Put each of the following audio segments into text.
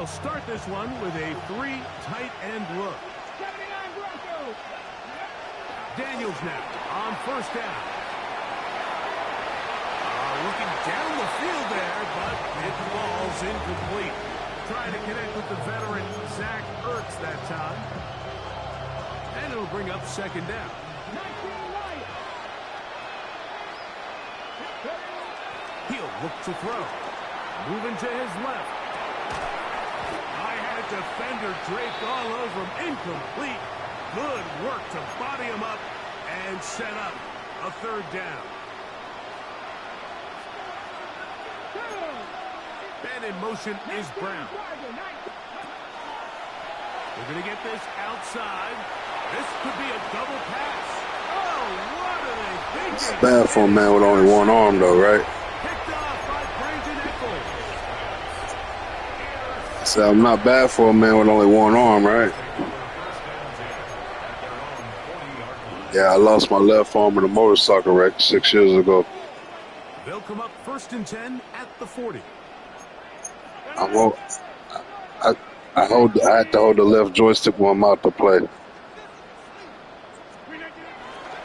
They'll start this one with a 3 tight end look. Daniels now on first down. Looking down the field there, but it falls incomplete. Trying to connect with the veteran Zach Ertz that time. And it'll bring up second down. He'll look to throw. Moving to his left. I had a defender draped all over him. Incomplete. Good work to body him up and set up a third down. And in motion is Brown. We're going to get this outside. This could be a double pass. Oh, what are they thinking? It's bad for a man with only one arm, though, right? Picked off by Brandon Echols. So I'm not bad for a man with only one arm, right? Yeah, I lost my left arm in a motorcycle wreck 6 years ago. They'll come up 1st and 10 at the 40. I had to hold the left joystick when I'm out to play.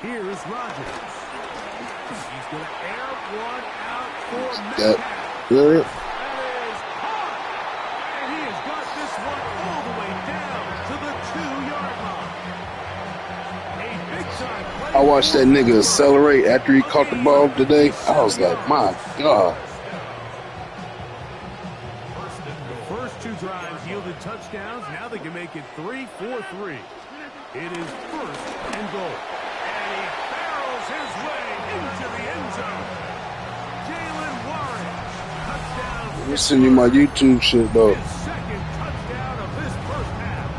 Here's Rodgers. He's going to air one out for That Metcalf. good. That is hard. And he has got this one all the way down to the 2-yard line. A big-time play. I watched that nigga accelerate after he caught the ball today. I was like, my God. Drives yielded touchdowns. Now they can make it 3-4-3. It is 1st and goal. And he barrels his way into the end zone. Jalen Warren. Touchdown. Let me send you my YouTube shit, though. His second touchdown of this first half.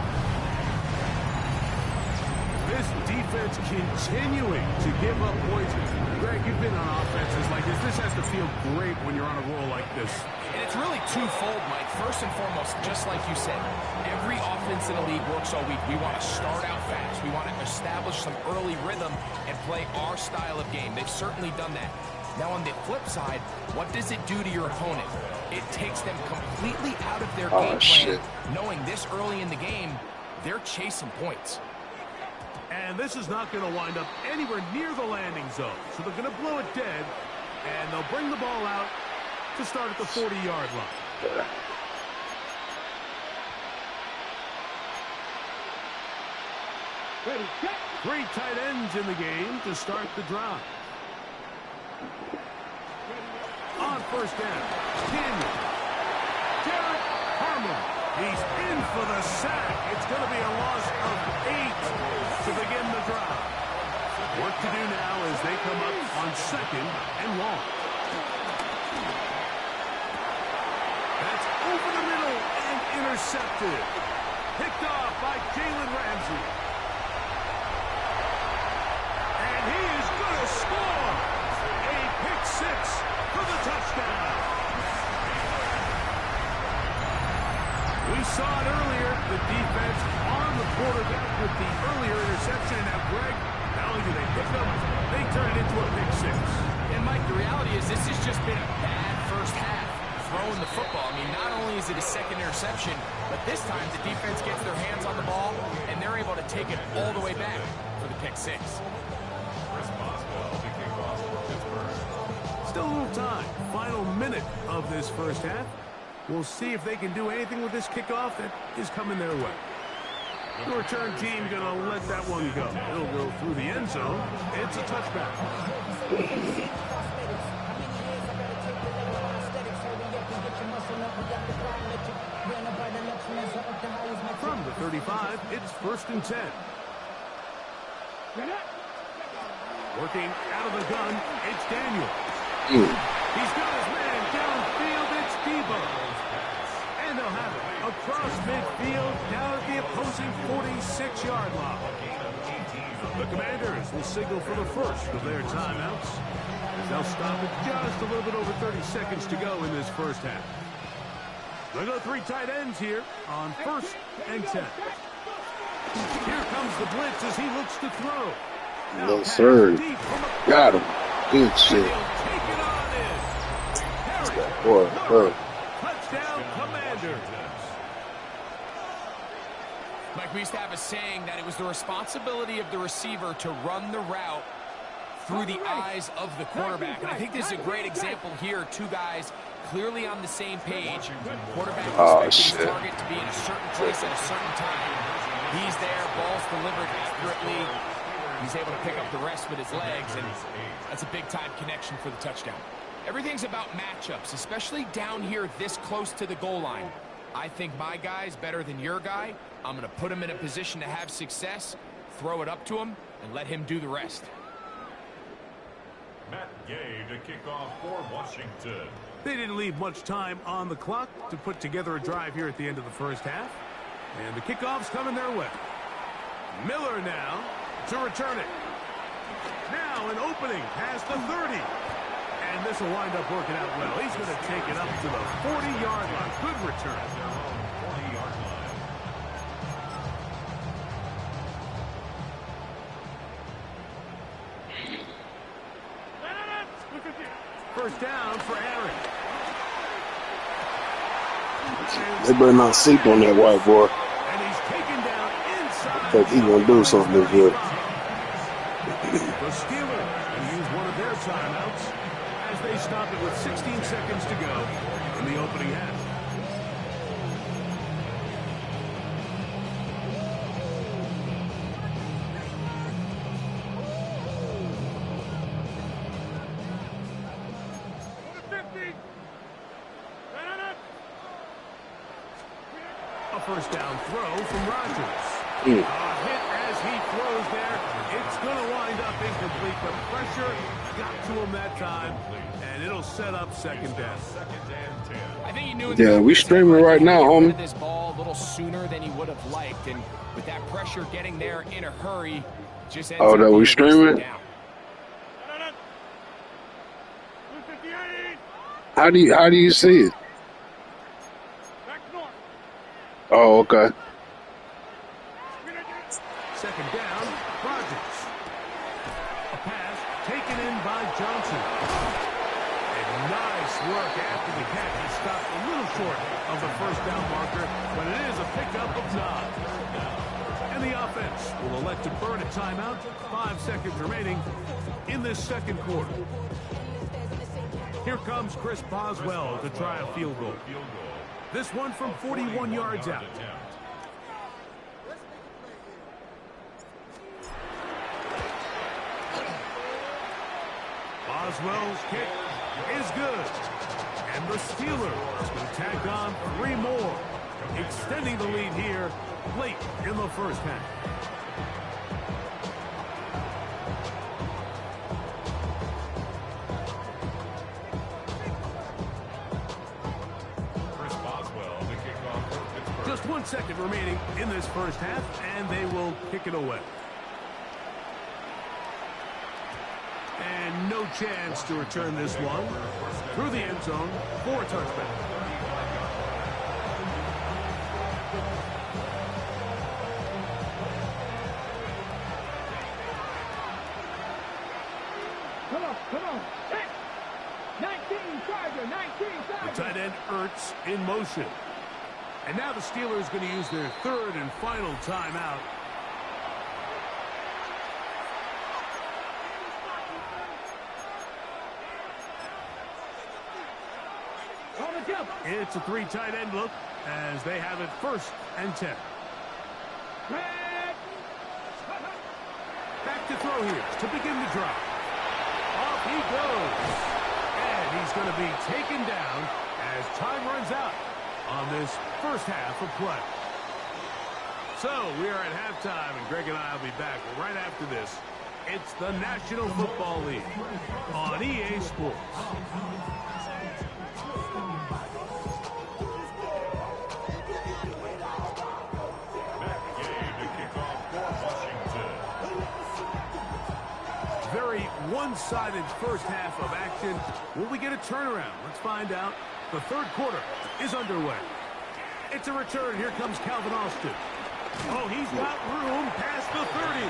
This defense continuing to give up points. Greg, you've been on offenses like this. This has to feel great when you're on a roll like this. And it's really twofold, Mike. First and foremost, just like you said, every offense in the league works all week. We want to start out fast. We want to establish some early rhythm and play our style of game. They've certainly done that. Now, on the flip side, what does it do to your opponent? It takes them completely out of their game plan, knowing this early in the game, they're chasing points. And this is not going to wind up anywhere near the landing zone. So they're going to blow it dead, and they'll bring the ball out to start at the 40-yard line. Three tight ends in the game to start the drive. On first down, Daniel. Derek Harmon. He's in for the sack. It's going to be a loss of 8 to begin the drive. Work to do now as they come up on 2nd and long. That's over the middle and intercepted. Picked off by Jalen Ramsey. And he is going to score. A pick 6 for the touchdown. We saw it earlier. The defense on the quarterback with the earlier interception. Now, Greg, not only do they pick up, they turn it into a pick 6. And, Mike, the reality is this has just been a bad first half. Throwing the football. I mean, not only is it a second interception, but this time the defense gets their hands on the ball, and they're able to take it all the way back for the pick 6. Still a little time. Final minute of this first half. We'll see if they can do anything with this kickoff that is coming their way. The return team going to let that one go. It'll go through the end zone. It's a touchback. From the 35, it's 1st and 10. Working out of the gun, it's Daniel. He's got his man downfield, it's Debo. And they'll have it across midfield, down at the opposing 46-yard line. The Commanders will signal for the first of their timeouts. They'll stop with just a little bit over 30 seconds to go in this first half. They'll go 3 tight ends here on 1st and 10. Here comes the blitz as he looks to throw. No, sir. Got him. Good shit. Boy, touchdown, Commanders. Mike, we used to have a saying that it was the responsibility of the receiver to run the route through the eyes of the quarterback. And I think this is a great example here. Two guys clearly on the same page. Quarterback expecting his target to be in a certain place at a certain time. He's there, ball's delivered accurately. He's able to pick up the rest with his legs, and that's a big-time connection for the touchdown. Everything's about matchups, especially down here this close to the goal line. I think my guy's better than your guy. I'm going to put him in a position to have success, throw it up to him, and let him do the rest. Matt Gay to kick off for Washington. They didn't leave much time on the clock to put together a drive here at the end of the first half. And the kickoff's coming their way. Miller now to return it. Now an opening past the 30. And this will wind up working out well. He's going to take it up to the 40-yard line. Good return. 40-yard line. First down for Aaron. They better not sleep on that white boy. And he's taken down inside. I think he's going to do something this year. The Steelers will use one of their timeouts as they stop it with 16 seconds to go in the opening half. A first down throw from Rodgers. A hit as he throws there. It's going to wind up incomplete, but pressure got to him that time, and it'll set up second down. I think he knew Yeah, we streaming right now, homie. This ball a little sooner than he would have liked, and with that pressure getting there in a hurry, just ends up that we being streaming? down. How do you see it? Oh, okay. Second down, Rodgers. A pass taken in by Johnson. And nice work after the catch. He stopped a little short of the first down marker, but it is a pickup of 9. And the offense will elect to burn a timeout. 5 seconds remaining in this second quarter. Here comes Chris Boswell to try a field goal. This one from 41 yards out. Boswell's kick is good. And the Steelers will tack on 3 more, extending the lead here late in the first half. Just 1 second remaining in this first half, and they will kick it away. And no chance to return this one through the end zone for a touchback. Come on. 19, Charger, 19, Charger. The tight end Ertz in motion. And now the Steelers going to use their third and final timeout. It's a 3 tight end look as they have it 1st and 10. Back to throw here to begin the drive. Off he goes. And he's going to be taken down as time runs out on this first half of play. So we are at halftime, and Greg and I will be back right after this. It's the National Football League on EA Sports. Very one-sided first half of action. Will we get a turnaround? Let's find out. The third quarter is underway. It's a return. Here comes Calvin Austin. Oh, he's got room past the 30.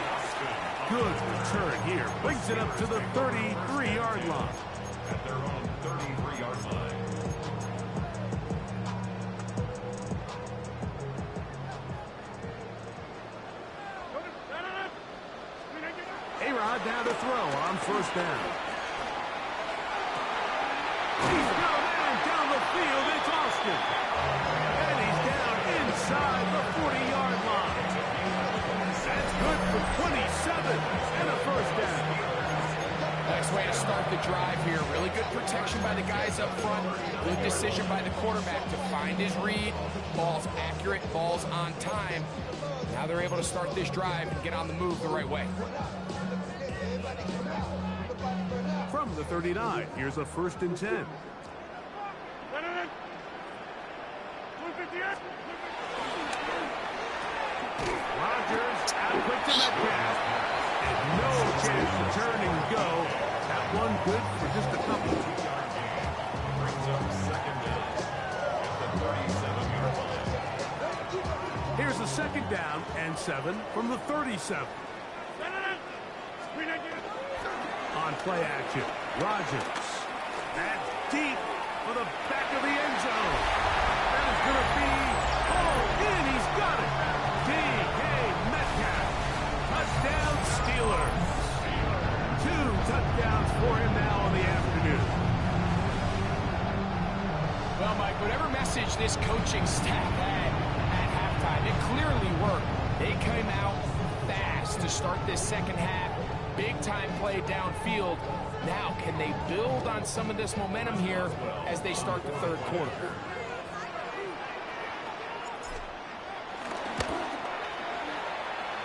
Good return here. Brings it up to the 33-yard line. At their own 33-yard line. now to throw on first down. He's got a man down the field. It's Austin. And he's down inside the 40-yard line. That's good for 27 and a first down. Nice way to start the drive here. Really good protection by the guys up front. Good decision by the quarterback to find his read. Ball's accurate, ball's on time. Now they're able to start this drive and get on the move the right way. From the 39, here's a 1st and 10. Rodgers out quick to Metcalf. And no chance to turn and go. That one good for just a couple. Brings up 2nd down at the 37-yard line. Here's a 2nd down and 7 from the 37. On play action, Rodgers. That's deep for the back of the end zone. That is going to be hauled in. He's got it. D.K. Metcalf. Touchdown Steelers. 2 touchdowns for him now on the afternoon. Well, Mike, whatever message this coaching staff had at halftime, it clearly worked. They came out fast to start this second half. Big time play downfield. Now, can they build on some of this momentum here as they start the third quarter?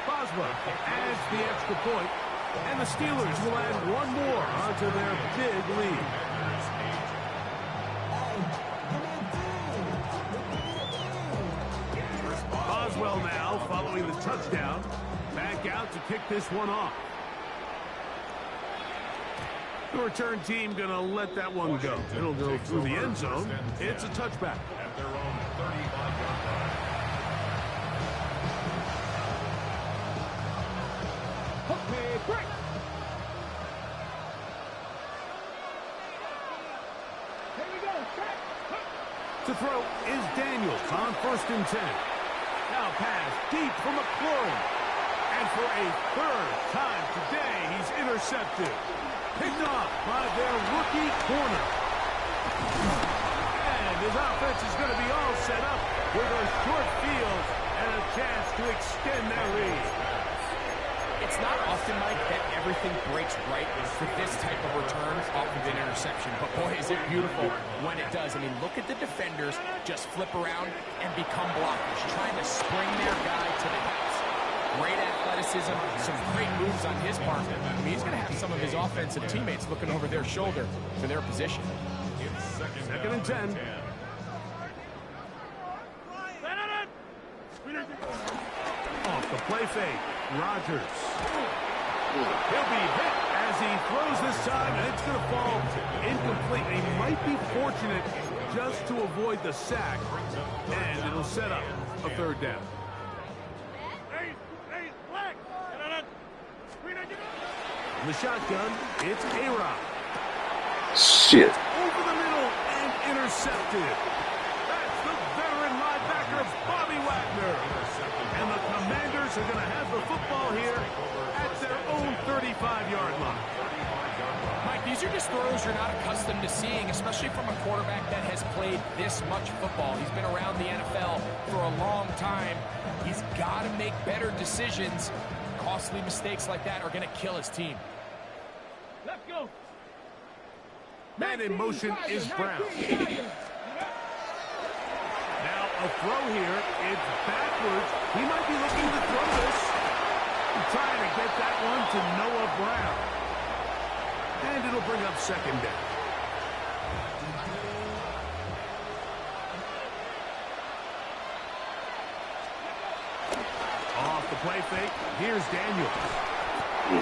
Boswell adds the extra point, and the Steelers will add one more onto their big lead. Boswell now following the touchdown, back out to kick this one off. The return team going to let that one go. It'll go through the end zone. It's a touchback. At their own 35-yard line. Okay, break. Here we go. To throw is Daniels on 1st and 10. Now pass deep for McLaurin. And for a 3rd time today, he's intercepted. Picked off by their rookie corner. And his offense is going to be all set up with a short field and a chance to extend their lead. It's not often, Mike, that everything breaks right for this type of return off of an interception. But, boy, is it beautiful when it does. I mean, look at the defenders just flip around and become blockers, trying to spring their guy to the house. Great athleticism, some great moves on his part. I mean, he's going to have some of his offensive teammates looking over their shoulder for their position. 2nd and 10. Off the play fake, Rodgers. He'll be hit as he throws this time, and it's going to fall incomplete. He might be fortunate just to avoid the sack, and it'll set up a 3rd down. In the shotgun, it's A-Rod. Shit. Over the middle and intercepted. That's the veteran linebacker, Bobby Wagner. And the Commanders are going to have the football here at their own 35-yard line. Mike, these are just throws you're not accustomed to seeing, especially from a quarterback that has played this much football. He's been around the NFL for a long time. He's got to make better decisions. Costly mistakes like that are going to kill his team. Let's go. Man in motion is Brown. Now a throw here. It's backwards. He might be looking to throw this. Trying to get that one to Noah Brown. And it'll bring up 2nd down. Off the play fake, here's Daniels.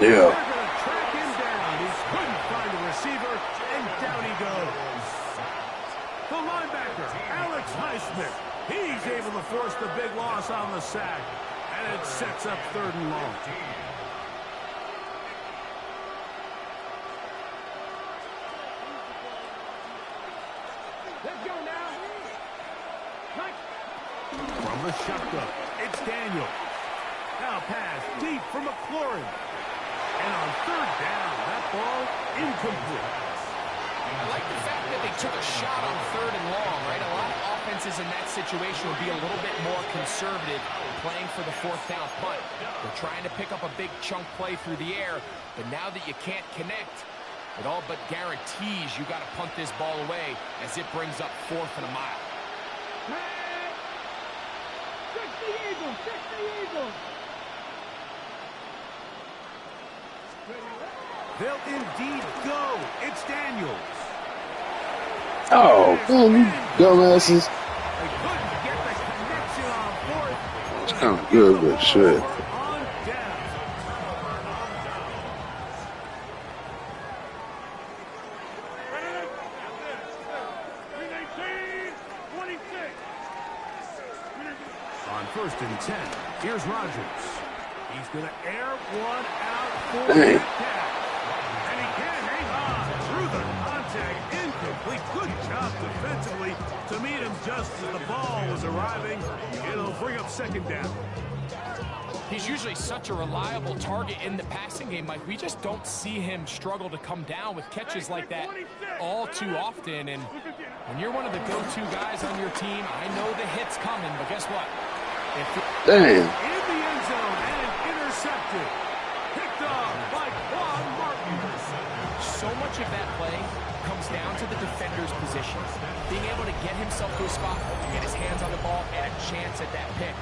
Yeah. They're going to track him down. He couldn't find a receiver, and down he goes. The linebacker, Alex Highsmith. He's able to force the big loss on the sack, and it sets up 3rd and long. Let's go now. From the shotgun, it's Daniel. Now pass deep for McLaurin. And on third down, that ball incomplete. I like the fact that they took a shot on third and long, right? A lot of offenses in that situation would be a little bit more conservative playing for the fourth down punt. They're trying to pick up a big chunk play through the air, but now that you can't connect, it all but guarantees you got to punt this ball away as it brings up 4th and a mile. Check the Eagles! Check the Eagles! They'll indeed go. It's Daniels. Oh, man, you dumbasses. They couldn't get the connection on 4th. It's kind of good, but shit. On down. On 1st and 10, here's Rodgers. He's going to air one out for Dang. the catch. And he can't hang on through the contact. Incomplete. Good job defensively to meet him just as the ball was arriving. It'll bring up 2nd down. He's usually such a reliable target in the passing game, Mike. We just don't see him struggle to come down with catches like that all too often. And when you're one of the go-to guys on your team, I know the hit's coming, but guess what? Damn. In the end zone and intercepted. Picked off by Quan Martin. So much of that play comes down to the defender's position. Being able to get himself to a spot, get his hands on the ball, and a chance at that pick.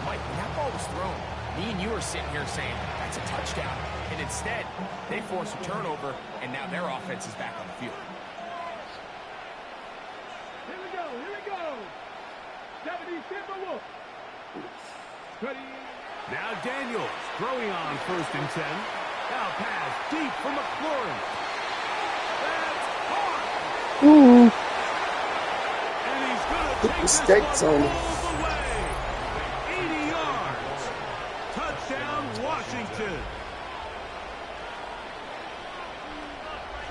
Mike, when that ball was thrown, me and you are sitting here saying, that's a touchdown. And instead, they force a turnover, and now their offense is back on the field. Here we go! Here we go! 70 Timberwolves! Ready? Now Daniels throwing on 1st and 10. Now pass deep for McLaurin. That's hard. Ooh. And he's going to Put take the this skates one on. all the way. 80 yards. Touchdown, Washington.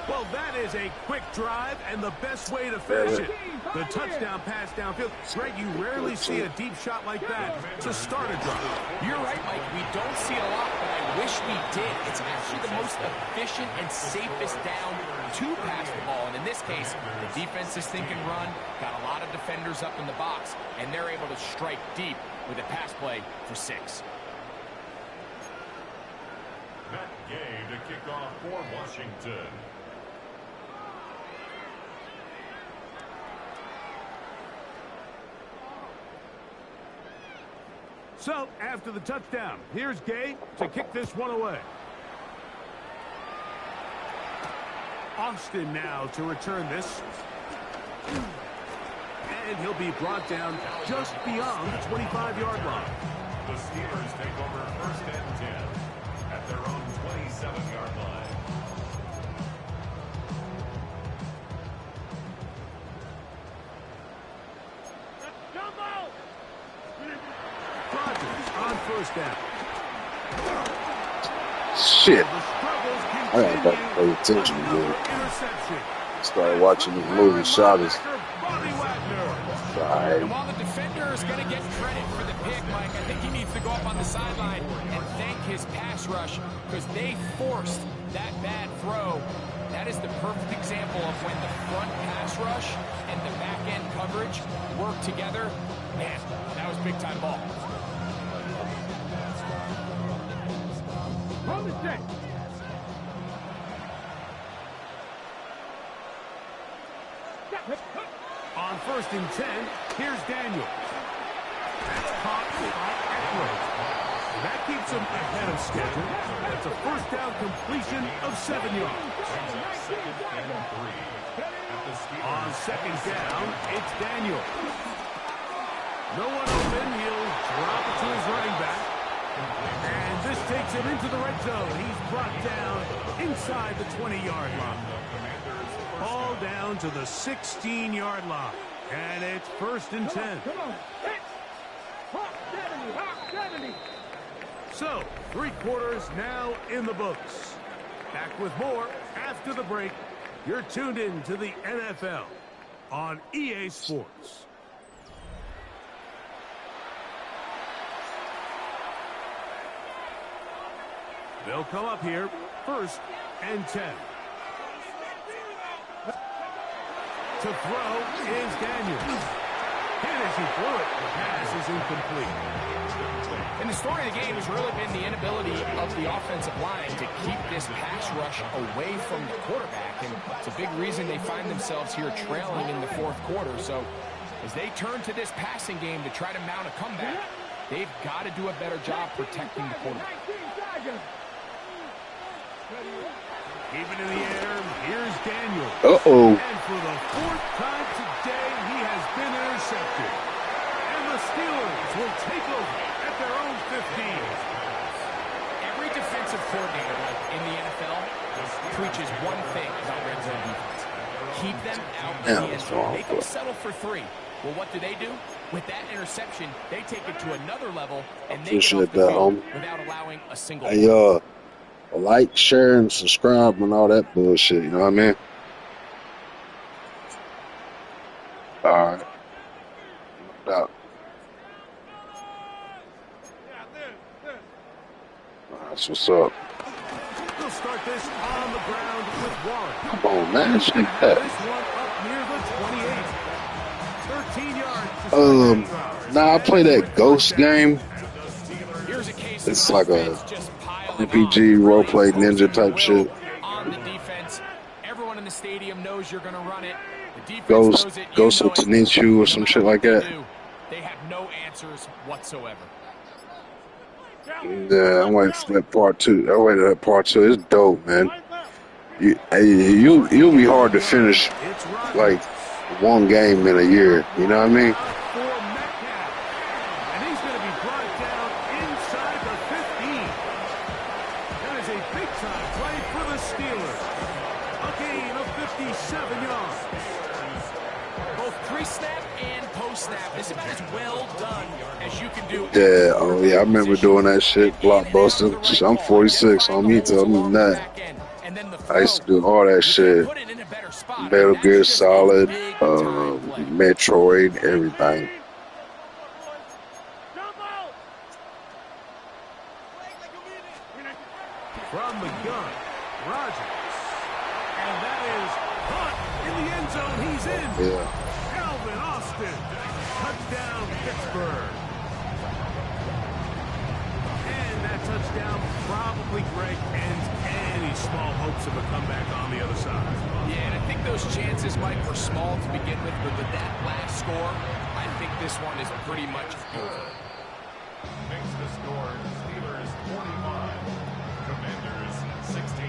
Well, that is a quick drive and the best way to finish it. The touchdown pass downfield. Greg, you rarely see a deep shot like that to start a drive. You're right, Mike. We don't see it a lot, but I wish we did. It's actually the most efficient and safest down to pass the ball. And in this case, the defense is thinking run, got a lot of defenders up in the box, and they're able to strike deep with a pass play for 6. That game to kick off for Washington. So, after the touchdown, here's Gay to kick this one away. Austin now to return this. And he'll be brought down just beyond the 25-yard line. The Steelers take over 1st and 10 at their own 27-yard line. Rodgers on 1st down. Shit. The struggles I gotta continue. pay attention again. Interception. Started watching this movie, Shabbos. Bobby Wagner. Right. And while the defender is going to get credit for the pick, Mike, I think he needs to go up on the sideline and thank his pass rush because they forced that bad throw. That is the perfect example of when the front pass rush and the back end coverage work together. Man, that was big time ball. Hold the check! On 1st and 10, here's Daniels. That's caught by Eckler. That keeps him ahead of schedule. That's a 1st down completion of 7 yards. On 2nd down, it's Daniels. No one open. He'll drop it to his running back. And this takes him into the red zone. He's brought down inside the 20-yard line. All down to the 16-yard line. And it's 1st and 10. Come on! Hit! Hot 70! Hot 70! So, 3 quarters now in the books. Back with more after the break. You're tuned in to the NFL on EA Sports. They'll come up here, 1st and 10. To throw is Daniels. And as he threw it, the pass is incomplete. And the story of the game has really been the inability of the offensive line to keep this pass rush away from the quarterback. And it's a big reason they find themselves here trailing in the 4th quarter. So as they turn to this passing game to try to mount a comeback, they've got to do a better job protecting the quarterback. Keeping in the air, here's Daniels. Uh-oh. And for the 4th time today, he has been intercepted. And the Steelers will take over at their own 15. Every defensive coordinator in the NFL preaches one thing about red zone defense. Keep them out of the end zone. They can settle for 3. Well, what do? With that interception, they take it to another level, and they get off the field without allowing a single Hey, like, share, and subscribe and all that bullshit, you know what I mean? Alright. No doubt. That's what's up. We'll start this on the ground with Warren. Come on, man. Shake that. This one up near the 28. 13 yards. Nah, I play that Ghost game. It's like a RPG roleplay ninja type shit. On the defense, everyone in the stadium knows you're going to run it. The defense knows it, Ghost of Tenichu or some shit like that. They have no answers whatsoever. Yeah, I'm waiting for that part 2. I waited for that part 2. It's dope, man. You'll be hard to finish like one game in a year. You know what I mean? And he's going to be brought down inside the 15. That is a big-time play for the Steelers. A gain of 57 yards. Both pre-snap and post-snap is about as well done as you can do. Yeah, oh yeah, I remember doing that shit, blockbuster. I'm 46, on me tell me that. I used to do all that shit. Metal Gear Solid, Metroid, everything. From the gun, Rodgers. And that is caught in the end zone. He's in. Yeah. Alvin Austin. Touchdown, Pittsburgh. And that touchdown probably, Greg, ends any small hopes of a comeback on the other side. Yeah, and I think those chances, Mike, were small to begin with, but with that last score, I think this one is pretty much over. Makes the score Steelers 25, Commanders 16.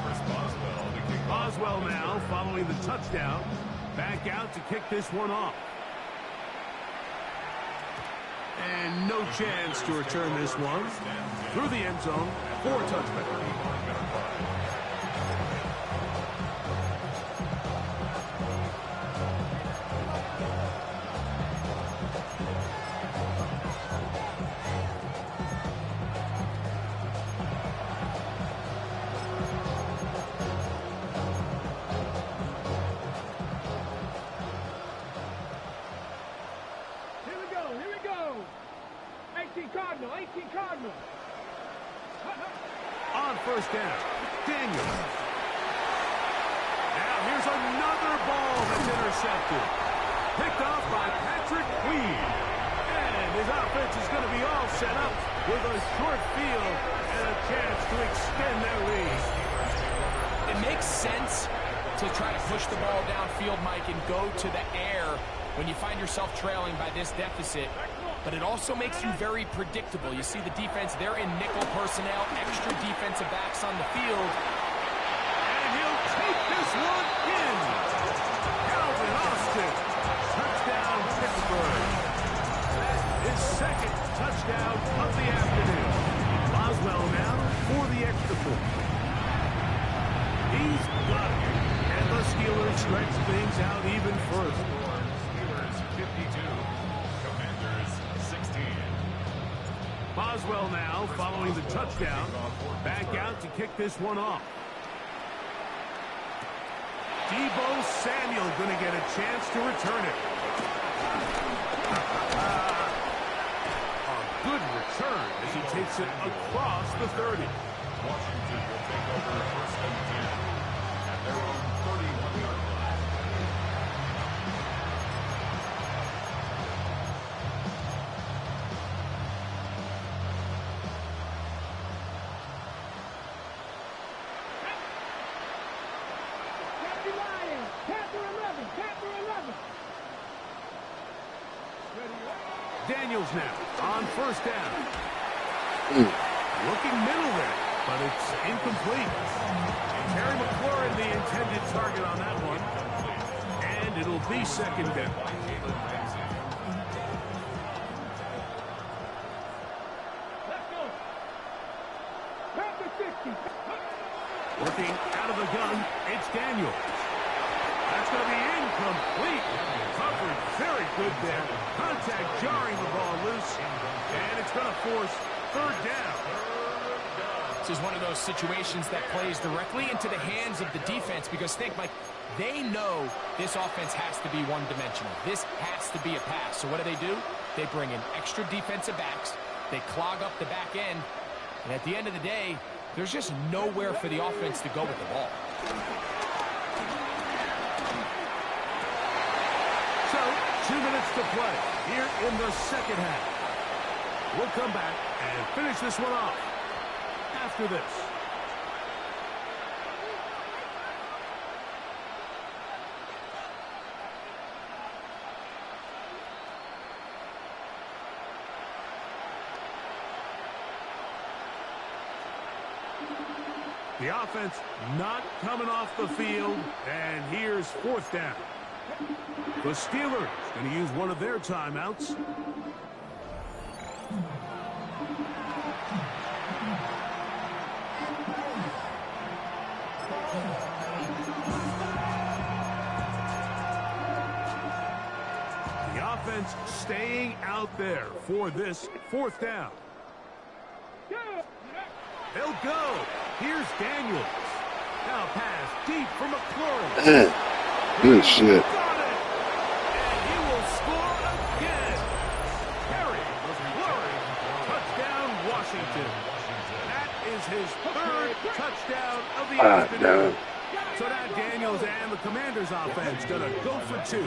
Chris Boswell to kick off. Boswell now following the touchdown. Back out to kick this one off. And no chance to return this one. Through the end zone for a touchback. On first down, Daniels. Now here's another ball that's intercepted. Picked off by Patrick Queen. And his offense is going to be all set up with a short field and a chance to extend their lead. It makes sense to try to push the ball downfield, Mike, and go to the air when you find yourself trailing by this deficit. But it also makes you very predictable. You see the defense, they're in nickel personnel, extra defensive backs on the field. And he'll take this one in. Alvin Austin, touchdown Pittsburgh. His second touchdown of the afternoon. Boswell now for the extra point. He's got it. And the Steelers stretch things out even further. Steelers 52, Commanders 16. Boswell now following the touchdown. Back out to kick this one off. Deebo Samuel going to get a chance to return it. A good return as he takes it across the 30. Washington will take over first and 10 at their own 31-yard line. Daniels now on first down. Looking middle there, but it's incomplete. Terry McLaurin, the intended target on that one. And it'll be second down. Let's go. Back to 60. Working out of the gun, it's Daniels. That's going to be incomplete. Coverage very good there. Contact jarring the ball loose. And it's going to force third down. This is one of those situations that plays directly into the hands of the defense because think, Mike, they know this offense has to be one-dimensional. This has to be a pass. So what do? They bring in extra defensive backs. They clog up the back end. And at the end of the day, there's just nowhere for the offense to go with the ball. So, 2 minutes to play here in the second half. We'll come back and finish this one off after this. The offense not coming off the field, and here's fourth down. The Steelers going to use one of their timeouts. The offense staying out there for this fourth down. They'll go. Here's Daniels. Now pass deep for McLaurin. Good shit. Got it. And he will score again. Terry McLaurin. Touchdown, Washington. That is his third touchdown of the afternoon. So now Daniels and the Commanders offense going to go for two.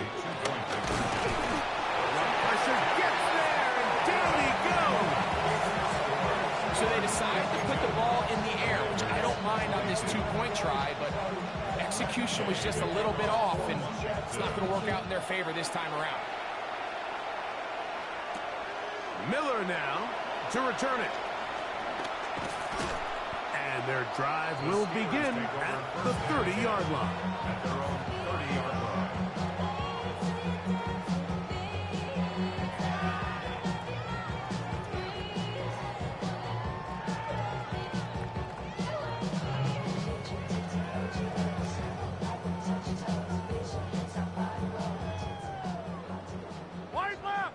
Pressure gets there, and down he goes. So they decide to put the ball in the air, which I don't mind on this two-point try, but execution was just a little bit off, and it's not going to work out in their favor this time around. Miller now to return it. And their drive will begin at the 30-yard line. At their own 30-yard line. Wide left.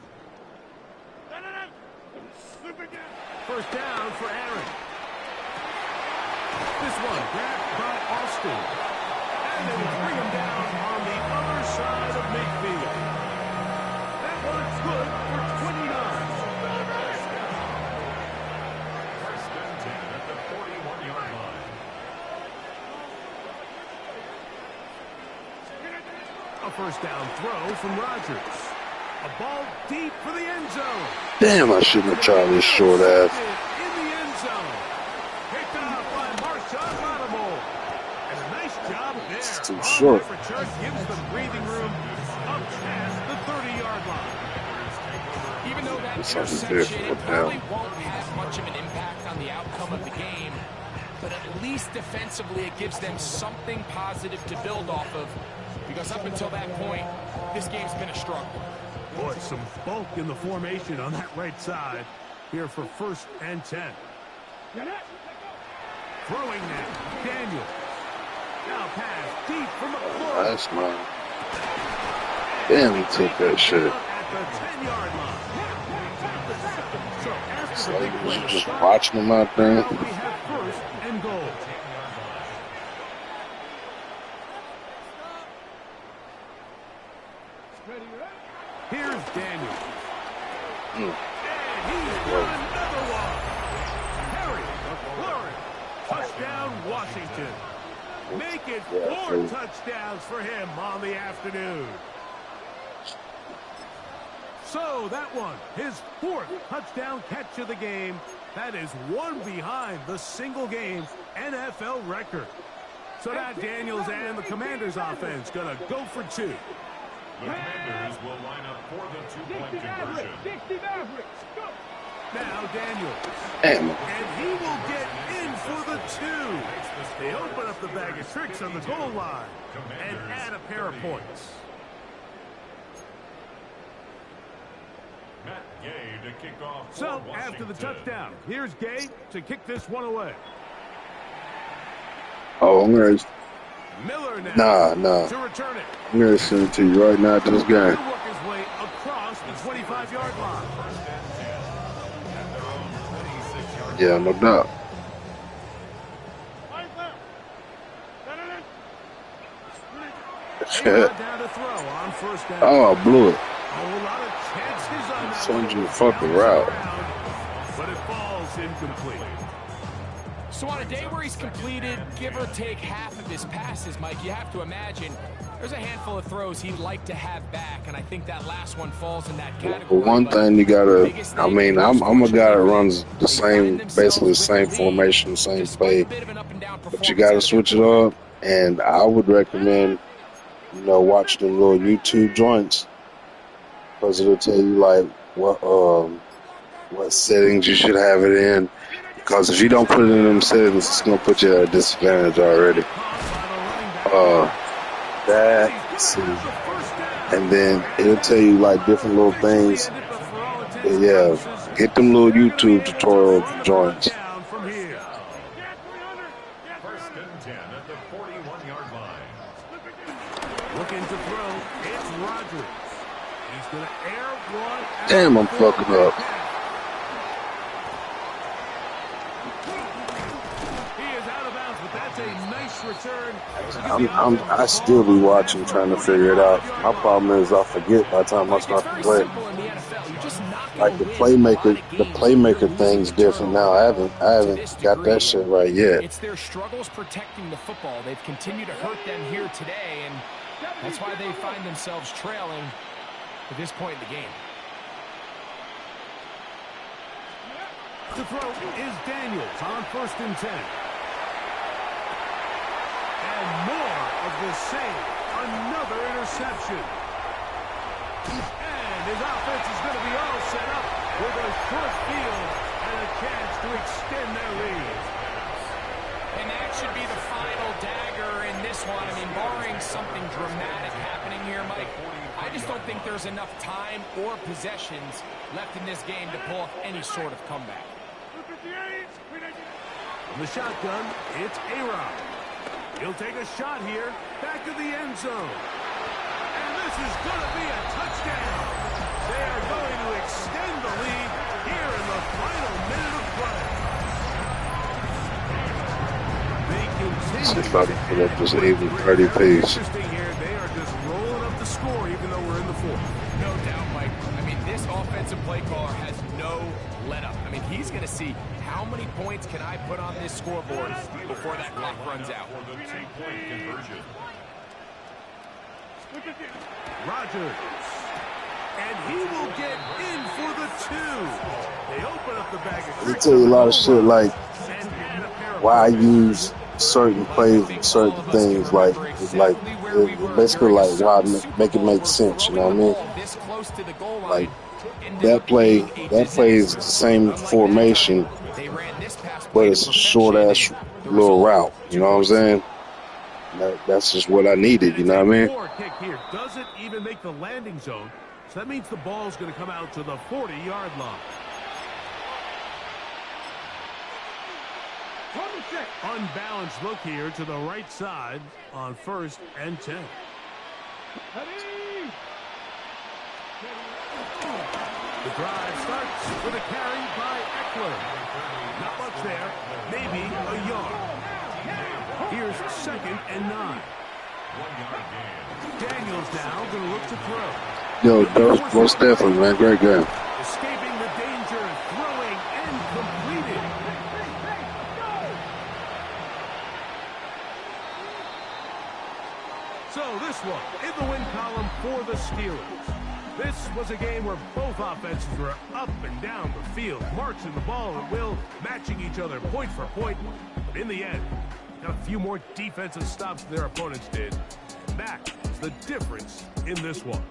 First down for Aaron. This one grabbed by Austin. And they will bring him down on the other side of midfield. That one's good for 29. First and 10 at the 41-yard line. A first down throw from Rodgers. A ball deep for the end zone. Damn, I shouldn't have tried this short ass. In the end zone. Picked up by Marshawn Lattimore. And a nice job there. It's too On short. that return gives them breathing room up past the 30-yard line. Even though that It's something interception different it probably now. won't have much of an impact on the outcome of the game, but at least defensively it gives them something positive to build off of, because up until that point, this game's been a struggle. Boy, some bulk in the formation on that right side here for first and 10. Throwing now, Daniels. Now pass deep for McLaurin. That's mine. Damn, he took that shit. At the 10-yard line. So after It's the like, big was play you just start, watching him out there? now we have first and goal. Here's Daniels. And he's got another one. touchdown, Washington. Make it 4 touchdowns for him on the afternoon. So that one, his 4th touchdown catch of the game. That is one behind the single-game NFL record. So now Daniels and the Commanders offense going to go for 2. The Commanders will line up for the 2-point conversion. 60 Mavericks, go! Now Daniels. Damn. And he will get in for the 2. They open up the bag of tricks on the goal line and add a pair of points. Matt Gay to kick off for So Washington. after the touchdown, here's Gay to kick this one away. Oh, I'm gonna Miller now to return it. I'm gonna send it to you right now. This He'll game. work his way across the 25-yard line. Yeah, no doubt. A-Rod down to throw on first down. Oh, I blew it. A whole lot of chances on that Send one. you a fucking route. But it falls incomplete. So on a day where he's completed, give or take half of his passes, Mike, you have to imagine there's a handful of throws he'd like to have back, and I think that last one falls in that category. But one thing you gotta, I mean, I'm a guy that runs the same, basically the same formation, same play. But you gotta switch it up, and I would recommend, watch them little YouTube joints, because it'll tell you like what settings you should have it in. Because if you don't put it in them settings, it's gonna put you at a disadvantage already. Let's see. And then it'll tell you like different little things. But yeah, get them little YouTube tutorial joints. First and 10 at the 41-yard line. Looking to throw, it's Rodgers. He's going to air one. Damn, I'm fucking up. He is out of bounds, but that's a nice return. I still be watching, trying to figure it out. My problem is I forget by the time I start to play. Like the playmaker thing's different now. I haven't got that shit right yet. It's their struggles protecting the football. They've continued to hurt them here today, and that's why they find themselves trailing at this point in the game. To throw is Daniels on first and 10. And more of the same. Another interception. And his offense is going to be all set up with a short field and a chance to extend their lead. And that should be the final dagger in this one. I mean, barring something dramatic happening here, Mike, I just don't think there's enough time or possessions left in this game to pull off any sort of comeback. From the shotgun, it's A-Rod. He'll take a shot here, back of the end zone. And this is going to be a touchdown. They are going to extend the lead here in the final minute of play. They continue. See if I can put up this even 30 piece. Interesting here. They are just rolling up the score even though we're in the fourth. No doubt, Mike. I mean, this offensive play caller has no let up. I mean, he's going to see how many points can I put on this scoreboard before that clock runs out. For the 2-point conversion. Rodgers. And he will get in for the 2. They open up the bag of They tell you a lot of shit like why I use certain plays and certain things, like basically like why make it make sense, you know what I mean? Like that play is the same formation, but it's a short ass little route, you know what I'm saying? That's just what I needed, you know what I mean? Kick here doesn't even make the landing zone, so that means the ball's going to come out to the 40-yard line. Unbalanced look here to the right side on first and 10. The drive starts with a carry by Eckler. Not much there, maybe a yard. Here's second and 9. 1-yard gain. Daniels now going to look to throw. Yo, most definitely, man. Great game. Escaping the danger, throwing and completed. for the Steelers. This was a game where both offenses were up and down the field, marching the ball at will, matching each other point for point. But in the end, got a few more defensive stops than their opponents did. And that's the difference in this one.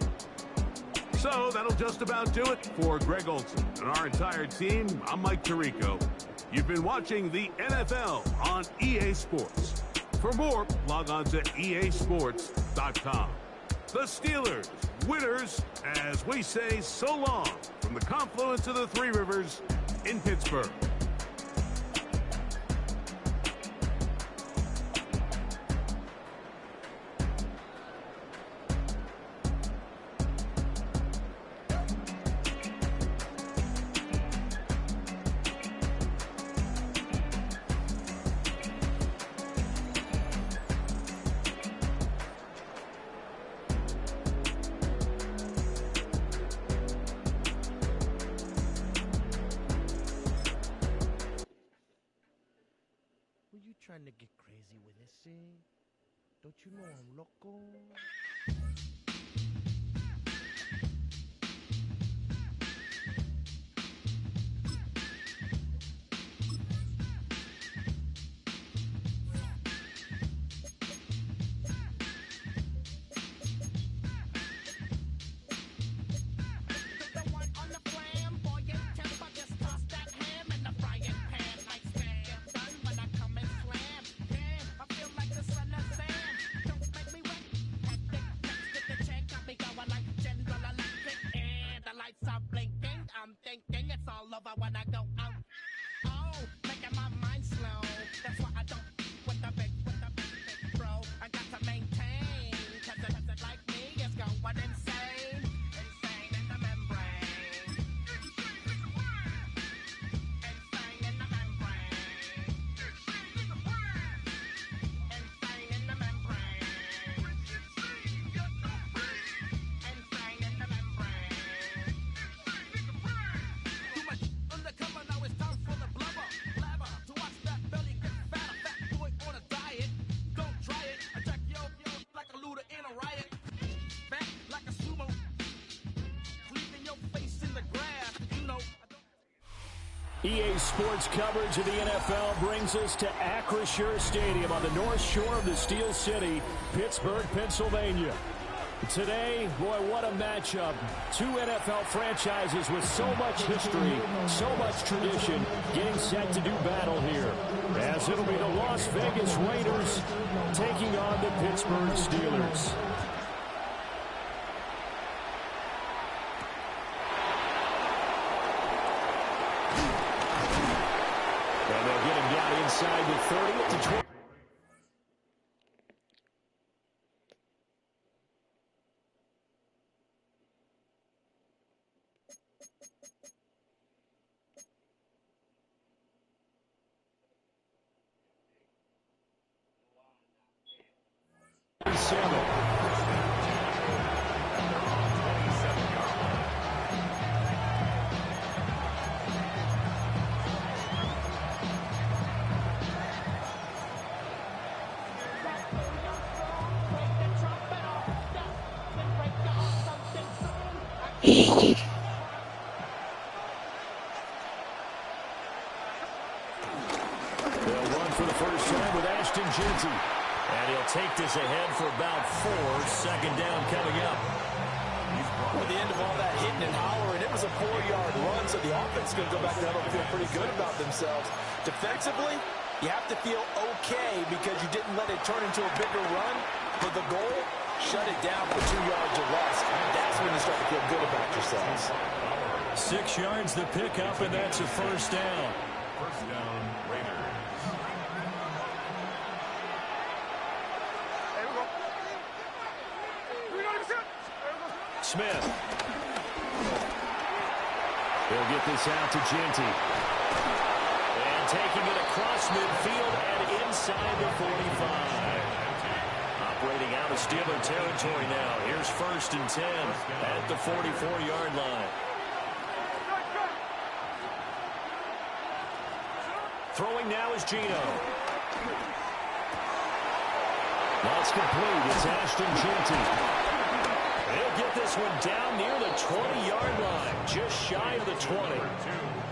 So that'll just about do it for Greg Olson and our entire team. I'm Mike Tirico. You've been watching the NFL on EA Sports. For more, log on to easports.com. The Steelers, winners, as we say so long from the confluence of the Three Rivers in Pittsburgh. Trying to get crazy with this thing? Don't you know I'm loco? EA Sports coverage of the NFL brings us to Acrisure Stadium on the north shore of the Steel City, Pittsburgh, Pennsylvania. Today, boy, what a matchup. Two NFL franchises with so much history, so much tradition, getting set to do battle here. As it'll be the Las Vegas Raiders taking on the Pittsburgh Steelers. And they'll get him down inside the 30 to 20. And he'll take this ahead for about 4. Second down coming up. At the end of all that hitting and hollering, it was a 4-yard run, so the offense is going to go back down and feel pretty good about themselves. Defensively, you have to feel okay because you didn't let it turn into a bigger run. But the goal, shut it down for 2 yards or less. That's when you start to feel good about yourselves. 6 yards the pickup, and that's a first down. First down, Raiders. Smith. They'll get this out to Genty. And taking it across midfield and inside the 45. Operating out of Steeler territory now. Here's 1st and 10 at the 44-yard line. Throwing now is Gino. That's complete. It's Ashton Genty. He'll get this one down near the 20-yard line, just shy of the 20.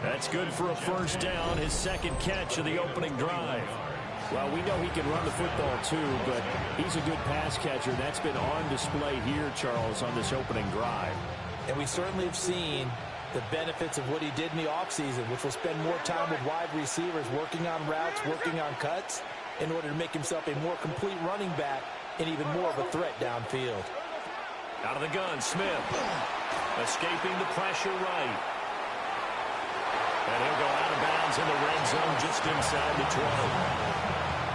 That's good for a first down, his second catch of the opening drive. Well, we know he can run the football too, but he's a good pass catcher. That's been on display here, Charles, on this opening drive. And we certainly have seen the benefits of what he did in the offseason, which will spend more time with wide receivers, working on routes, working on cuts, in order to make himself a more complete running back and even more of a threat downfield. Out of the gun, Smith. Escaping the pressure right. And he'll go out of bounds in the red zone just inside the 20.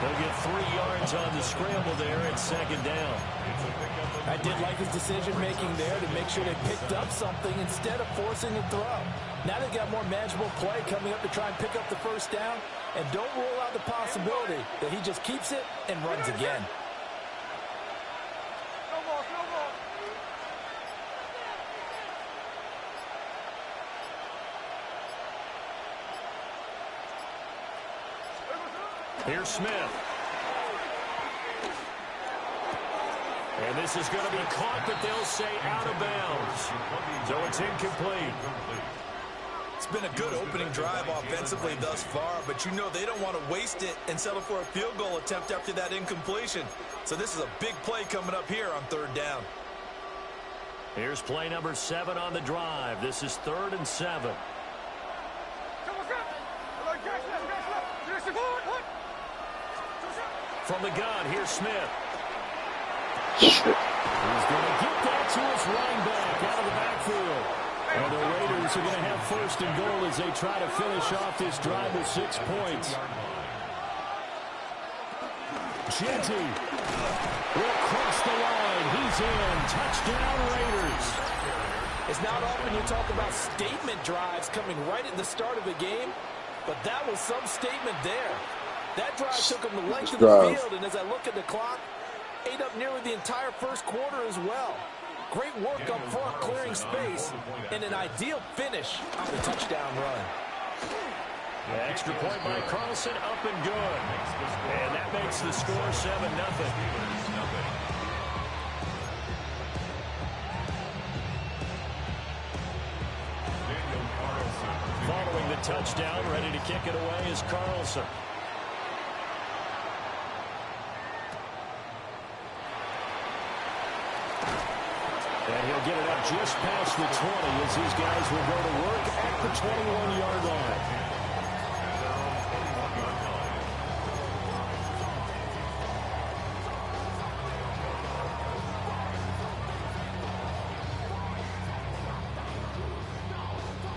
He'll get 3 yards on the scramble there at second down. I did like his decision-making there to make sure they picked up something instead of forcing a throw. Now they've got more manageable play coming up to try and pick up the first down. And don't rule out the possibility that he just keeps it and runs again. Here's Smith. And this is going to be caught, but they'll say out of bounds. So it's incomplete. It's been a good opening drive offensively thus far, but you know they don't want to waste it and settle for a field goal attempt after that incompletion. So this is a big play coming up here on third down. Here's play number 7 on the drive. This is 3rd and 7. From the gun, here's Smith. He's going to get that to his running back out of the backfield. And the Raiders are going to have 1st and goal as they try to finish off this drive with 6 points. Genty will cross the line. He's in. Touchdown, Raiders. It's not often you talk about statement drives coming right at the start of the game, but that was some statement there. That drive took them the length of the field, and as I look at the clock, ate up nearly the entire first quarter as well. Great work up front, clearing space, and an ideal finish on the touchdown run. The extra point by Carlson, up and good. And that makes the score 7-0. Following the touchdown, ready to kick it away is Carlson. And he'll get it up just past the 20 as these guys will go to work at the 21-yard line.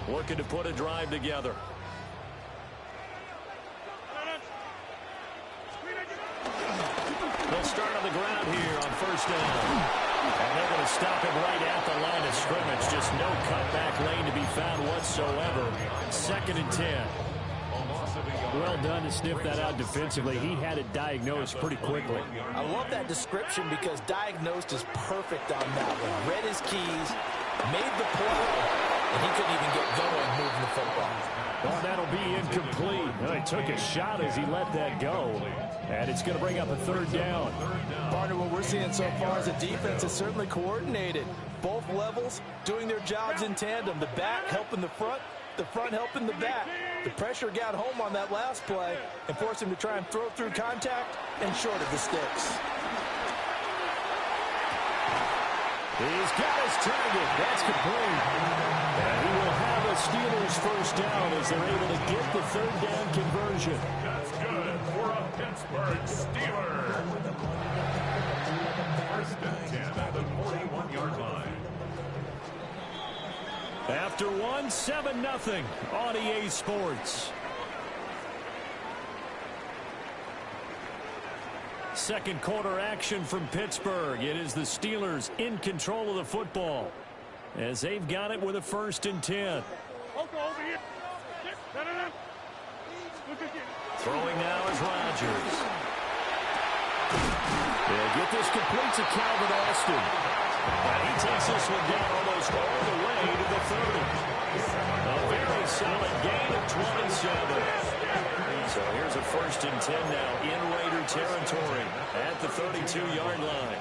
Looking to put a drive together. They'll start on the ground here on 1st down. And they're going to stop it right at the line of scrimmage. Just no cutback lane to be found whatsoever. 2nd and 10. Well done to sniff that out defensively. He had it diagnosed pretty quickly. I love that description because diagnosed is perfect on that one. Read his keys, made the play, and he couldn't even get going moving the football. Well, that'll be incomplete. Well, he took a shot as he let that go. And it's going to bring up a 3rd down. Partner, what we're seeing so far is the defense is certainly coordinated. Both levels doing their jobs in tandem. The back helping the front helping the back. The pressure got home on that last play and forced him to try and throw through contact and short of the sticks. He's got his target. That's complete. And he will have a Steelers 1st down as they're able to get the 3rd down conversion. That's good for a Pittsburgh Steelers. 1st and 10 at the 41-yard line. After 7-0 on EA Sports. Second quarter action from Pittsburgh. It is the Steelers in control of the football as they've got it with a 1st and 10. Throwing now is Rodgers. They'll get this complete to Calvin Austin. And he takes this one down almost all the way to the 30. A very solid gain of 27. So here's a 1st and 10 now in Raider territory at the 32-yard line.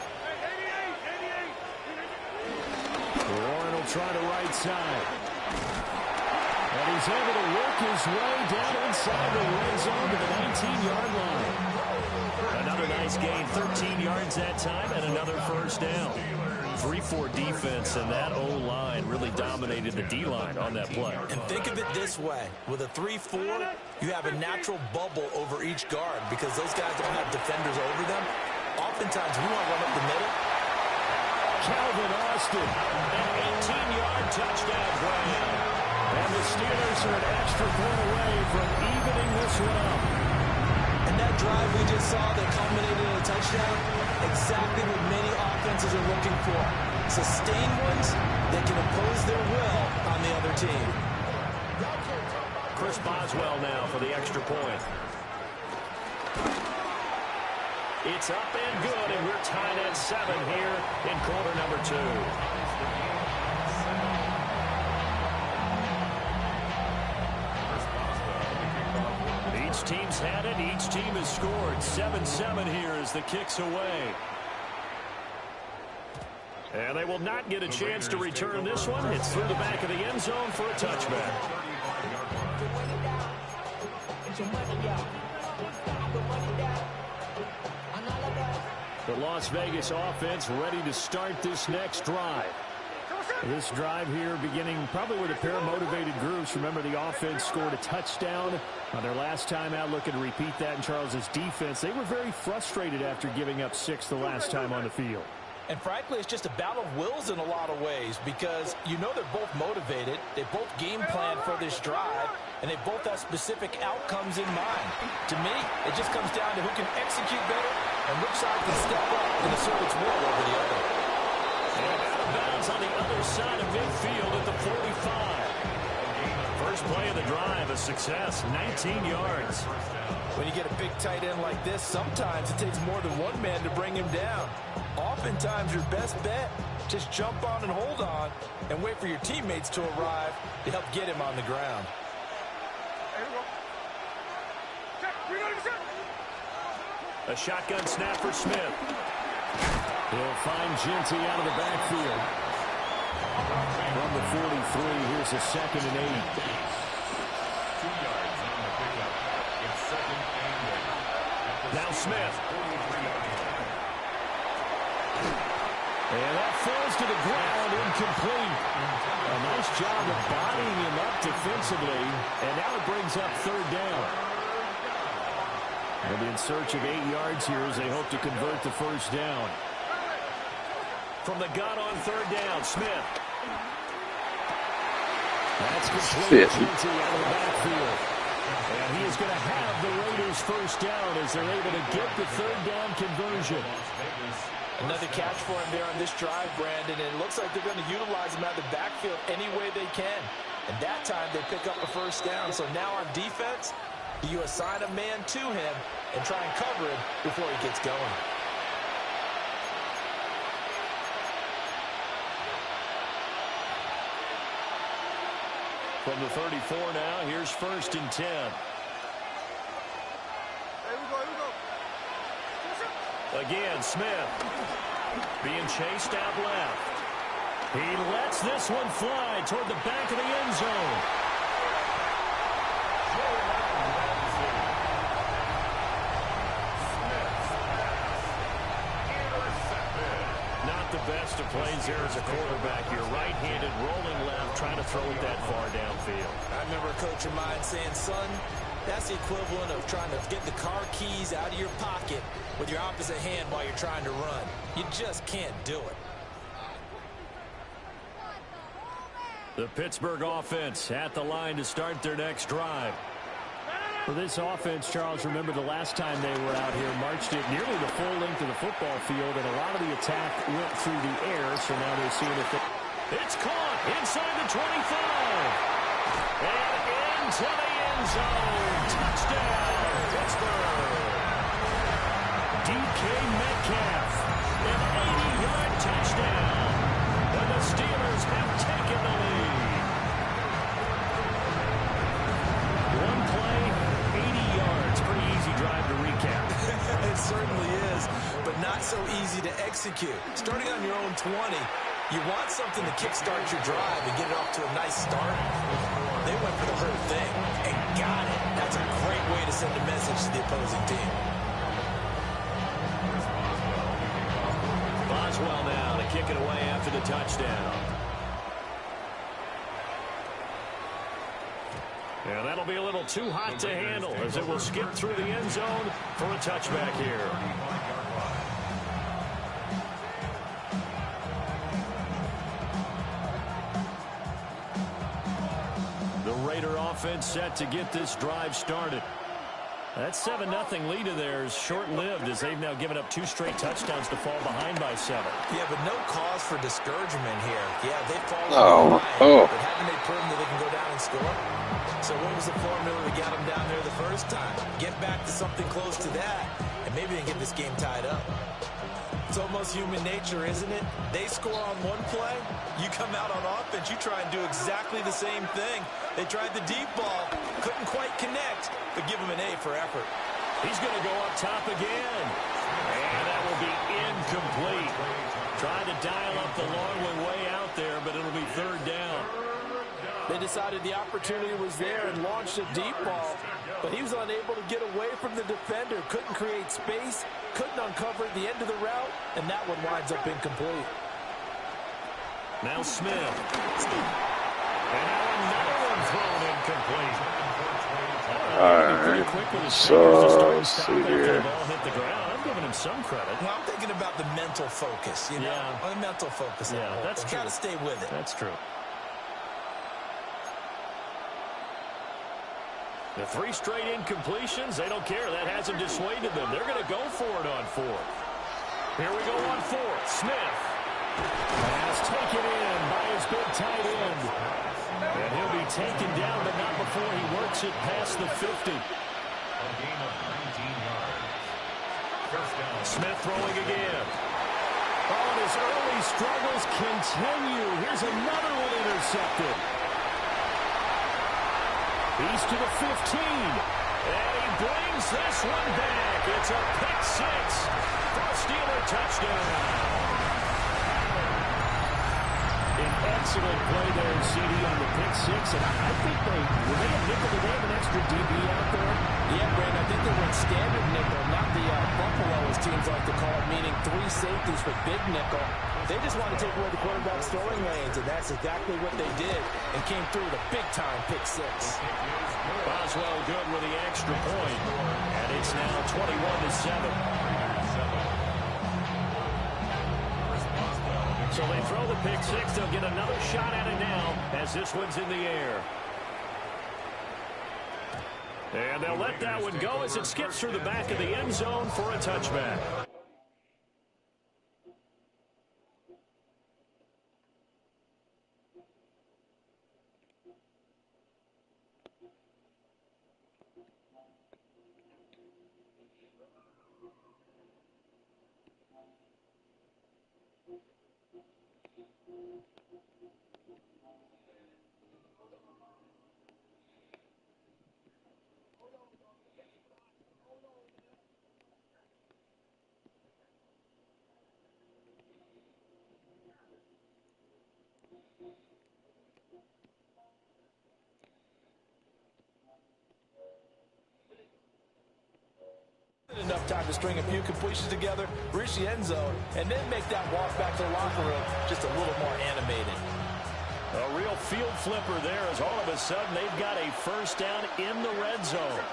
Warren will try the right side. And he's able to work his way down inside the red zone to the 19-yard line. Another nice gain, 13 yards that time, and another first down. 3-4 defense, and that O-line really dominated the D-line on that play. And think of it this way. With a 3-4, you have a natural bubble over each guard because those guys don't have defenders over them. Oftentimes, we want to run up the middle. Calvin Austin, an 18-yard touchdown grab. And the Steelers are an extra point away from evening this one up. And that drive we just saw that culminated in a touchdown, exactly what many offenses are looking for. Sustained ones that can impose their will on the other team. Chris Boswell now for the extra point. It's up and good, and we're tied at 7 here in quarter number 2. Each team's had it. Each team has scored. 7-7 here as the kick's away. And they will not get a chance to return this one. It's through the back of the end zone for a touchback. The Las Vegas offense ready to start this next drive. This drive here beginning probably with a pair of motivated groups. Remember, the offense scored a touchdown on their last time out, looking to repeat that in Charles's defense. They were very frustrated after giving up 6 the last time on the field. And frankly, it's just a battle of wills in a lot of ways because you know they're both motivated. They both game plan for this drive, and they both have specific outcomes in mind. To me, it just comes down to who can execute better and which side can step up and assert its will over the other. And out of bounds on the other side of midfield at the 45. First play of the drive, a success, 19 yards. When you get a big tight end like this, sometimes it takes more than one man to bring him down. Oftentimes, your best bet, just jump on and hold on and wait for your teammates to arrive to help get him on the ground. A shotgun snap for Smith. He'll find Genty out of the backfield. From the 43, here's a 2nd and 8. 2 yards on the pickup. It's 2nd and 8. Now Smith. And that falls to the ground, incomplete. A nice job of bodying him up defensively. And now it brings up 3rd down. They'll be in search of 8 yards here as they hope to convert the first down. From the gun on 3rd down, Smith. That's complete. Genty out of the backfield. And he is going to have the Raiders first down as they're able to get the 3rd down conversion. Another catch for him there on this drive, Brandon, and it looks like they're going to utilize him out of the backfield any way they can. And that time they pick up a first down. So now on defense, you assign a man to him and try and cover him before he gets going. From the 34 now, here's 1st and 10. Again, Smith being chased out left. He lets this one fly toward the back of the end zone. Not the best of plays there as a quarterback. You're right-handed, rolling left, trying to throw it that far downfield. I remember a coach of mine saying, son, that's the equivalent of trying to get the car keys out of your pocket with your opposite hand while you're trying to run. You just can't do it. The Pittsburgh offense at the line to start their next drive. For this offense, Charles, remember the last time they were out here, marched it nearly the full length of the football field, and a lot of the attack went through the air, so now they're seeing if it's caught inside the 25. And into the end zone. Touchdown, Pittsburgh. DK Metcalf, an 80-yard touchdown. And the Steelers have taken the lead. One play, 80 yards. Pretty easy drive to recap. It certainly is, but not so easy to execute. Starting on your own 20, You want something to kickstart your drive and get it off to a nice start. They went for the whole thing and got it. That's a great way to send a message to the opposing team. Boswell now to kick it away after the touchdown. And that'll be a little too hot to handle as it will skip through the end zone for a touchback here. The Raider offense set to get this drive started. That 7-0 lead of theirs short-lived as they've now given up 2 straight touchdowns to fall behind by 7. Yeah, but no cause for discouragement here. Yeah, they fall behind, but haven't they proven that they can go down and score? So what was the formula that got them down there the first time? Get back to something close to that, and maybe they can get this game tied up. It's almost human nature, isn't it? They score on one play, you come out on offense, you try and do exactly the same thing. They tried the deep ball, couldn't quite connect, but give him an A for effort. He's going to go up top again. And that will be incomplete. Tried to dial up the long one way out there, but it'll be 3rd down. They decided the opportunity was there and launched a deep ball, but he was unable to get away from the defender, couldn't create space, couldn't uncover the end of the route, and that one winds up incomplete. Now Smith. And now another one thrown incomplete. All right, so let's see here. The ball hit the ground. I'm giving him some credit. Well, I'm thinking about the mental focus, you know? Yeah. The mental focus. Yeah, that's true. Got to stay with it. That's true. The 3 straight incompletions, they don't care. That hasn't dissuaded them. They're going to go for it on 4th. Here we go on 4th. Smith. Pass taken in by his big tight end. And he'll be taken down, but not before he works it past the 50. Smith throwing again. Oh, and his early struggles continue. Here's another one intercepted. He's to the 15. And he brings this one back. It's a pick 6 for a Steeler touchdown. An excellent play there, CD, on the pick 6. And I think they have nickel. Did they have an extra DB out there? Yeah, Brandon, I think they went standard nickel, not the buffalo, as teams like to call it, meaning 3 safeties for big nickel. They just want to take away the quarterback's throwing lanes, and that's exactly what they did, and came through with a big-time pick 6. Boswell good with the extra point, and it's now 21-7. So they throw the pick 6. They'll get another shot at it now as this one's in the air. And they'll let that one go as it skips through the back of the end zone for a touchback. Enough time to string a few completions together, reach the end zone, and then make that walk back to the locker room just a little more animated. A real field flipper there as all of a sudden they've got a first down in the red zone.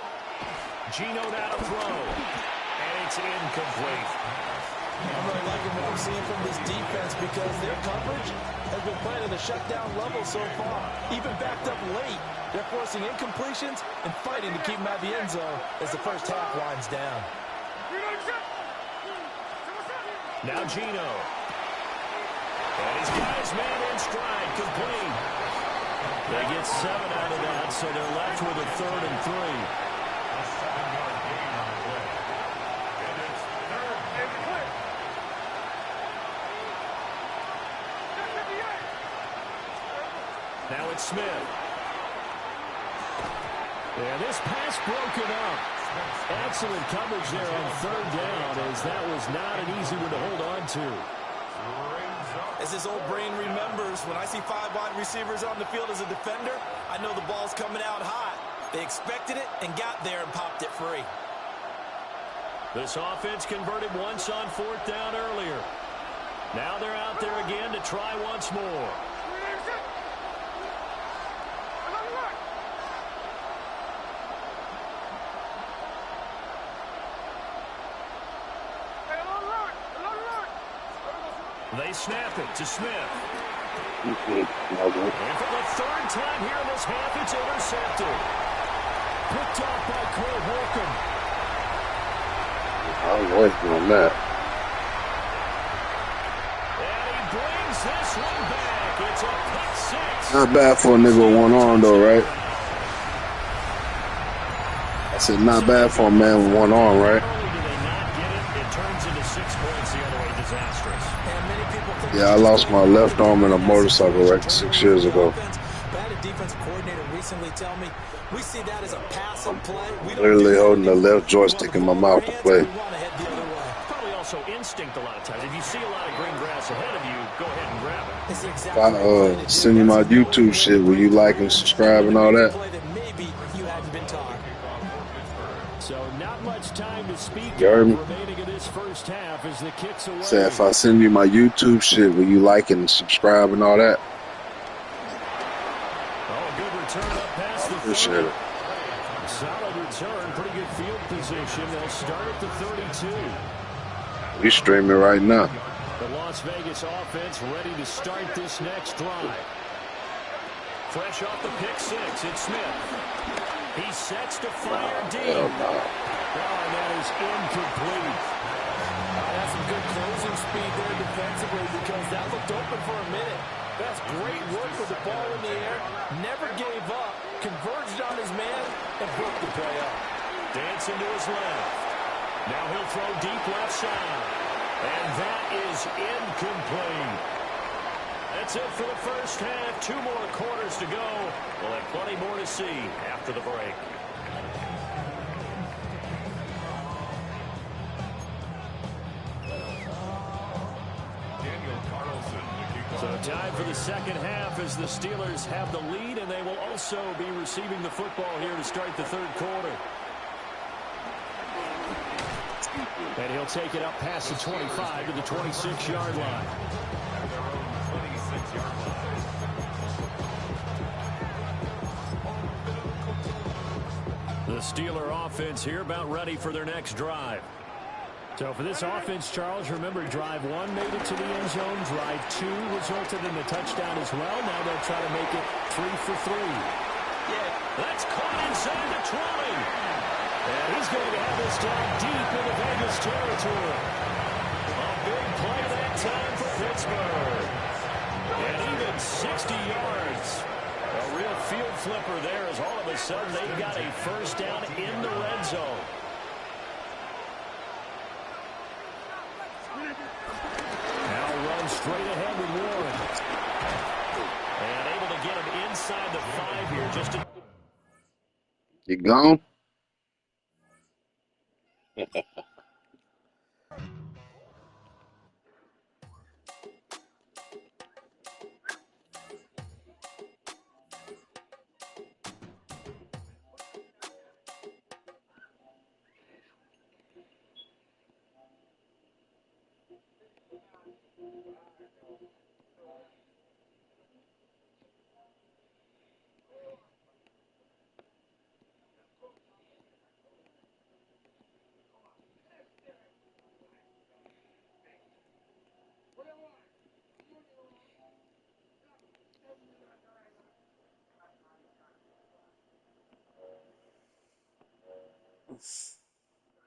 Gino now to throw, and it's incomplete. I'm really liking what I'm seeing from this defense because their coverage has been playing at a shutdown level so far. Even backed up late, they're forcing incompletions and fighting to keep them out of the end zone as the first half winds down. Now Gino. And he's got his man in stride, complete. They get 7 out of that, so they're left with a 3rd and 3. A 7-yard gain on the play. And it's 3rd and clear. Now it's Smith. And this pass broken up. Excellent coverage there on 3rd down, as that was not an easy one to hold on to. As his old brain remembers, when I see 5 wide receivers on the field as a defender, I know the ball's coming out hot. They expected it and got there and popped it free. This offense converted once on 4th down earlier. Now they're out there again to try once more. They snap it to Smith. And for the 3rd time here in this half, it's intercepted. Picked off by Cole Holcomb. I was waiting on that. And he brings this one back. It's a pick 6. Not bad for a nigga with one arm, though, right? I said not bad for a man with one arm, right? Yeah, I lost my left arm in a motorcycle wreck 6 years ago. Literally holding the left joystick in my mouth to play. Probably also instinct a lot of times. If you see a lot of green grass ahead of you, go ahead and grab it. If I send you my YouTube shit, will you like and subscribe and all that? So not much time to speak remaining in this first half as the kicks away. Say if I send you my YouTube shit, will you like and subscribe and all that? Oh, good return up past the 30. Appreciate it. Solid return, pretty good field position. They'll start at the 32. We streaming right now. The Las Vegas offense ready to start this next drive. Fresh off the pick 6, it's Smith. He sets to fire deep. Oh, that is incomplete. That's some good closing speed there defensively because that looked open for a minute. That's great work with the ball in the air. Never gave up. Converged on his man and broke the play up. Dancing to his left. Now he'll throw deep left side. And that is incomplete. That's it for the first half. 2 more quarters to go. We'll have plenty more to see after the break. So time for the second half as the Steelers have the lead, and they will also be receiving the football here to start the 3rd quarter. And he'll take it up past the 25 to the 26-yard line. The Steeler offense here about ready for their next drive. So for this offense, Charles, remember drive 1 made it to the end zone. Drive 2 resulted in a touchdown as well. Now they'll try to make it 3 for 3. Yeah, that's caught inside the 20. And he's going to have this down deep in the Vegas territory. A big play that time for Pittsburgh. And even 60 yards. A real field flipper there as all of a sudden they've got a first down in the red zone. Now runs straight ahead with Warren. And able to get him inside the 5 here. Just to... You gone?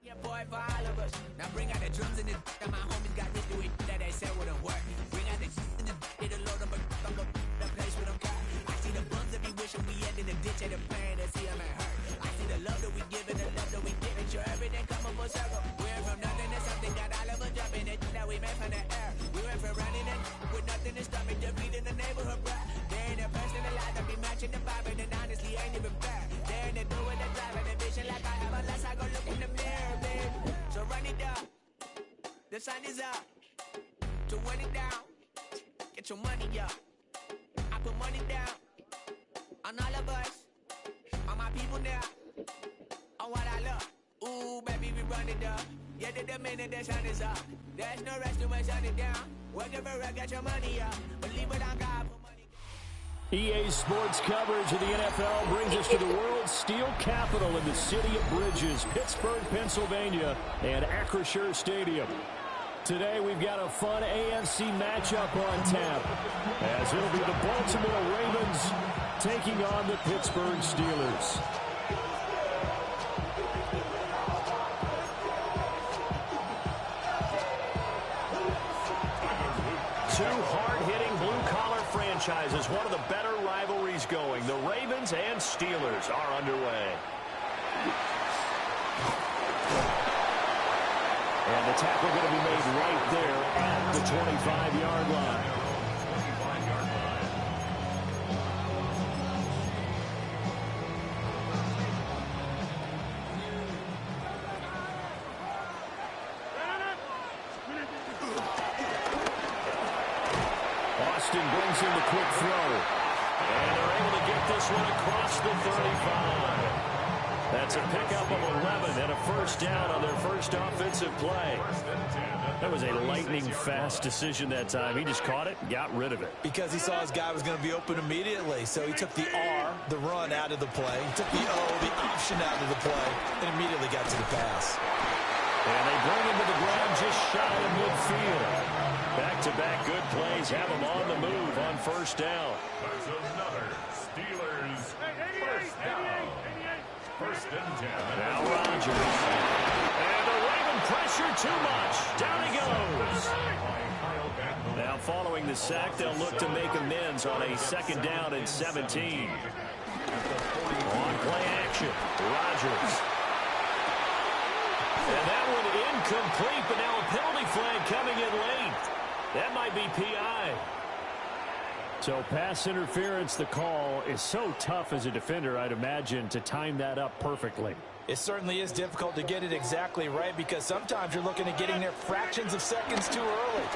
Yeah, boy, for all of us. Now bring out the drums and the and my homies got this do it that they said wouldn't work. Bring out the and the it'll load up a the place with them got. I see the bums that be wishing we end in the ditch and the pain that see them and hurt. I see the love that we give and the love that we give. And sure everything come up full circle. We went from nothing to something, got all of us jumping it that we made from the air. We went from running and with nothing to stop it, just in the neighborhood, bruh. They ain't the person alive that be matching the vibe, and honestly ain't even fair. They ain't the doing the driving the vision like I have unless I go look in the mirror, babe. So run it up. The sun is up. To run it down. get your money up. I put money down on all of us, on my people now, on what I love. Ooh, baby, we run it up. Yeah, the minute the sun is up. There's no rest to shut it down. Whatever, get your money up. Believe it on God. EA Sports coverage of the NFL brings us to the world's steel capital in the city of bridges, Pittsburgh, Pennsylvania, and Acrisure Stadium. Today we've got a fun AFC matchup on tap, as it'll be the Baltimore Ravens taking on the Pittsburgh Steelers. Two hard-hitting blue-collar franchises, one of the better rivalries going. The Ravens and Steelers are underway. And the tackle going to be made right there at the 25-yard line. Brings in the quick throw. And they're able to get this one across the 35. That's a pickup of 11 and a first down on their first offensive play. That was a lightning-fast decision that time. He just caught it and got rid of it. Because he saw his guy was going to be open immediately. So he took the R, the run, out of the play. He took the O, the option, out of the play, and immediately got to the pass. And they bring him to the ground just shy of midfield. Back-to-back good plays have him on the move on first down. That's another Steelers first down. First and 10. Now Rodgers. And the Raven pressure too much. Down he goes. Now following the sack, they'll look to make amends on a second down and 17. On play action, Rodgers. And that one incomplete, but now a penalty flag coming in late. That might be PI. So pass interference, the call is so tough as a defender, I'd imagine, to time that up perfectly. It certainly is difficult to get it exactly right because sometimes you're looking at getting there fractions of seconds too early.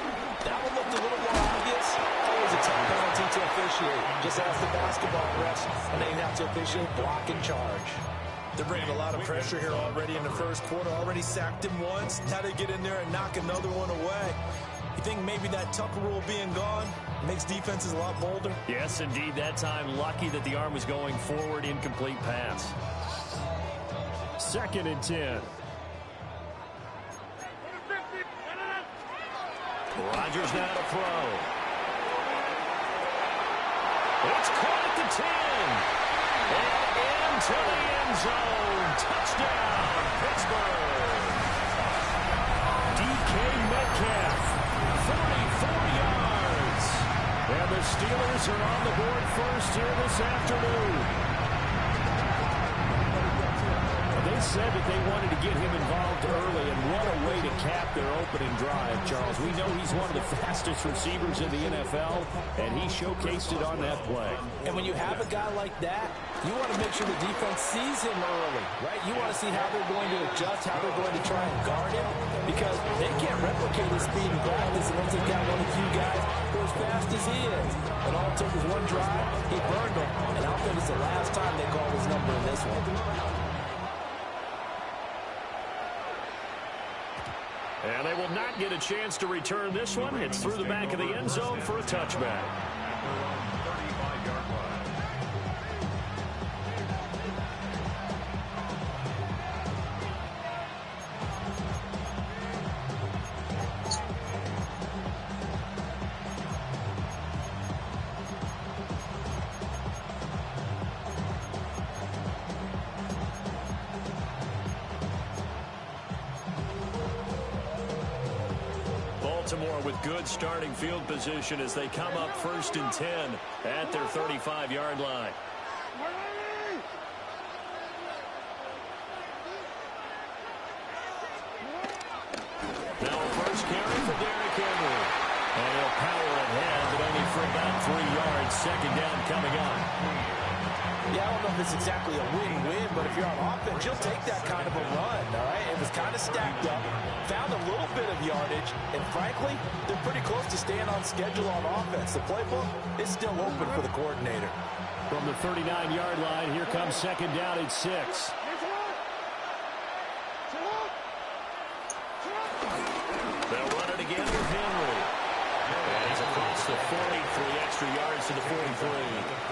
That one looked a little more obvious. Always a tough penalty to officiate. Just ask the basketball refs, and they have to officiate block and charge. They're bringing a lot of pressure here already in the first quarter. Already sacked him once. Now they get in there and knock another one away. You think maybe that Tucker rule being gone makes defenses a lot bolder? Yes, indeed. That time, lucky that the arm was going forward. Incomplete pass. Second and 10. Rodgers now to throw. It's caught at the 10. And into the end zone. Touchdown, Pittsburgh. DK Metcalf, 44 yards. And the Steelers are on the board first here this afternoon. They said that they wanted to get him involved early, and what a way to cap their opening drive, Charles. We know he's one of the fastest receivers in the NFL, and he showcased it on that play. And when you have a guy like that, you want to make sure the defense sees him early, right? You want to see how they're going to adjust, how they're going to try and guard him, because they can't replicate his speed in practice unless they've got one of the few guys who are as fast as he is. And all it took was one drive, he burned them, and I don't think it's the last time they call his number in this one. And they will not get a chance to return this one. It's through the back of the end zone for a touchback. Baltimore with good starting field position as they come up first and 10 at their 35-yard line. Now a first carry for Derrick Henry. And he'll power ahead, but only for about 3 yards. Second down coming up. Yeah, I don't know if it's exactly a win-win, but if you're on offense, you'll take that kind of a run, all right? It was kind of stacked up, found a little bit of yardage, and frankly, they're pretty close to staying on schedule on offense. The playbook is still open for the coordinator. From the 39-yard line, here comes second down at 6. They'll run it again with Henry. And he's across the 40 for the extra yards to the 43.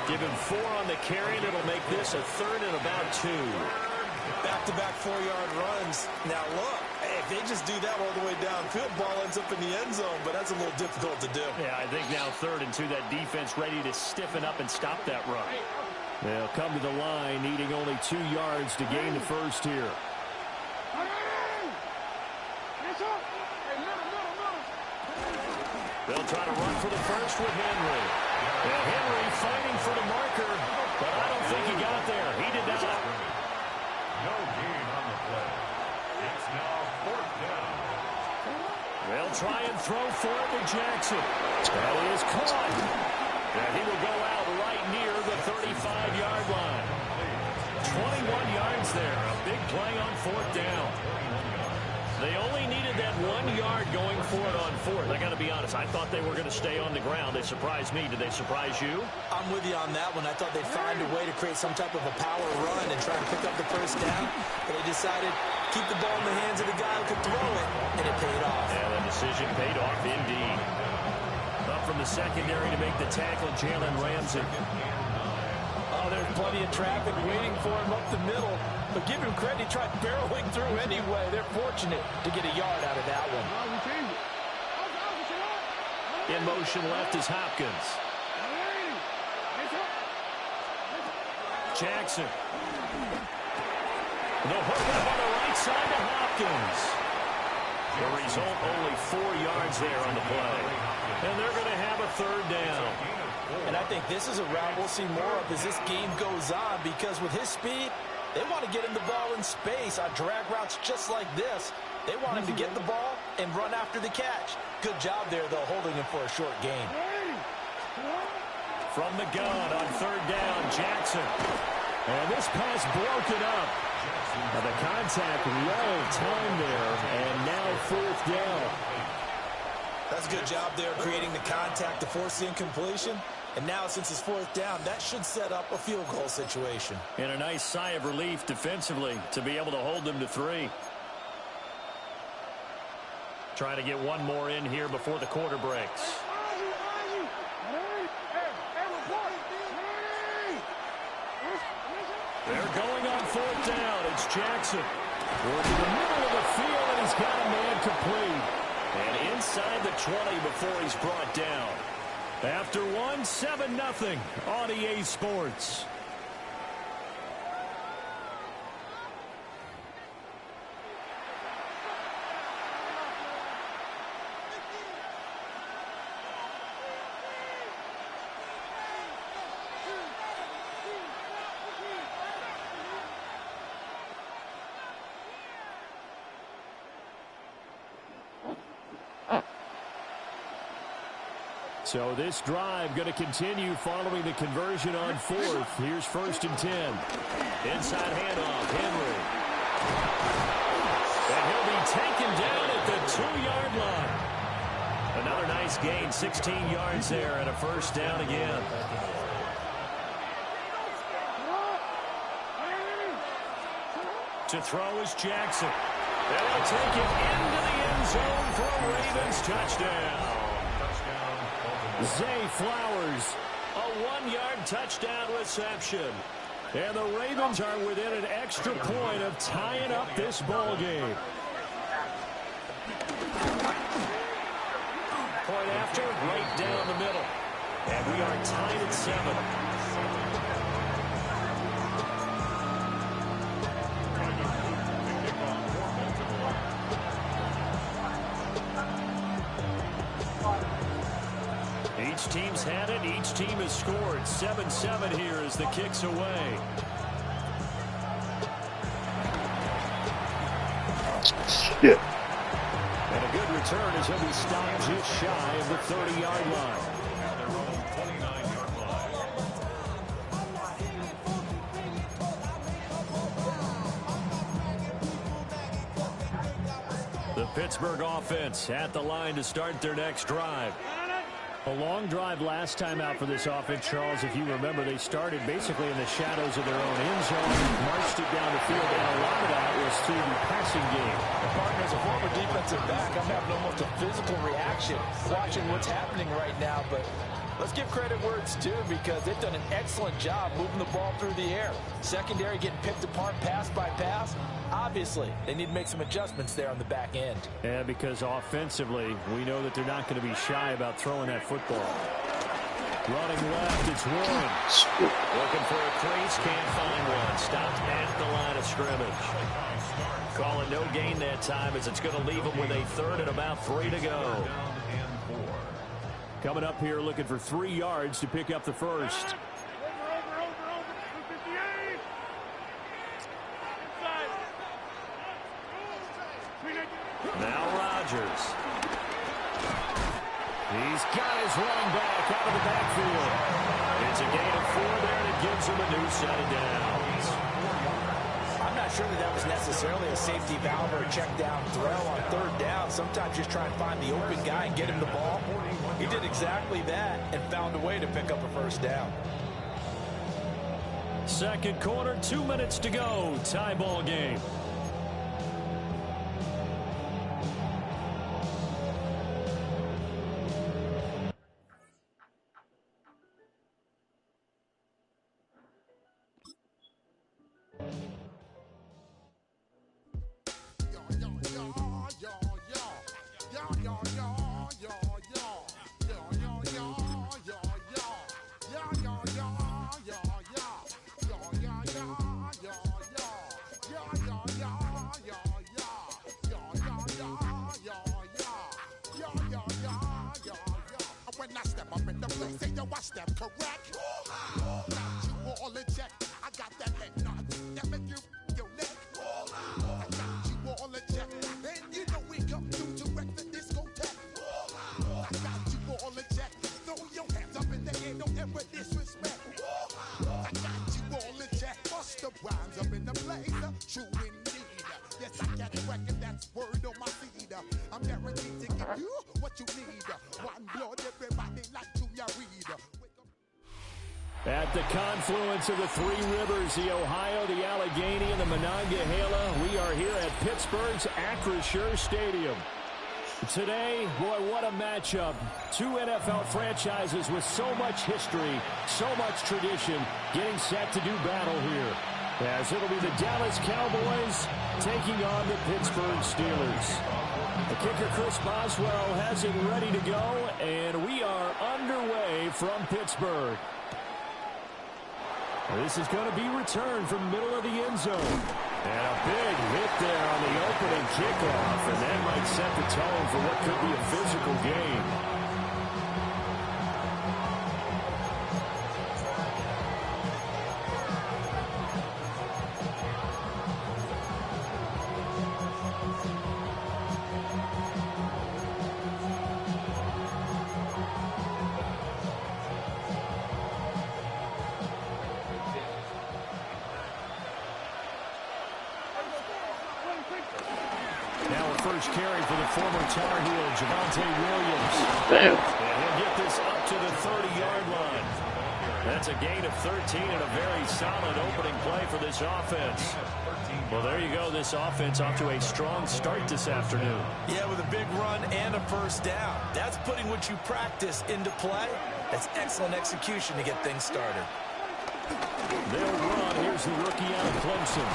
Give him 4 on the carry, and it'll make this a 3rd and about 2. Back-to-back 4-yard runs. Now, look, if they just do that all the way downfield, ball ends up in the end zone, but that's a little difficult to do. Yeah, I think now 3rd and 2, that defense ready to stiffen up and stop that run. They'll come to the line, needing only 2 yards to gain the first here. They'll try to run for the first with Henry. And Henry fighting for the marker, but I don't think he got there. He did not. No gain on the play. It's now 4th down. They'll try and throw for it with Jackson. And he is caught. And he will go out right near the 35-yard line. 21 yards there. A big play on 4th down. They only needed that 1 yard going for it on 4th. I got to be honest, I thought they were going to stay on the ground. They surprised me. Did they surprise you? I'm with you on that one. I thought they'd find a way to create some type of a power run and try to pick up the first down. But they decided keep the ball in the hands of the guy who could throw it, and it paid off. And the decision paid off indeed. Up from the secondary to make the tackle, Jalen Ramsey. Oh, there's plenty of traffic waiting for him up the middle. But give him credit, he tried barreling through anyway. They're fortunate to get a yard out of that one. In motion left is Hopkins. Jackson. The hook up on the right side to Hopkins. The result, only 4 yards there on the play. And they're going to have a 3rd down. And I think this is a route we'll see more of as this game goes on, because with his speed, they want to get him the ball in space on drag routes just like this. They want him to get the ball and run after the catch. Good job there, though, holding him for a short gain. From the gun on 3rd down, Jackson. And this pass broken up. Now the contact well timed there, and now 4th down. That's a good job there creating the contact to force the incompletion. And now, since it's 4th down, that should set up a field goal situation. And a nice sigh of relief defensively to be able to hold them to 3. Trying to get one more in here before the quarter breaks. They're going on 4th down. It's Jackson. Working the middle of the field, and he's got a man complete. And inside the 20 before he's brought down. After 7-0 on EA Sports. So this drive going to continue following the conversion on 4th. Here's 1st and 10. Inside handoff, Henry. And he'll be taken down at the 2-yard line. Another nice gain, 16 yards there, and a 1st down again. To throw is Jackson. And he'll take it into the end zone for a Ravens touchdown. Zay Flowers, a 1-yard touchdown reception. And the Ravens are within an extra point of tying up this ball game. Point after, right down the middle. And we are tied at 7. Each team's had it. Each team has scored. 7-7 here as the kick's away. Shit. And a good return as he'll be stopped just shy of the 30-yard line. The Pittsburgh offense at the line to start their next drive. A long drive last time out for this offense, Charles. If you remember, they started basically in the shadows of their own end zone, marched it down the field, and a lot of that was through the passing game. Partner, as a former defensive back, I'm having almost a physical reaction watching what's happening right now, but let's give credit where it's due because they've done an excellent job moving the ball through the air. Secondary getting picked apart pass by pass. Obviously, they need to make some adjustments there on the back end. Yeah, because offensively, we know that they're not going to be shy about throwing that football. Running left, it's Warren. Looking for a crease, can't find one. Stopped at the line of scrimmage. Calling no gain that time as it's going to leave them with a third and about 3 to go. Coming up here looking for 3 yards to pick up the first. Now Rodgers. He's got his running back out of the backfield. It's a gain of 4 there, and it gives him a new set of downs. I'm not sure that was necessarily a safety valve or a check down throw on 3rd down. Sometimes just try and find the open guy and get him the ball. He did exactly that and found a way to pick up a 1st down. Second quarter, 2 minutes to go. Tie ball game. At the confluence of the 3 rivers, the Ohio, the Allegheny, and the Monongahela, we are here at Pittsburgh's Acrisure Stadium. Today, boy, what a matchup. 2 NFL franchises with so much history, so much tradition, getting set to do battle here. As it'll be the Dallas Cowboys taking on the Pittsburgh Steelers. The kicker, Chris Boswell, has it ready to go, and we are underway from Pittsburgh. This is going to be returned from the middle of the end zone. And a big hit there on the opening kickoff, and that might set the tone for what could be a physical game. First carry for the former Tar Heel, Javonte Williams. Damn. And he'll get this up to the 30-yard line. That's a gain of 13 and a very solid opening play for this offense. Well, there you go. This offense off to a strong start this afternoon. Yeah, with a big run and a 1st down. That's putting what you practice into play. That's excellent execution to get things started. They'll run. Here's the rookie out of Clemson.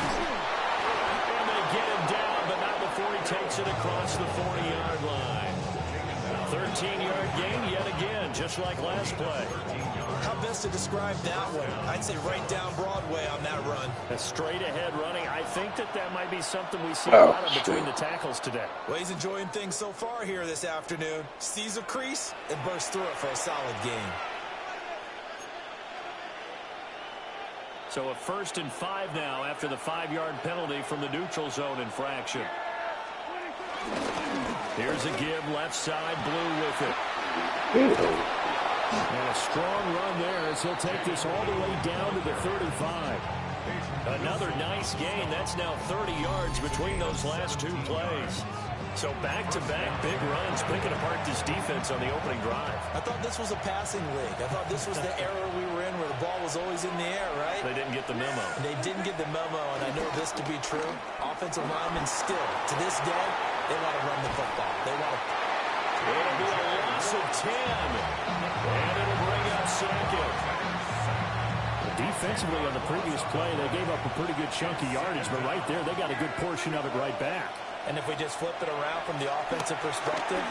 And they get him down, but not before he takes it across the 40-yard line. 13-yard gain yet again, just like last play. How best to describe that one? I'd say right down Broadway on that run. A straight-ahead running. I think that might be something we see a lot of between the tackles today. Well, he's enjoying things so far here this afternoon. Sees a crease and bursts through it for a solid gain. So a 1st and 5 now after the 5-yard penalty from the neutral zone infraction. Here's a give, left side, Blue with it. And a strong run there as he'll take this all the way down to the 35. Another nice gain. That's now 30 yards between those last 2 plays. So back-to-back big runs, picking apart this defense on the opening drive. I thought this was a passing league. I thought this was the era we were in where the ball was always in the air, right? They didn't get the memo. They didn't get the memo, and I know this to be true. Offensive linemen still, to this day, they want to run the football. They want to... It'll be a loss of 10, and it'll bring up second. Defensively on the previous play, they gave up a pretty good chunk of yardage, but right there, they got a good portion of it right back. And if we just flip it around from the offensive perspective,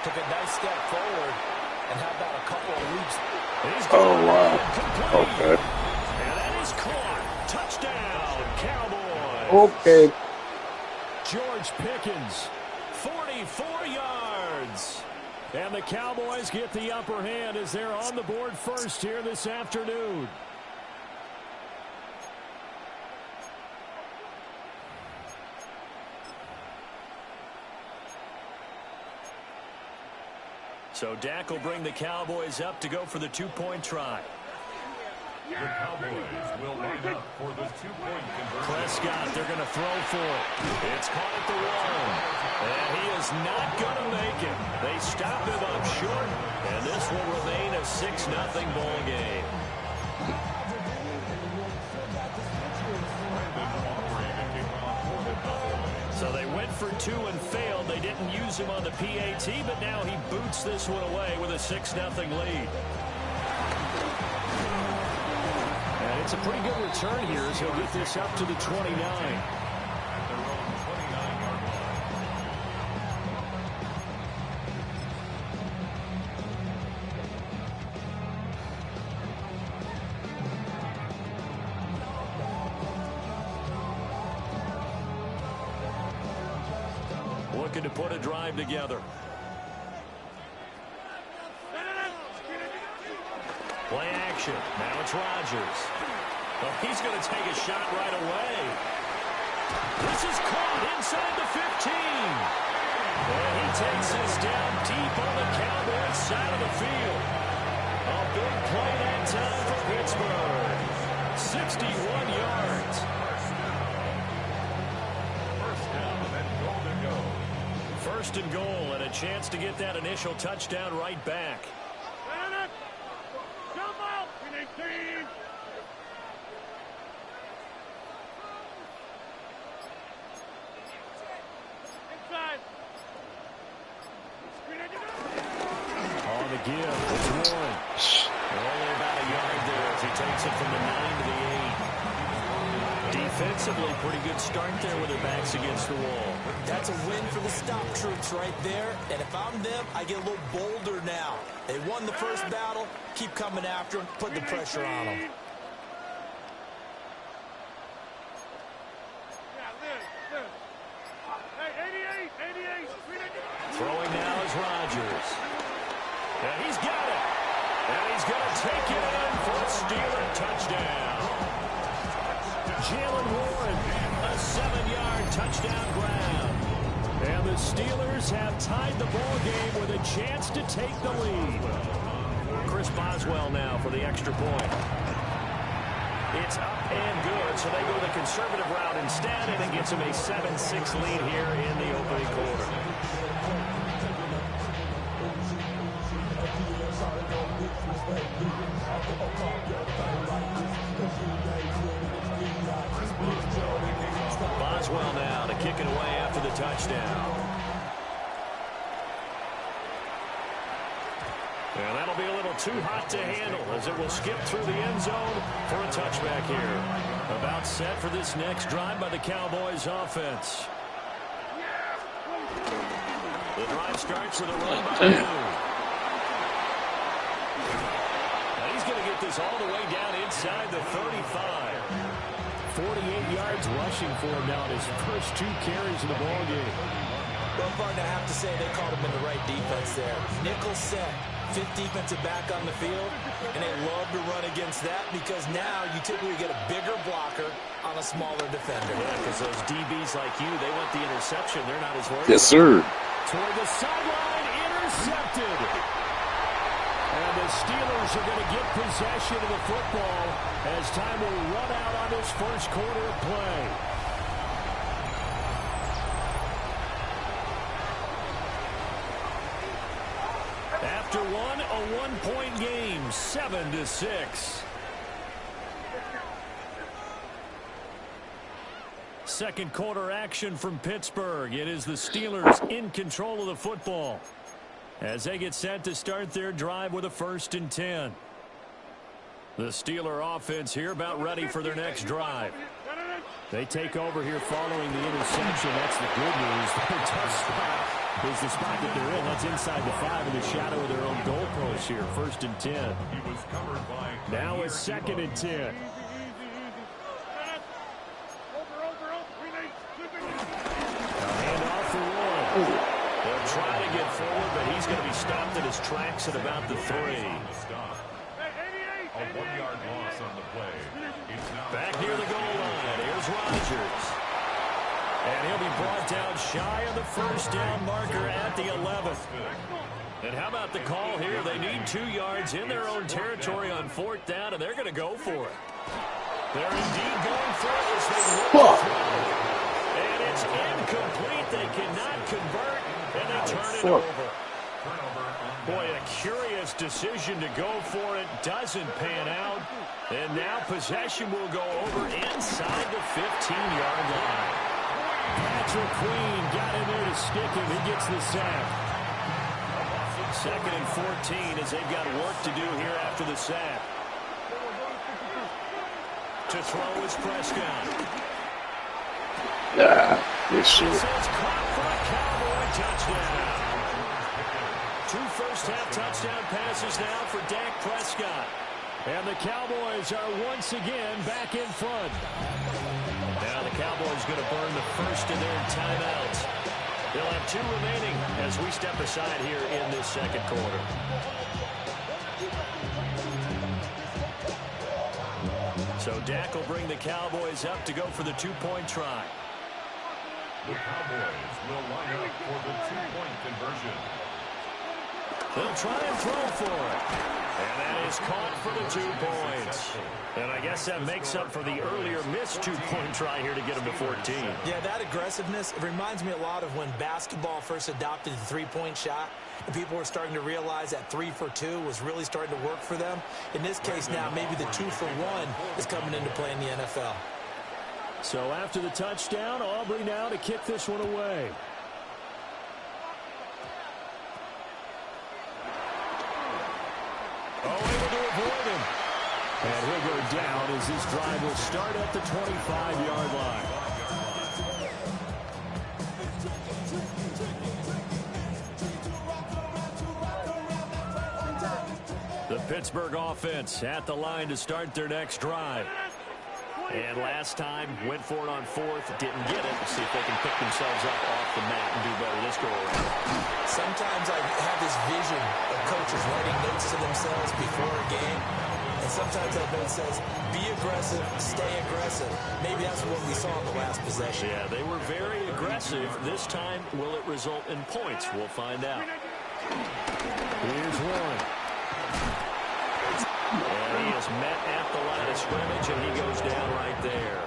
took a nice step forward, and how about a couple of leaps? Oh, wow. Okay. And that is caught. Touchdown, Cowboys. Okay. George Pickens, 44 yards. And the Cowboys get the upper hand as they're on the board first here this afternoon. So Dak will bring the Cowboys up to go for the two-point try. The Cowboys will line up for the two-point conversion. Prescott, they're going to throw for it. It's caught at the one. And he is not going to make it. They stop him up short, and this will remain a 6-0 ball game. So they went for two and failed. They didn't use him on the PAT, but now he boots this one away with a 6-0 lead. And it's a pretty good return here as he'll get this up to the 29. Looking to put a drive together. Play action. Now it's Rodgers. Well, he's going to take a shot right away. This is caught inside the 15. And he takes this down deep on the Cowboys side of the field. A big play that time for Pittsburgh. 61 yards. First and goal, and a chance to get that initial touchdown right back. On the give, it's Warren. Only about a yard there as he takes it from the 9 to the 8. Defensively, pretty good start there with their backs against the wall. That's a win for the stop troops right there. And if I'm them, I get a little bolder now. They won the first battle. Keep coming after them. Put the pressure on them. Throwing now is Rodgers. And he's got it. And he's going to take it in for a Steeler touchdown. Jalen Warren, a 7-yard touchdown grab. And the Steelers have tied the ball game with a chance to take the lead. Chris Boswell now for the extra point. It's up and good, so they go the conservative route instead, and it gives them a 7-6 lead here in the opening quarter. Boswell now to kick it away after the touchdown. And that'll be a little too hot to handle as it will skip through the end zone for a touchback here. About set for this next drive by the Cowboys offense. The drive starts with a run by New. Now he's going to get this all the way down inside the 35. 48 yards rushing for him now in his first 2 carries in the ballgame. Well, partner, I have to say they called him in the right defense there. Nickel set. 5th defensive back on the field, and they love to run against that because now you typically get a bigger blocker on a smaller defender. Yeah, because those DBs like you, they want the interception. They're not as worried. Yes, sir. Toward the sideline, intercepted. And the Steelers are going to get possession of the football as time will run out on this first quarter of play. after one, a one-point game, 7-6. Second quarter action from Pittsburgh. It is the Steelers in control of the football as they get set to start their drive with a 1st and 10. The Steeler offense here about ready for their next drive. They take over here following the interception. That's the good news. Their tough spot is the spot that they're in. That's inside the 5 in the shadow of their own goalpost here. 1st and 10. Now it's 2nd and 10. They'll try to get forward, but he's going to be stopped in his tracks at about the 3. A 1-yard loss on the play. Back near the goal line. Here's Rodgers. And he'll be brought down shy of the 1st down marker at the 11th. And how about the call here? They need 2 yards in their own territory on 4th down, and they're going to go for it. They're indeed going for it as they look. And it's incomplete. They cannot convert, and they turn it over. Boy, a curious decision to go for it. Doesn't pan out. And now possession will go over inside the 15-yard line. Patrick Queen got in there to stick him. He gets the sack. 2nd and 14 as they've got work to do here after the sack. To throw is Prescott. This shit. This is caught for a Cowboy touchdown. 2 first-half touchdown passes now for Dak Prescott. And the Cowboys are once again back in front. Now the Cowboys going to burn the first of their timeouts. They'll have 2 remaining as we step aside here in this second quarter. So Dak will bring the Cowboys up to go for the 2-point try. The Cowboys will line up for the 2-point conversion. They'll try and throw for it. And that is caught for the 2 points. And I guess that makes up for the earlier missed 2-point try here to get them to 14. Yeah, that aggressiveness, it reminds me a lot of when basketball first adopted the 3-point shot. And people were starting to realize that 3 for 2 was really starting to work for them. In this case now, maybe the 2 for 1 is coming into play in the NFL. So after the touchdown, Aubrey now to kick this one away. Able to avoid him. And he'll go down as this drive will start at the 25-yard line. The Pittsburgh offense at the line to start their next drive. And last time, went for it on 4th, didn't get it. See if they can pick themselves up off the mat and do better this go around. Sometimes I have this vision of coaches writing notes to themselves before a game. And sometimes that note says, be aggressive, stay aggressive. Maybe that's what we saw in the last possession. Yeah, they were very aggressive. This time, will it result in points? We'll find out. Here's one. And he is met at the line of scrimmage, and he goes down right there.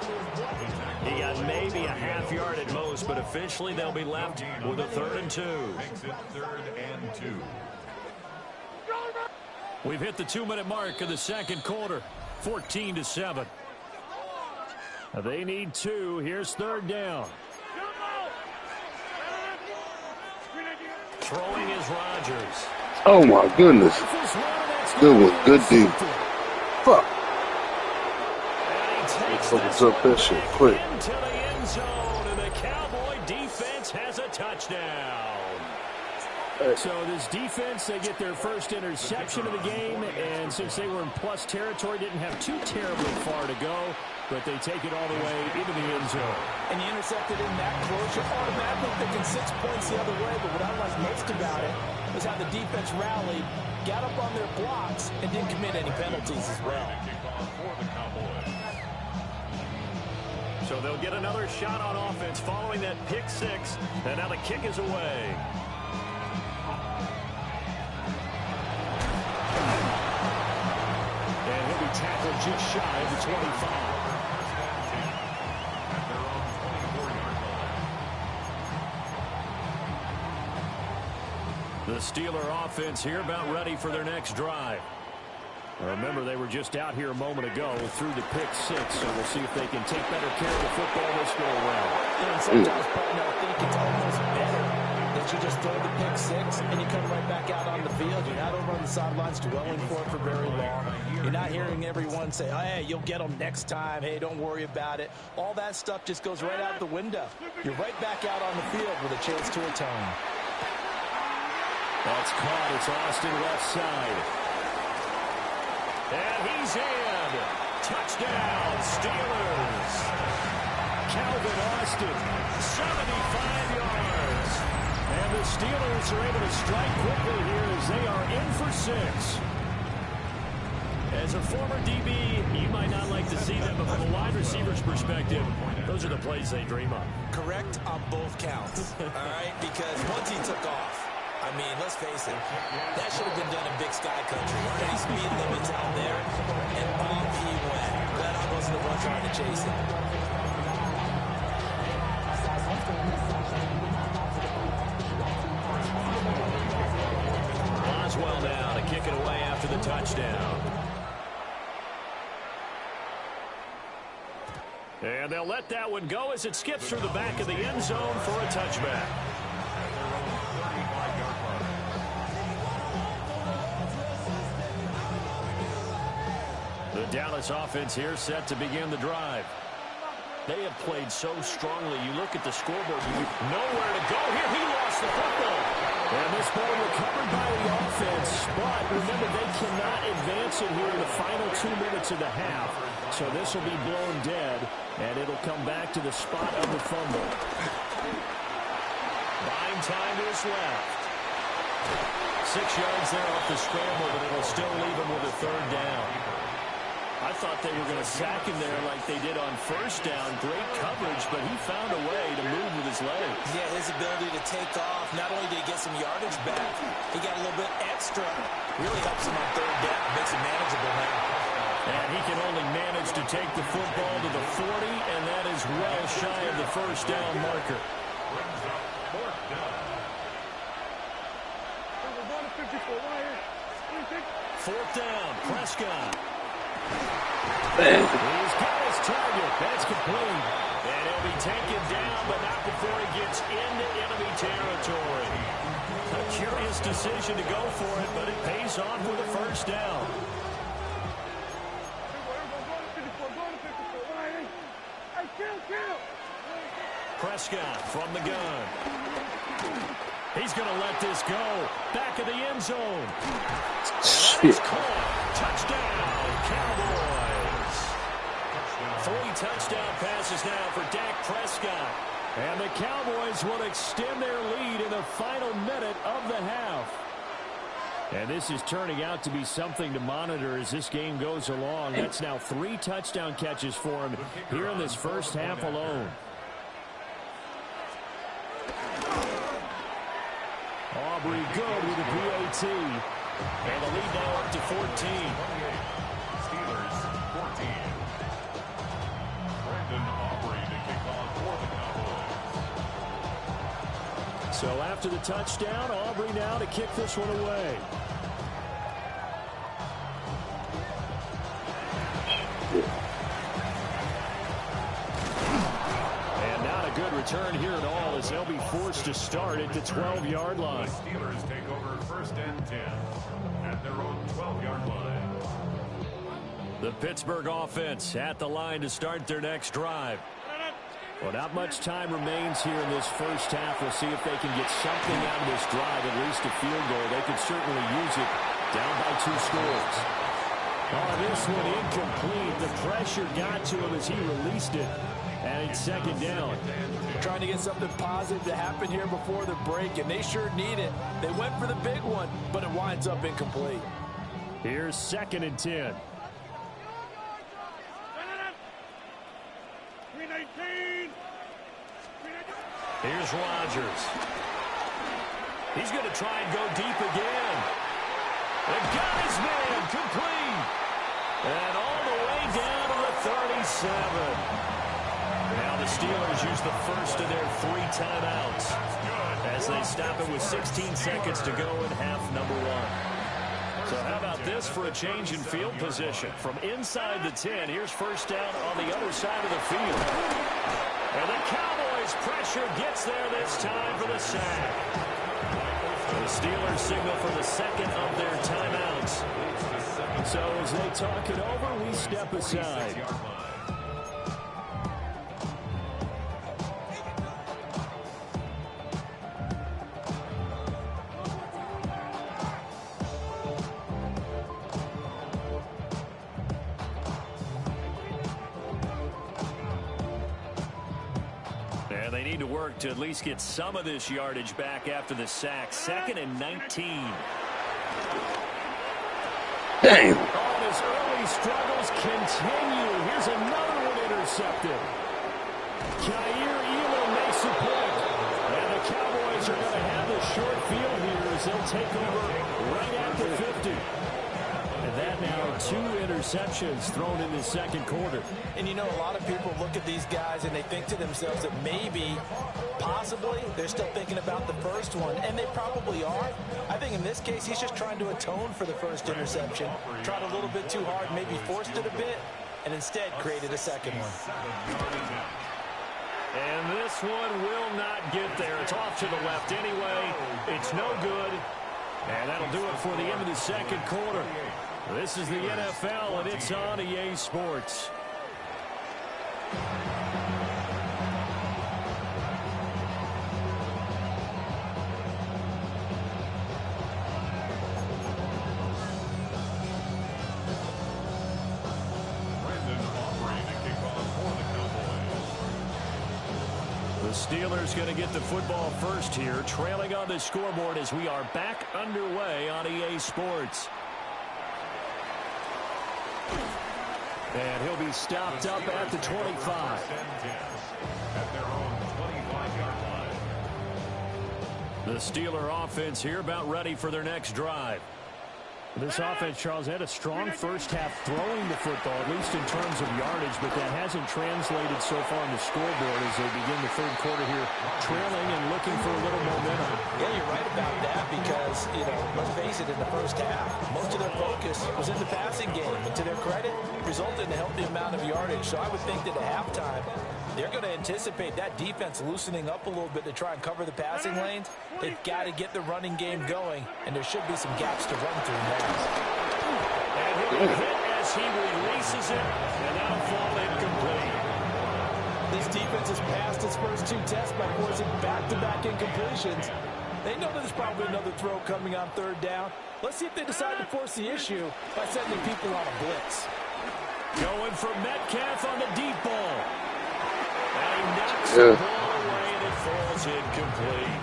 He got maybe a half yard at most, but officially they'll be left with a 3rd and 2. Makes it 3rd and 2. We've hit the 2-minute mark of the second quarter, 14-7. They need 2. Here's 3rd down. Throwing is Rodgers. Oh, my goodness. Good one. Good deep. Fuck. Focus up that shit quick. Into the end zone, and the Cowboy defense has a touchdown. So this defense, they get their first interception of the game, and since they were in plus territory, didn't have too terribly far to go, but they take it all the way into the end zone. And you intercepted in that close, you're automatically thinking 6 points the other way, but what I like most about it was how the defense rallied, got up on their blocks, and didn't commit any penalties as well. So they'll get another shot on offense following that pick 6, and now the kick is away. And he'll be tackled just shy of the 25. The Steeler offense here about ready for their next drive. Remember, they were just out here a moment ago through the pick 6, so we'll see if they can take better care of the football this go around. And sometimes, partner, I think it's almost better that you just throw the pick 6 and you come right back out on the field. You're not over on the sidelines dwelling for it for very long. You're not hearing everyone say, oh, hey, you'll get them next time. Hey, don't worry about it. All that stuff just goes right out the window. You're right back out on the field with a chance to atone. That's caught. It's Austin left side. And he's in. Touchdown, Steelers. Calvin Austin, 75 yards. And the Steelers are able to strike quickly here as they are in for 6. As a former DB, you might not like to see them, but from a wide receiver's perspective, those are the plays they dream of. Correct on both counts, all right? Because once he took off, I mean, let's face it, that should have been done in Big Sky Country. Weren't any speed limits out there? And off he went. Glad I wasn't the one trying to chase him. Boswell now to kick it away after the touchdown. And they'll let that one go as it skips through the back of the end zone for a touchback. The Dallas offense here set to begin the drive. They have played so strongly. You look at the scoreboard, you nowhere to go here. He lost the football. And this ball recovered by the offense. But remember, they cannot advance it here in the final 2 minutes of the half. So this will be blown dead, and it'll come back to the spot of the fumble. Buying time is left. 6 yards there off the scramble, but it'll still leave him with a 3rd down. I thought they were going to sack him there like they did on 1st down. Great coverage, but he found a way to move with his legs. Yeah, his ability to take off. Not only did he get some yardage back, he got a little bit extra. Really helps him on 3rd down. Makes it manageable now. And he can only manage to take the football to the 40, and that is well shy of the 1st down marker. Fourth down, Prescott. He's got his target. That's complete. And he'll be taken down, but not before he gets into enemy territory. A curious decision to go for it, but it pays off with a 1st down. Prescott from the gun. He's going to let this go. Back of the end zone. And that is caught. Touchdown, Cowboys. 3 touchdown passes now for Dak Prescott. And the Cowboys will extend their lead in the final minute of the half. And this is turning out to be something to monitor as this game goes along. That's now 3 touchdown catches for him here in this first half alone. Aubrey good with the PAT. And the lead now up to 14. Steelers 14. Brandon Aubrey to kick off for the Cowboys. So after the touchdown, Aubrey now to kick this one away. And not a good return here at all as they'll be forced to start at the 12-yard line. The Steelers take over 1st and 10 at their own 12-yard line. The Pittsburgh offense at the line to start their next drive. Well, not much time remains here in this first half. We'll see if they can get something out of this drive, at least a field goal. They could certainly use it down by 2 scores. Oh, this one incomplete. The pressure got to him as he released it. And it's 2nd down. Trying to get something positive to happen here before the break, and they sure need it. They went for the big one, but it winds up incomplete. Here's 2nd and 10. Here's Rodgers. He's going to try and go deep again. And got his man complete. And all the way down to the 37. Now the Steelers use the first of their 3 timeouts as they stop it with 16 seconds to go in half number 1. So how about this for a change in field position? From inside the 10, here's first down on the other side of the field. And the Cowboys' pressure gets there this time for the sack. The Steelers signal for the second of their timeouts. So as they talk it over, we step aside. And they need to work to at least get some of this yardage back after the sack. 2nd and 19. Damn. All his early struggles continue. Here's another one intercepted. Jair Elam makes the point. And the Cowboys are going to have the short field here as they'll take over right at the 50. And that now 2 interceptions thrown in the second quarter. And you know, a lot of people look at these guys and they think to themselves that maybe, possibly, they're still thinking about the first one. And they probably are. I think in this case, he's just trying to atone for the first interception. Tried a little bit too hard, maybe forced it a bit, and instead created a second one. And this one will not get there. It's off to the left anyway. It's no good. And that'll do it for the end of the second quarter. This is the NFL, and it's on EA Sports. The Steelers going to get the football first here, trailing on the scoreboard as we are back underway on EA Sports. And he'll be stopped up at the 25. At their own 25-yard line. The Steeler offense here about ready for their next drive. This offense, Charles, had a strong first half throwing the football, at least in terms of yardage, but that hasn't translated so far on the scoreboard as they begin the third quarter here, trailing and looking for a little momentum. Yeah, you're right about that because, you know, let's face it, in the first half, most of their focus was in the passing game. And to their credit, resulted in a healthy amount of yardage. So I would think that at halftime, they're going to anticipate that defense loosening up a little bit to try and cover the passing lanes. They've got to get the running game going, and there should be some gaps to run through now. And he'll be hit as he releases it, and that'll fall incomplete. This defense has passed its first 2 tests by forcing back-to-back incompletions. They know there's probably another throw coming on third down. Let's see if they decide to force the issue by sending people on a blitz. Going for Metcalf on the deep ball. And he knocks the ball away, and it falls incomplete.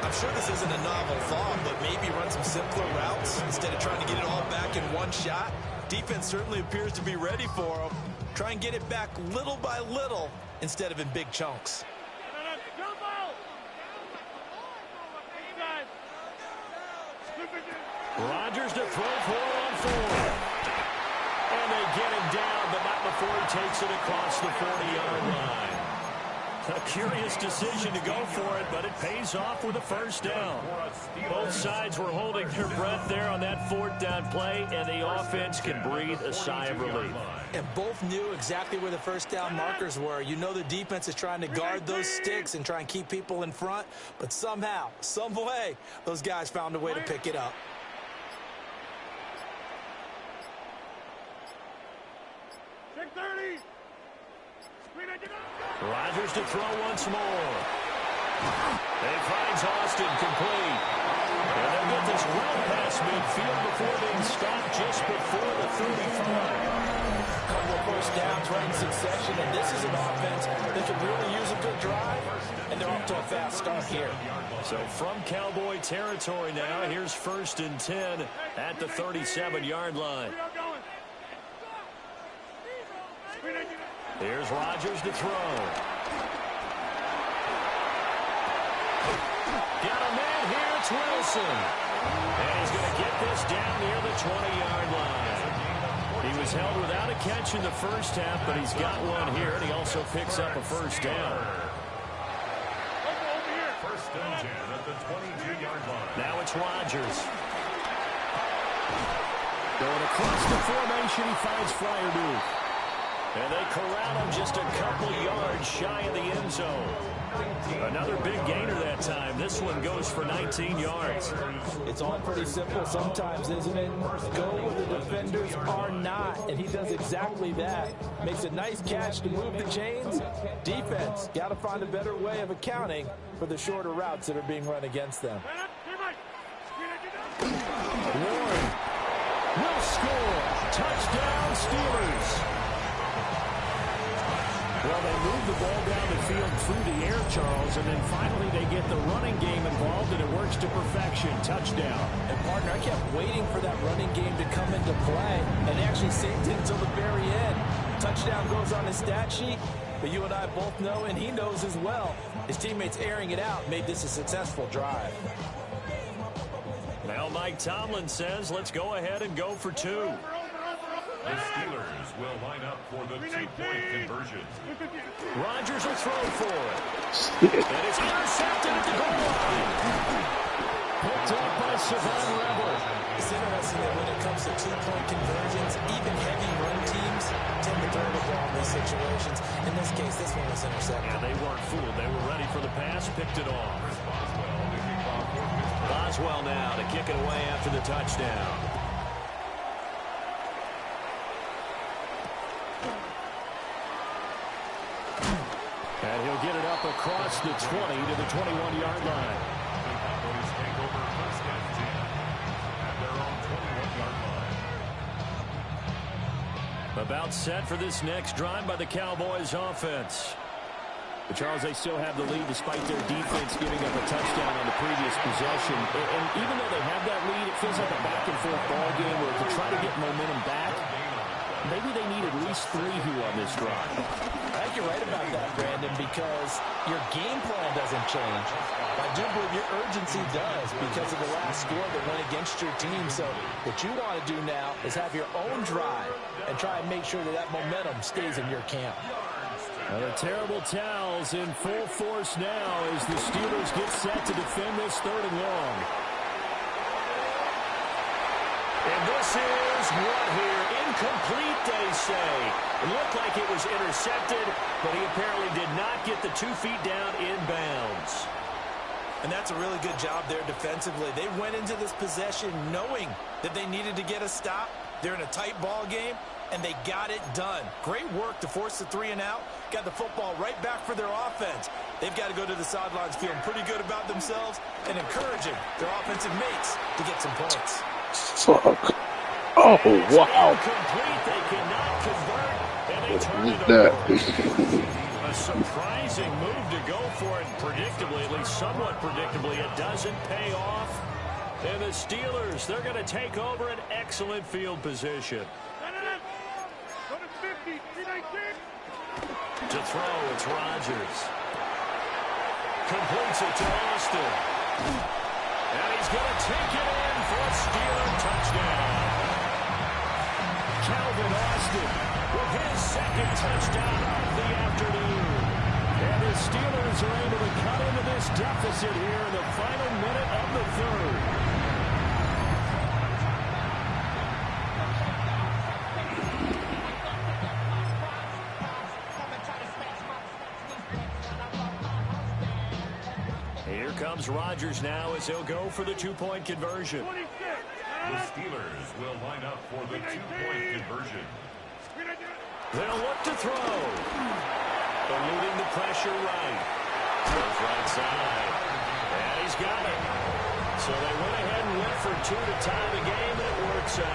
I'm sure this isn't a novel thought, but maybe run some simpler routes instead of trying to get it all back in one shot. Defense certainly appears to be ready for them. Try and get it back little by little instead of in big chunks. Rodgers to throw for it on 4. And they get him down, but not before he takes it across the 40-yard line. A curious decision to go for it, but it pays off with a first down. Both sides were holding their breath there on that 4th down play, and the offense can breathe a sigh of relief. And both knew exactly where the first down markers were. You know the defense is trying to guard those sticks and try and keep people in front, but somehow, some way, those guys found a way to pick it up. Rodgers to throw once more. It finds Austin complete. And they'll get this well past midfield before being stopped just before the 35. Couple of first downs right in succession, and this is an offense that can really use a good drive, and they're off to a fast start here. So from Cowboy territory now, here's 1st and 10 at the 37-yard line. Here's Rodgers to throw. Got a man here, it's Wilson. And he's going to get this down near the 20-yard line. He was held without a catch in the first half, but he's got one here, and he also picks up a first down. First and 10 at the 22-yard line. Now it's Rodgers. Going across the formation, he finds Fryermuth. And they corral him just a couple yards shy of the end zone. Another big gainer that time. This one goes for 19 yards. It's all pretty simple sometimes, isn't it? Go where the defenders are not, and he does exactly that. Makes a nice catch to move the chains. Defense, got to find a better way of accounting for the shorter routes that are being run against them. Warren will score. Touchdown, Steelers. Well, they move the ball down the field through the air, Charles, and then finally they get the running game involved, and it works to perfection. Touchdown. And, partner, I kept waiting for that running game to come into play, and they actually saved it until the very end. Touchdown goes on his stat sheet, but you and I both know, and he knows as well, his teammates airing it out made this a successful drive. Now Mike Tomlin says, let's go ahead and go for two. The Steelers will line up for the two-point conversion. Rodgers will throw for it. And it's intercepted at the goal line. Picked up by Savon Rebel. It's interesting that when it comes to two-point conversions, even heavy run teams tend to throw the ball in these situations. In this case, this one was intercepted. Yeah, they weren't fooled. They were ready for the pass, picked it off. Boswell now to kick it away after the touchdown. And he'll get it up across the 20 to the 21-yard line. The Cowboys take over first and 10 at their own 21-yard line. About set for this next drive by the Cowboys offense. But Charles, they still have the lead despite their defense giving up a touchdown on the previous possession. And even though they have that lead, it feels like a back-and-forth ball game where to try to get momentum back, maybe they need at least 3 here on this drive. I think you're right about that, Brandon, because your game plan doesn't change. I do believe your urgency does because of the last score that went against your team. So what you want to do now is have your own drive and try and make sure that that momentum stays in your camp. Well, the terrible towels in full force now as the Steelers get set to defend this 3rd and long. And this is what here? Incomplete, they say. It looked like it was intercepted, but he apparently did not get the 2 feet down in bounds. And that's a really good job there defensively. They went into this possession knowing that they needed to get a stop. They're in a tight ball game, and they got it done. Great work to force the 3 and out. Got the football right back for their offense. They've got to go to the sidelines feeling pretty good about themselves and encouraging their offensive mates to get some points. Fuck. Oh, wow. Complete. They cannot convert, and they turn it over. A surprising move to go for it predictably, at least somewhat predictably. It doesn't pay off. And the Steelers, they're going to take over an excellent field position. To throw, it's Rodgers. Completes it to Austin. And he's going to take it in for a Steeler touchdown. Calvin Austin with his 2nd touchdown of the afternoon. And the Steelers are able to cut into this deficit here in the final minute of the 3rd. Here comes Rodgers now as he'll go for the 2-point conversion. The Steelers will line up for the 2-point conversion. They'll look to throw. Eluding the pressure right. Goes right side. And he's got it. So they went ahead and went for 2 to tie the game, and it works out.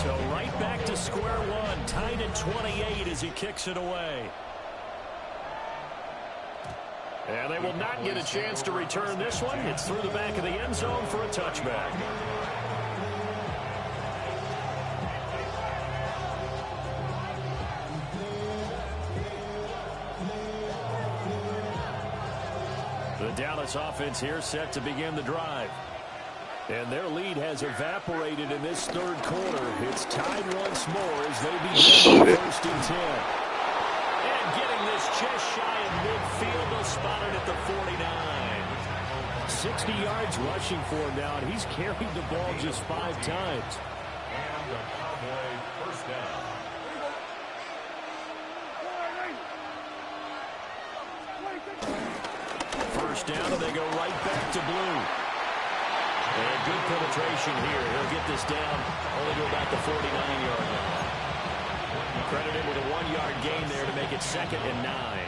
So right back to square one, tied at 28 as he kicks it away. And they will not get a chance to return this one. It's through the back of the end zone for a touchback. Dallas offense here set to begin the drive. And their lead has evaporated in this third quarter. It's tied once more as they begin the 1st and 10. And getting this just shy of midfield, they'll spot it at the 49. 60 yards rushing for him now, and he's carried the ball just 5 times. And the Cowboy first down. First down, and they go right back to blue. And good penetration here. He'll get this down only to about the 49-yard line. Credit him with a 1-yard gain there to make it 2nd and 9.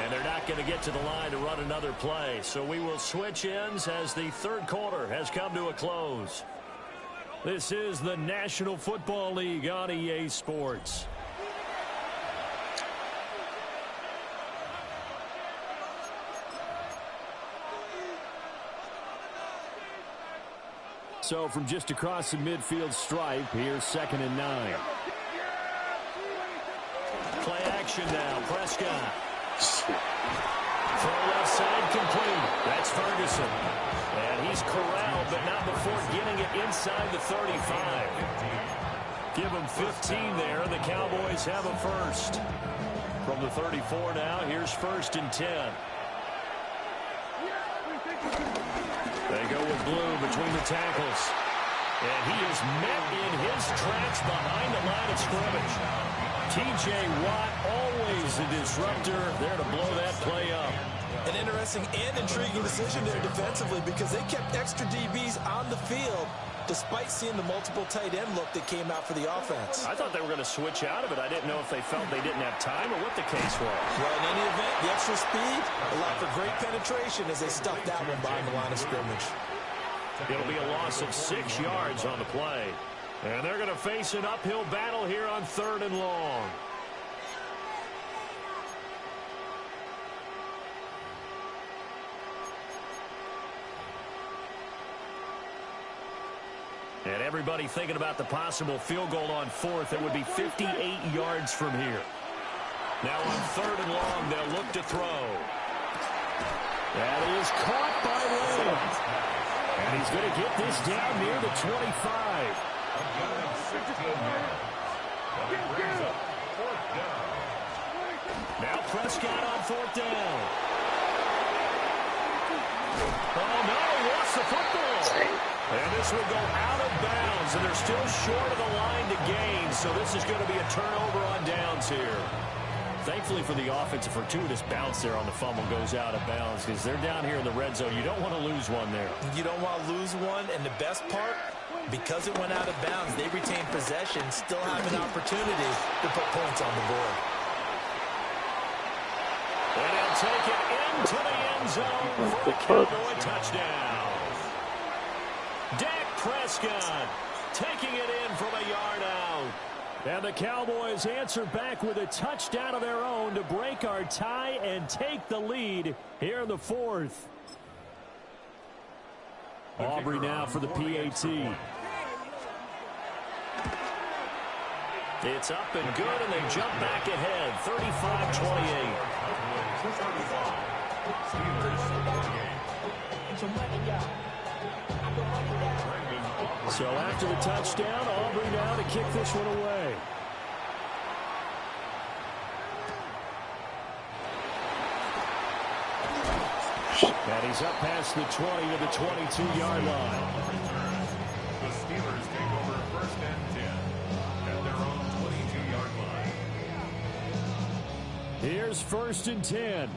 And they're not going to get to the line to run another play. So we will switch ends as the third quarter has come to a close. This is the National Football League on EA Sports. So from just across the midfield stripe, here's 2nd and 9. Play action now. Prescott. Throw left side complete. That's Ferguson. And he's corralled, but not before getting it inside the 35. Give him 15 there, and the Cowboys have a first. From the 34 now, here's 1st and 10. They go with blue between the tackles. And he is met in his tracks behind the line of scrimmage. T.J. Watt, always a disruptor, there to blow that play up. An interesting and intriguing decision there defensively because they kept extra DBs on the field despite seeing the multiple tight end look that came out for the offense. I thought they were going to switch out of it. I didn't know if they felt they didn't have time or what the case was. Well, in any event, the extra speed allowed for great penetration as they stuffed that one behind the line of scrimmage. It'll be a loss of 6 yards on the play. And they're going to face an uphill battle here on 3rd and long. And everybody thinking about the possible field goal on 4th. It would be 58 yards from here. Now on 3rd and long, they'll look to throw. That is caught by Lamb. And he's going to get this down near the 25. Now Prescott on 4th down. Oh, no, he lost the football. And this will go out of bounds, and they're still short of the line to gain, so this is going to be a turnover on downs here. Thankfully for the offense, a fortuitous bounce there on the fumble goes out of bounds because they're down here in the red zone. You don't want to lose one there. You don't want to lose one, and the best part, because it went out of bounds, they retain possession, still have an opportunity to put points on the board. And he'll take it into the end zone for a Cowboy touchdown. Dak Prescott taking it in from a yard out. And the Cowboys answer back with a touchdown of their own to break our tie and take the lead here in the 4th. Aubrey now for the PAT. It's up and good, and they jump back ahead, 35-28. So after the touchdown, Aubrey now to kick this one away. And he's up past the 20 to the 22-yard line. The Steelers take over 1st and 10 at their own 22-yard line. Here's 1st and 10.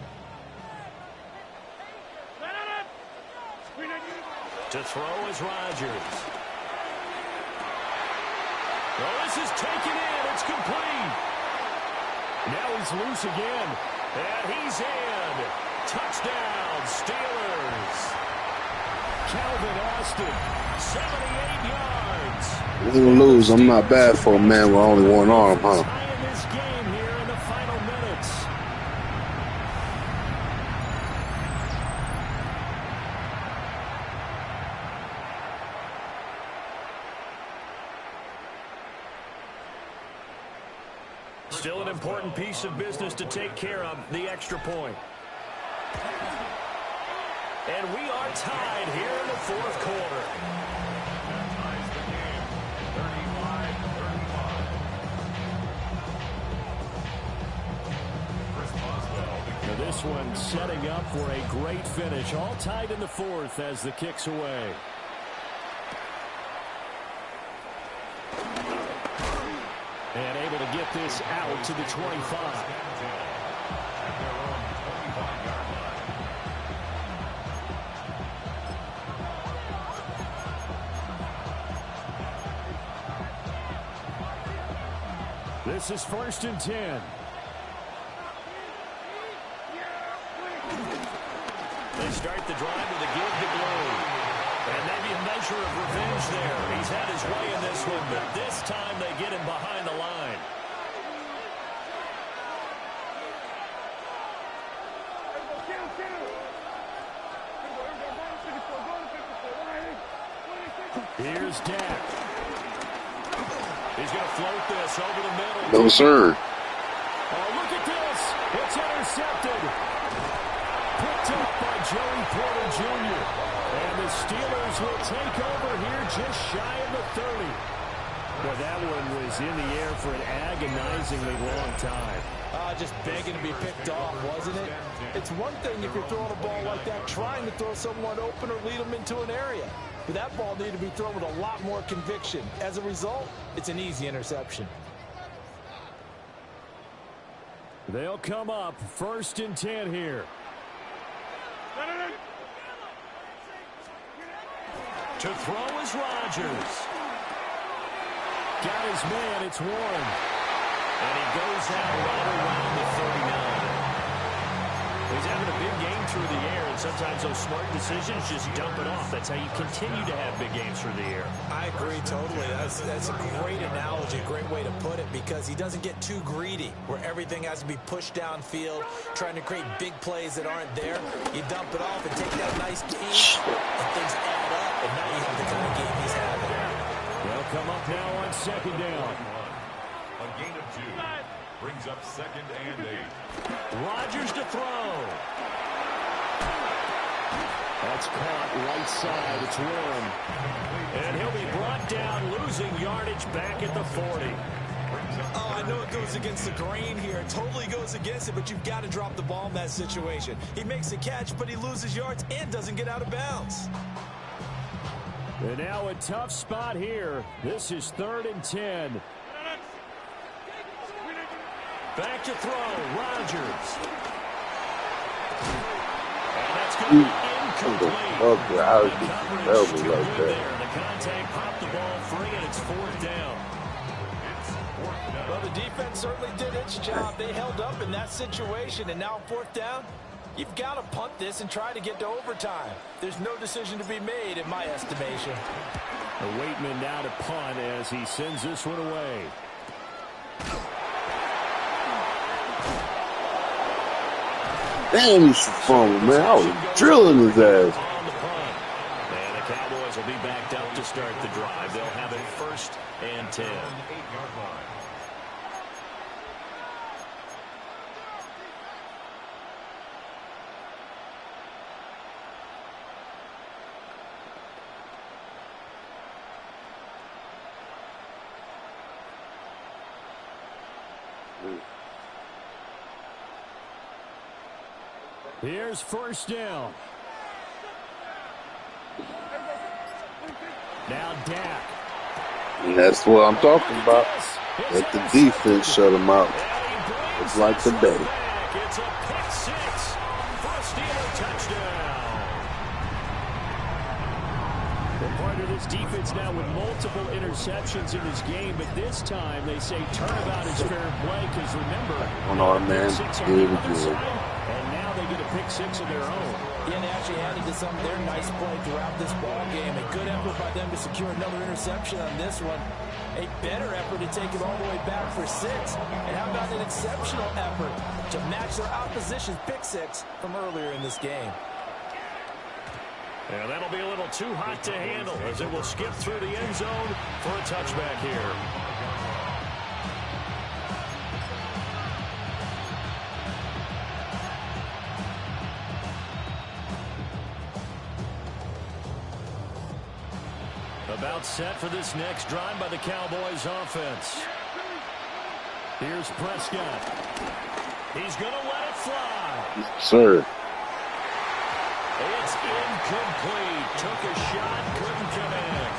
To throw is Rodgers. Well, this is taken in. It's complete. Now he's loose again. And he's in. Touchdown, Steelers. Calvin Austin, 78 yards. We're going to lose. I'm not bad for a man with only one arm, huh? Tying this game here in the final minutes. Still an important piece of business to take care of, the extra point. And we are tied here in the fourth quarter. That ties the game, 35-35. Chris Boswell. Now this one setting up for a great finish. All tied in the fourth as the kick's away. And able to get this out to the 25. This is 1st and 10. They start the drive with a give to Blue. And maybe a measure of revenge there. He's had his way in this one, but this time they get him behind the line. Here's Dak. He's going to float this over the middle. No, sir. Oh, look at this. It's intercepted. Picked up by Joey Porter Jr. And the Steelers will take over here just shy of the 30. Well, that one was in the air for an agonizingly long time. Just begging to be picked off, wasn't it? It's one thing if you're throwing a ball like that, trying to throw someone open or lead them into an area. But that ball needed to be thrown with a lot more conviction. As a result, it's an easy interception. They'll come up 1st and 10 here. To throw is Rodgers. Got his man, it's Warren. And he goes out right around the 39. He's having a big game through the air, and sometimes those smart decisions just dump it off. That's how you continue to have big games through the air. I agree totally. That's a great analogy, a great way to put it, because he doesn't get too greedy where everything has to be pushed downfield, trying to create big plays that aren't there. You dump it off and take that nice gain, and things add up, and now you have the kind of game he's having. They'll come up now on 2nd down. A gain of 2 brings up 2nd and 8. Rodgers to throw. That's caught right side. It's Warren. And he'll be brought down, losing yardage back at the 40. Oh, I know it goes against the grain here. It totally goes against it, but you've got to drop the ball in that situation. He makes a catch, but he loses yards and doesn't get out of bounds. And now a tough spot here. This is 3rd and 10. Back to throw, Rodgers. And that's going to be incomplete. The contact popped the ball free, and it's 4th down. Well, the defense certainly did its job. They held up in that situation, and now 4th down, you've got to punt this and try to get to overtime. There's no decision to be made, in my estimation. Waitman now to punt as he sends this one away. Damn, he's fumble, man. I was drilling his ass. And the Cowboys will be backed up to start the drive. They'll have it 1st and 10. Here's 1st down. Now Dak. And that's what I'm talking about. Let the defense shut him out. It's like the day. It's a pick 6 for a Steeler touchdown. They're part of this defense now with multiple interceptions in this game, but this time they say turnabout is fair play because remember, on our man, here we go. And now they get a pick 6 of their own. Yeah, they actually added to some of their nice play throughout this ball game. A good effort by them to secure another interception on this one. A better effort to take it all the way back for 6. And how about an exceptional effort to match their opposition's pick 6 from earlier in this game? Yeah, that'll be a little too hot to handle as it will skip through the end zone for a touchback here. timeout set for this next drive by the Cowboys offense. Here's Prescott. He's going to let it fly. Sir. It's incomplete. Took a shot, couldn't connect.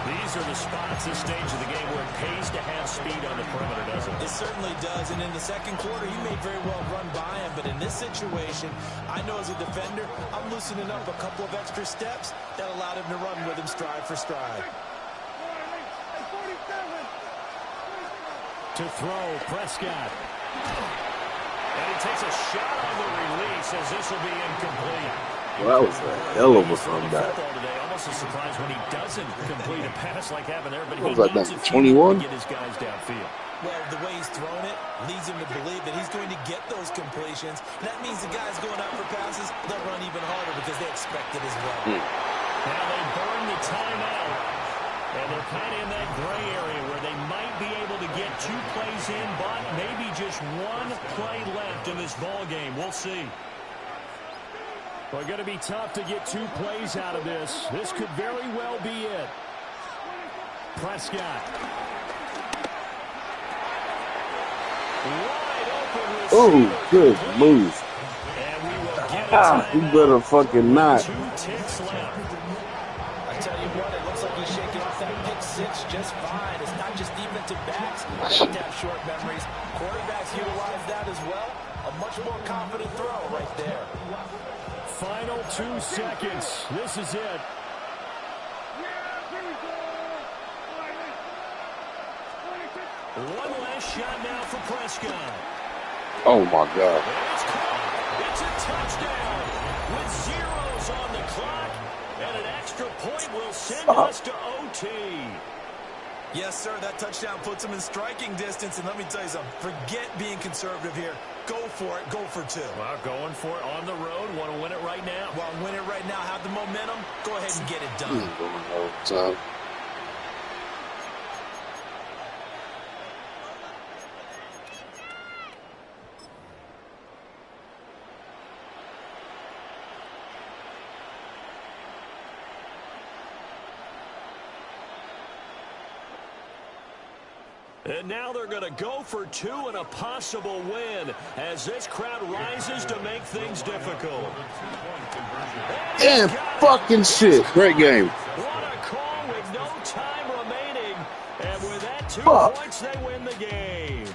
These are the spots, this stage of the game, where it pays to have speed on the perimeter, doesn't it? It certainly does, and in the second quarter, he may very well run by him, but in this situation, I know as a defender, I'm loosening up a couple of extra steps that allowed him to run with him stride for stride. To throw, Prescott. And he takes a shot on the release as this will be incomplete. Well, that was a hell of a comeback. Almost a surprise when he doesn't complete a pass like having there, but he was that, needs 21? to get his guys downfield. Well, the way he's thrown it leads him to believe that he's going to get those completions. That means the guys going out for passes, they'll run even harder because they expect it as well. Now they burn the timeout, and they're kind of in that gray area where they might be able to get 2 plays in, but maybe just 1 play left in this ball game. We'll see. Well, going to be tough to get 2 plays out of this. This could very well be it. Prescott. Wide open. Oh, good move. And we will get a You better fucking not. 2 ticks left. I tell you what, it looks like he's shaking off that pick 6 just fine. It's not just defensive backs that have short memories. Quarterbacks utilize that as well. A much more confident throw right there. Final 2 seconds. This is it. One last shot now for Prescott. Oh, my God. It's a touchdown with zeros on the clock, and an extra point will send us to OT. Yes, sir, that touchdown puts him in striking distance, and let me tell you something, forget being conservative here. Go for it, go for 2. Well, going for it on the road, want to win it right now. Well, win it right now, have the momentum, go ahead and get it done. And now they're going to go for 2 and a possible win as this crowd rises to make things difficult. And fucking shit. Great game. What a call with no time remaining. And with that 2 points, they win the game.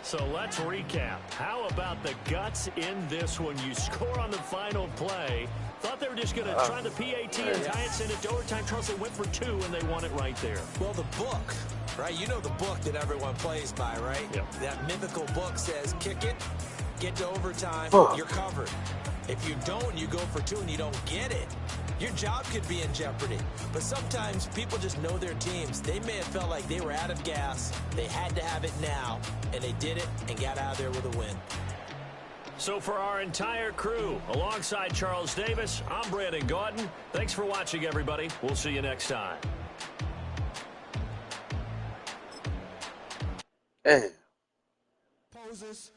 So let's recap. How about the guts in this one? You score on the final play. Thought they were just going to try the PAT and tie it, send it to overtime. Charles, they went for 2, and they won it right there. Well, the book, right? You know the book that everyone plays by, right? Yep. That mythical book says, kick it, get to overtime, you're covered. If you don't, you go for 2 and you don't get it, your job could be in jeopardy. But sometimes people just know their teams. They may have felt like they were out of gas. They had to have it now, and they did it and got out of there with a win. So for our entire crew, alongside Charles Davis, I'm Brandon Gaudin. Thanks for watching, everybody. We'll see you next time. Poses.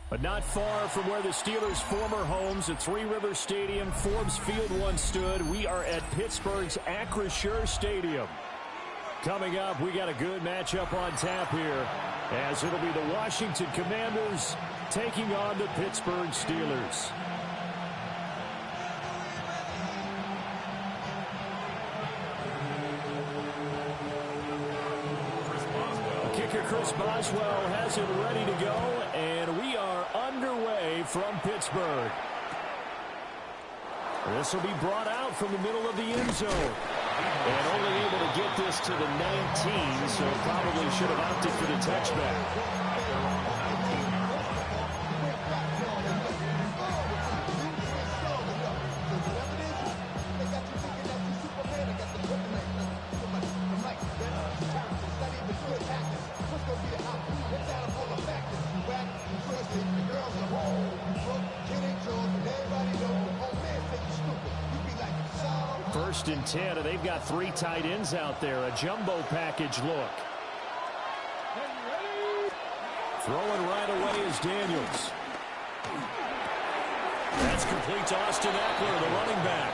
But not far from where the Steelers' former homes at Three Rivers Stadium, Forbes Field once stood, we are at Pittsburgh's Acrisure Stadium. Coming up, we got a good matchup on tap here, as it'll be the Washington Commanders taking on the Pittsburgh Steelers. Kicker Chris Boswell has it ready to go, and we are underway from Pittsburgh. This will be brought out from the middle of the end zone. And only able to get this to the 19, so probably should have opted for the touchback. First and 10, and they've got 3 tight ends out there. A jumbo package look. Throwing right away is Daniels. That's complete to Austin Eckler, the running back.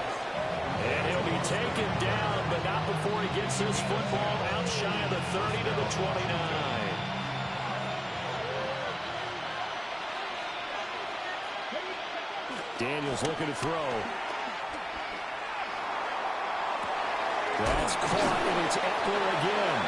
And he'll be taken down, but not before he gets his football out shy of the 30 to the 29. Daniels looking to throw. That's caught, and it's Eckler again.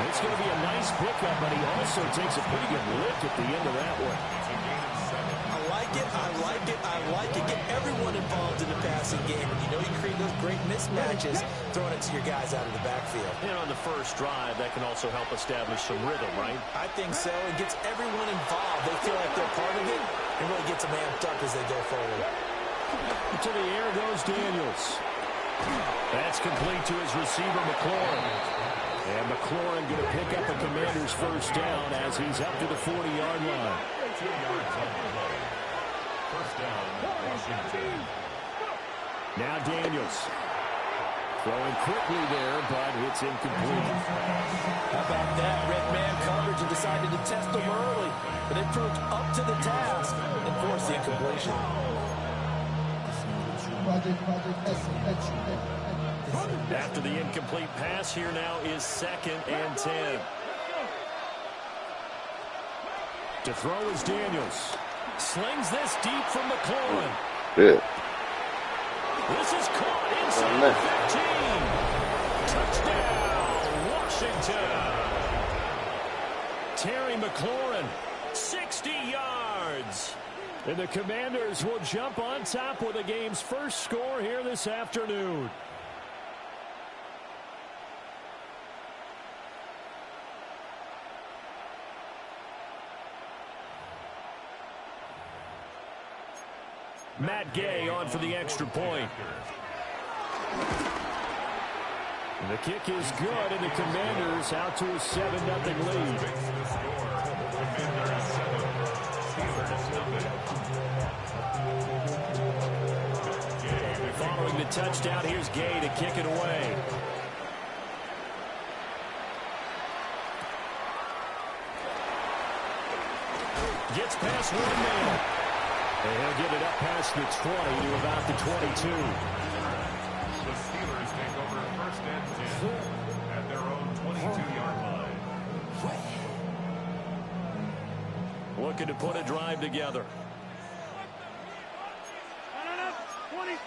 And it's going to be a nice pickup, but he also takes a pretty good lick at the end of that one. I like it, I like it, I like it. Get everyone involved in the passing game. And you know you create those great mismatches throwing it to your guys out of the backfield. And on the first drive, that can also help establish some rhythm, right? I think so. It gets everyone involved. They feel like they're part of it and really gets them amped up as they go forward. To the air goes Daniels. That's complete to his receiver, McLaurin. And McLaurin going to pick up a Commander's first down as he's up to the 40-yard line. 2 yards on the play. First down, Washington. Now Daniels. Throwing quickly there, but it's incomplete. How about that? Red man coverage and decided to test them early. But they proved up to the task and forced the incompletion. After the incomplete pass, here now is 2nd and 10. To throw is Daniels. Slings this deep from McLaurin. Yeah. This is caught inside the 15. Touchdown, Washington. Terry McLaurin, 60 yards. And the Commanders will jump on top with the game's first score here this afternoon. Matt Gay on for the extra point. And the kick is good, and the Commanders out to a 7-0 lead. Following the touchdown, here's Gay to kick it away. Gets past one man. And he'll get it up past the 20 to about the 22. The Steelers take over first and 10 at their own 22-yard line. Looking to put a drive together. 26.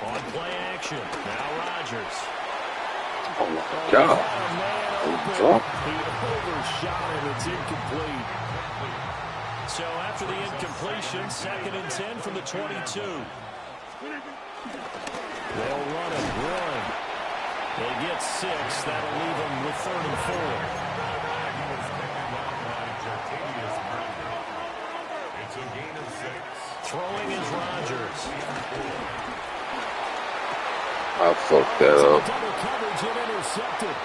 On play action. Now Rodgers. Oh, my God. He overshot it. It's incomplete. So after the incompletion, 2nd and 10 from the 22. They'll run it. One. They get 6. That'll leave them with 3rd and 4. It's a gain of 6. Throwing is Rodgers. I fucked that up. Double coverage and intercepted.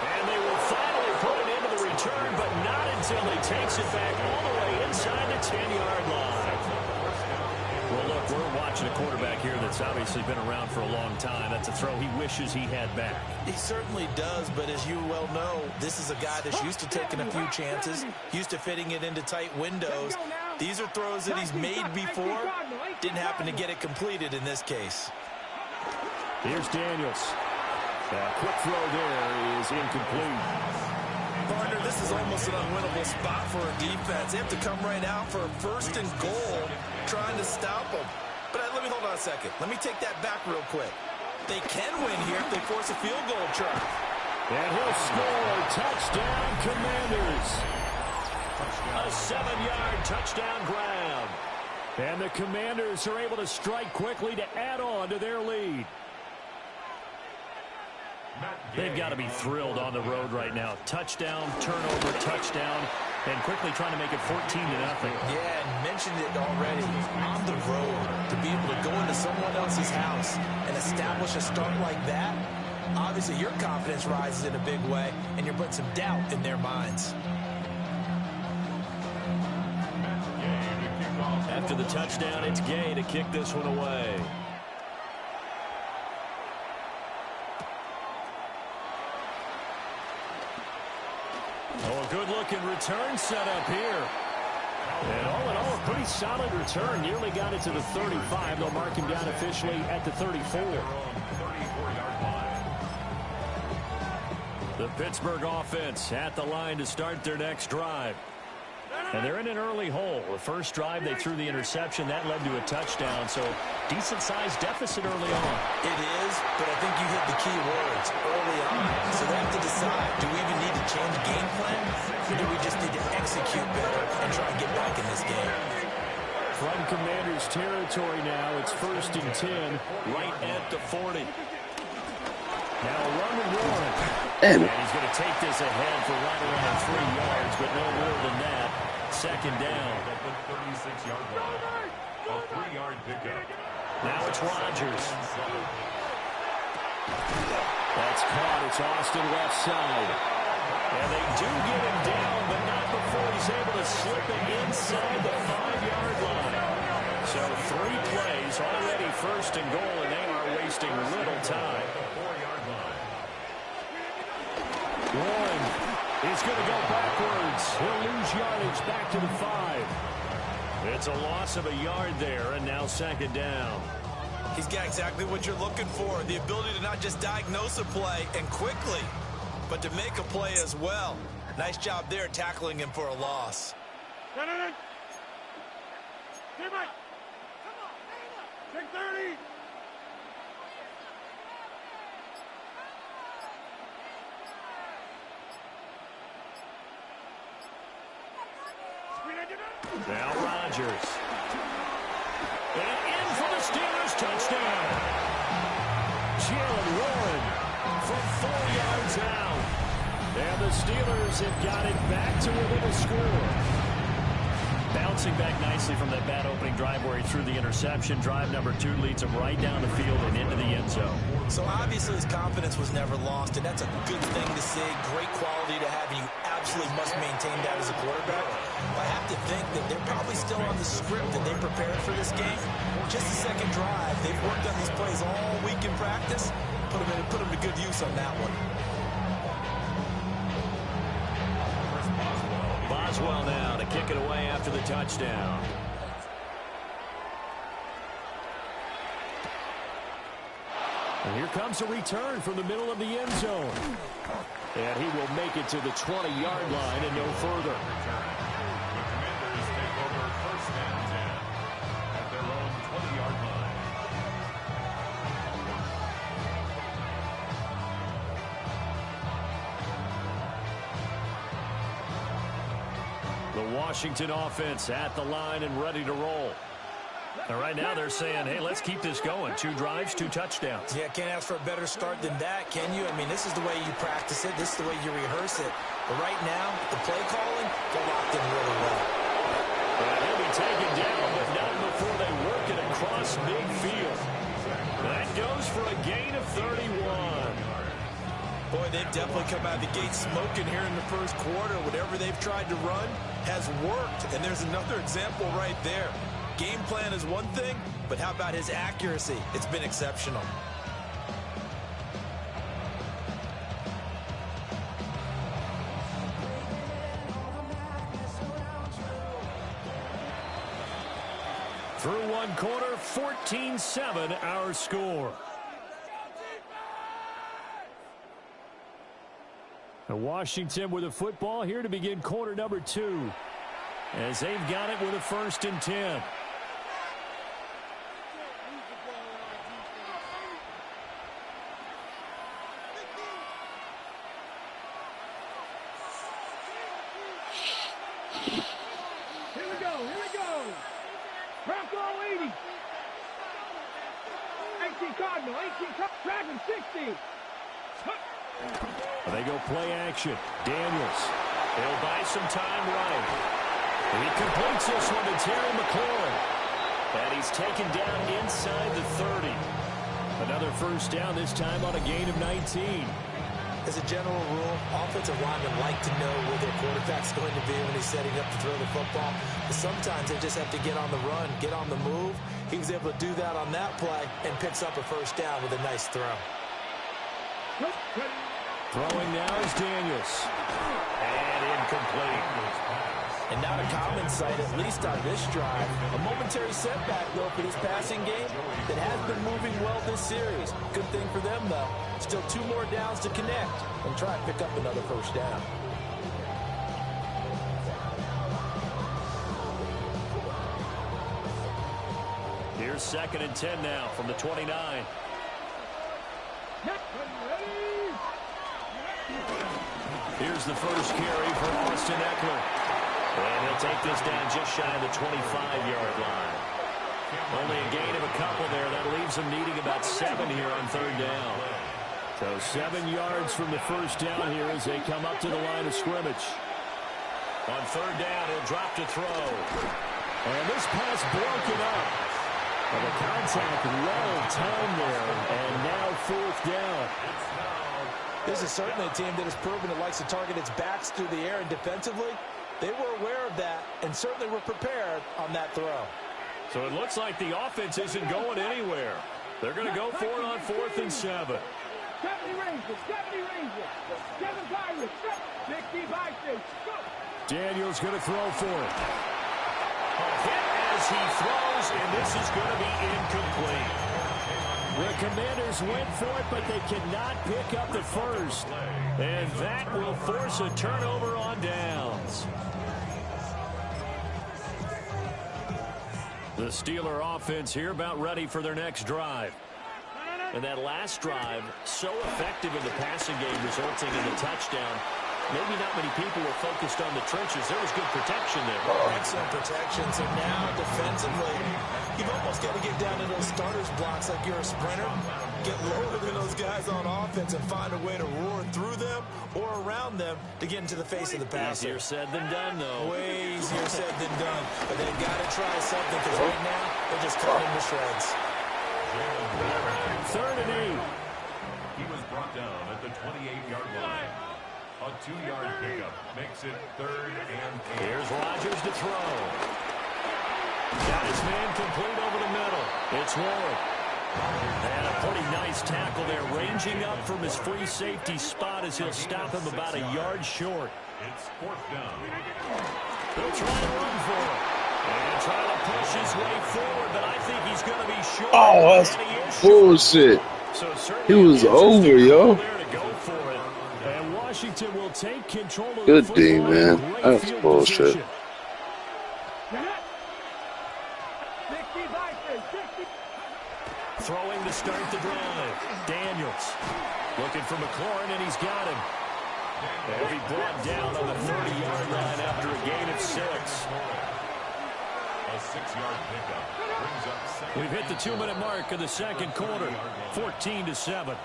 And they will finally put it into the return, but not until he takes it back all the way inside the 10-yard line. Well, look, we're watching a quarterback here that's obviously been around for a long time. That's a throw he wishes he had back. He certainly does, but as you well know, this is a guy that's used to taking a few chances, used to fitting it into tight windows. These are throws that he's made before. Didn't happen to get it completed in this case. Here's Daniels. That quick throw there is incomplete. Partner, this is almost an unwinnable spot for a defense. They have to come right out for a 1st and goal, trying to stop them. But let me hold on a second. Let me take that back real quick. They can win here if they force a field goal try. And he'll score. Touchdown, Commanders. A 7-yard touchdown grab. And the Commanders are able to strike quickly to add on to their lead. They've got to be thrilled on the road right now. Touchdown, turnover, touchdown, and quickly trying to make it 14-0. Yeah, and mentioned it already. On the road, to be able to go into someone else's house and establish a start like that, obviously your confidence rises in a big way, and you're putting some doubt in their minds. After the touchdown, it's Gay to kick this one away. Oh, a good-looking return set up here. And all in all, a pretty solid return. Nearly got it to the 35. They'll mark him down officially at the 34. The Pittsburgh offense at the line to start their next drive. And they're in an early hole. The first drive, they threw the interception. That led to a touchdown, so decent-sized deficit early on. It is, but I think you hit the key words early on. So they have to decide, do we even need to change game plan, or do we just need to execute better and try and get back in this game? From Commanders territory now, it's 1st and 10, right at the 40. Now a run to Warren. And he's going to take this ahead for right around 3 yards, but no more than that. Second down. At the 36-yard line. A 3-yard pickup. Now it's Rodgers. That's caught. It's Austin left side. And they do get him down, but not before he's able to slip it inside the 5-yard line. So 3 plays, already 1st and goal, and they are wasting little time. Warren is going to go backwards. He'll lose yardage back to the 5. It's a loss of a yard there, and now 2nd down. He's got exactly what you're looking for, the ability to not just diagnose a play and quickly, but to make a play as well. Nice job there tackling him for a loss. Take 30. Now Rodgers. And in for the Steelers touchdown. Jalen Warren from 4 yards out. And the Steelers have got it back to within a score. Bouncing back nicely from that bad opening drive where he threw the interception. Drive number 2 leads him right down the field and into the end zone. So obviously his confidence was never lost, and that's a good thing to see. Great quality to have, and you absolutely must maintain that as a quarterback. I have to think that they're probably still on the script that they prepared for this game. Just the second drive. They've worked on these plays all week in practice. Put them to good use on that one. Boswell now to kick it away after the touchdown. And here comes a return from the middle of the end zone. And he will make it to the 20-yard line and no further. The Commanders take over 1st and 10 at their own 20-yard line. The Washington offense at the line and ready to roll. And right now they're saying, hey, let's keep this going. 2 drives, 2 touchdowns. Yeah, can't ask for a better start than that, can you? I mean, this is the way you practice it. This is the way you rehearse it. But right now, the play calling, they're locked in really well. And he'll be taken down, but not before they work it across midfield. That goes for a gain of 31. Boy, they've definitely come out of the gate smoking here in the first quarter. Whatever they've tried to run has worked. And there's another example right there. Game plan is one thing, but how about his accuracy? It's been exceptional. Through 1 quarter, 14-7 our score. And Washington with a football here to begin quarter number 2. As they've got it with a 1st and 10. Here we go. Broncos. Cardinal, 18 Dragon 60. They go play action. Daniels. He'll buy some time running. He completes this one to Terry McLaurin. And he's taken down inside the 30. Another first down, this time on a gain of 19. As a general rule, offensive linemen like to know where their quarterback's going to be when he's setting up to throw the football. But sometimes they just have to get on the run, get on the move. He was able to do that on that play and picks up a first down with a nice throw. Throwing now is Daniels. And incomplete. And not a common sight, at least on this drive. A momentary setback, though, for this passing game that has been moving well this series. Good thing for them, though. Still 2 more downs to connect and try and pick up another first down. Here's 2nd and 10 now from the 29. Here's the first carry for Austin Eckler. And he'll take this down just shy of the 25-yard line. Only a gain of a couple there. That leaves him needing about 7 here on 3rd down. So 7 yards from the first down here as they come up to the line of scrimmage. On 3rd down, he'll drop to throw. And this pass broken up. And the contact well timed there. And now 4th down. This is certainly a team that has proven it likes to target its backs through the air, and defensively, they were aware of that and certainly were prepared on that throw. So it looks like the offense isn't going anywhere. They're going to go for it on 4th and 7. 70 Rangers, 70 Rangers, 7 Pirates, 60 Vikings, go! Daniels going to throw for it. A hit as he throws, and this is going to be incomplete. The Commanders went for it, but they cannot pick up the first. And that will force a turnover on downs. The Steeler offense here about ready for their next drive. And that last drive, so effective in the passing game, resulting in the touchdown. Maybe not many people were focused on the trenches. There was good protection there. Excellent protection. So now, defensively, you've almost got to get down to those starters blocks like you're a sprinter. Get lower than those guys on offense and find a way to roar through them or around them to get into the face of the passer. Easier said than done, though. Way easier said than done. But they've got to try something because right now, they're just cutting into shreds. 3rd and 8. He was brought down at the 28-yard line. A 2-yard pickup makes it 3rd and 8. Here's Rodgers to throw. Got his man complete over the middle. It's Warren. And a pretty nice tackle there, ranging up from his free safety spot as he'll stop him about a yard short. It's 4th down. He'll try to run for it. And try to push his way forward, but I think he's going to be short. Oh, that's bullshit. He was over, yo. And Washington will take control of Good the D, football. man. Great That's field bullshit. position. Throwing to start the drive. Daniels looking for McLaurin, and he's got him. And he brought down on the 30-yard line after a gain of 6. A 6-yard pickup brings up 2nd. We've hit the 2-minute mark of the 2nd quarter, 14-7.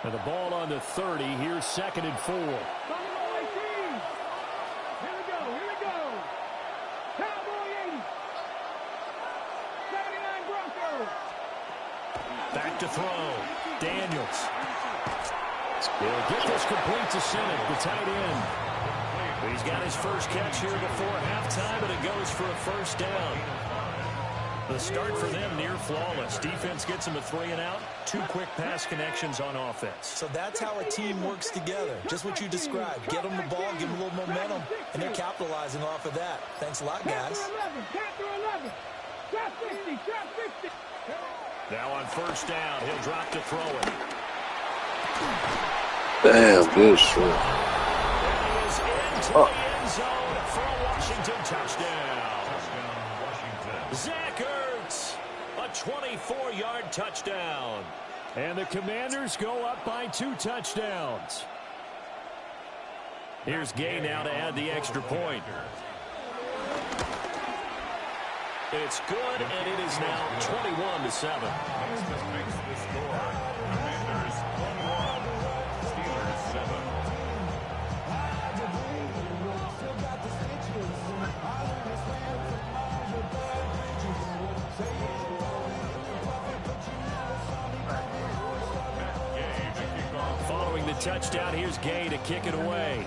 And the ball on the 30. Here's 2nd and 4. Here we go, here we go. Cowboy 80. 79 Broncos. Back to throw. Daniels. He'll get this complete to Sinnott, the tight end. He's got his first catch here before halftime, and it goes for a first down. The start for them near flawless. Defense gets them a 3-and-out. 2 quick pass connections on offense. So that's how a team works together. Just what you described. Get them the ball, give them a little momentum, and they're capitalizing off of that. Thanks a lot, guys. Now on first down, he'll drop to throw it. Damn, good shit. He is into the end zone for a Washington touchdown. Zach Ertz, a 24-yard touchdown. And the Commanders go up by 2 touchdowns. Here's Gay now to add the extra point. It's good, and it is now 21-7. Makes the score. Commanders 21, Steelers 7. Following the touchdown, here's Gay to kick it away.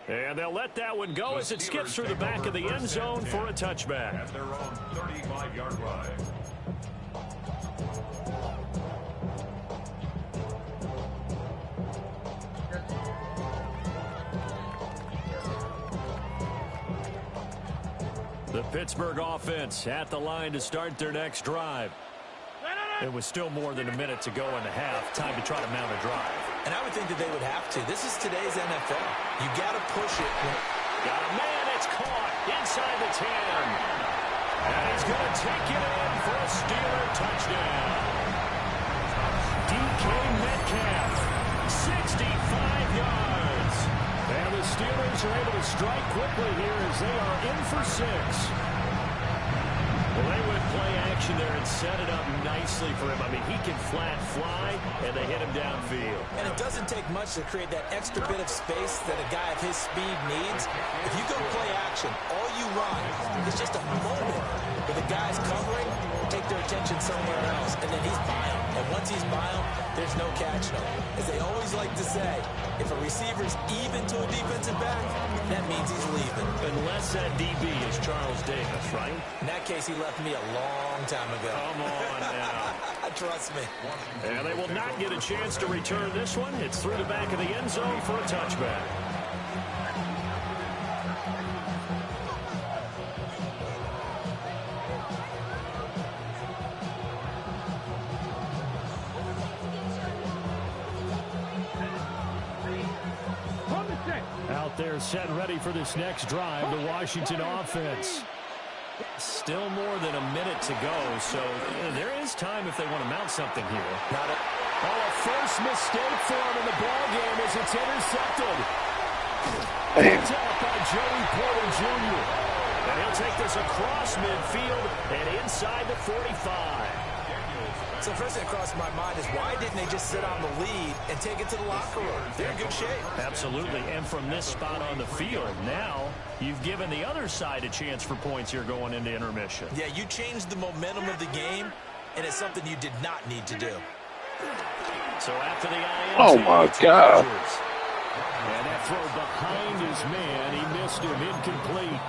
And they'll let that one go as it skips through the back of the end zone for a touchback. At their own 35-yard line. The Pittsburgh offense at the line to start their next drive. It was still more than a minute to go in the half. Time to try to mount a drive. And I would think that they would have to. This is today's NFL. You got to push it. Got a man. It's caught inside the 10. And he's going to take it in for a Steeler touchdown. DK Metcalf, 65 yards. And the Steelers are able to strike quickly here as they are in for 6. Well, they would play action there and set it up nicely for him. I mean, he can flat fly, and they hit him downfield. And it doesn't take much to create that extra bit of space that a guy of his speed needs. If you go play action, all you want is just a moment where the guy's covering, take their attention somewhere else, and then he's by him. And once he's by him, there's no catching him. As they always like to say, if a receiver's even to a defensive back, that means he's leaving. Unless that DB is Charles Davis, right? In that case, he left me a long time ago. Come on now. Trust me. And they will not get a chance to return this one. It's through the back of the end zone for a touchback. Out there set ready for this next drive, the Washington offense. Still more than a minute to go, so there is time if they want to mount something here. A first mistake for him in the ball game as it's intercepted. Picked up by Joey Porter Jr. And he'll take this across midfield and inside the 45. So first thing that crossed my mind is why didn't they just sit on the lead and take it to the locker room? They're in good shape. Absolutely, and from this spot on the field, now you've given the other side a chance for points here going into intermission. Yeah, you changed the momentum of the game, and it's something you did not need to do. So after the INT, oh my God. And that throw behind his man, he missed him, incomplete.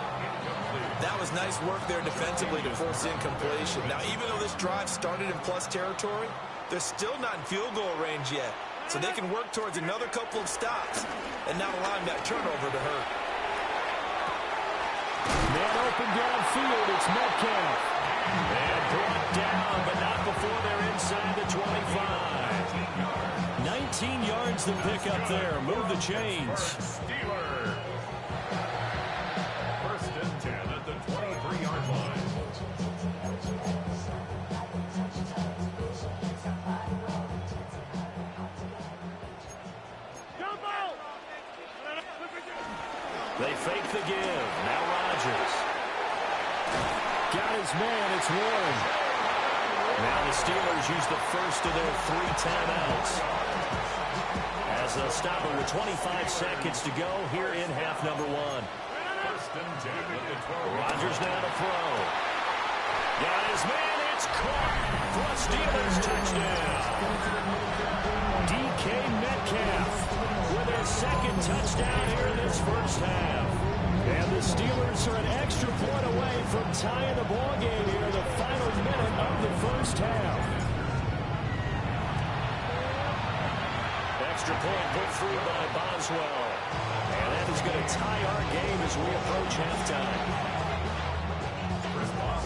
That was nice work there defensively to force incompletion. Now, even though this drive started in plus territory, they're still not in field goal range yet. So they can work towards another couple of stops and not allowing that turnover to hurt. Man open downfield, it's Metcalf. And brought down, but not before they're inside the 25. 19 yards to pick up there. Move the chains. Steelers. First and 10 at the 23-yard line. They fake the give. Now Rodgers. Got his man. It's Warren. Now the Steelers use the first of their 3 timeouts. As they'll stop it with 25 seconds to go here in half number 1. First and 10 at the 12. Rodgers now to throw. Got his man. It's caught for a Steelers touchdown. DK Metcalf with his second touchdown here in this first half. And the Steelers are an extra point away from tying the ball game here in the final minute of the first half. Extra point put through by Boswell. And that is going to tie our game as we approach halftime.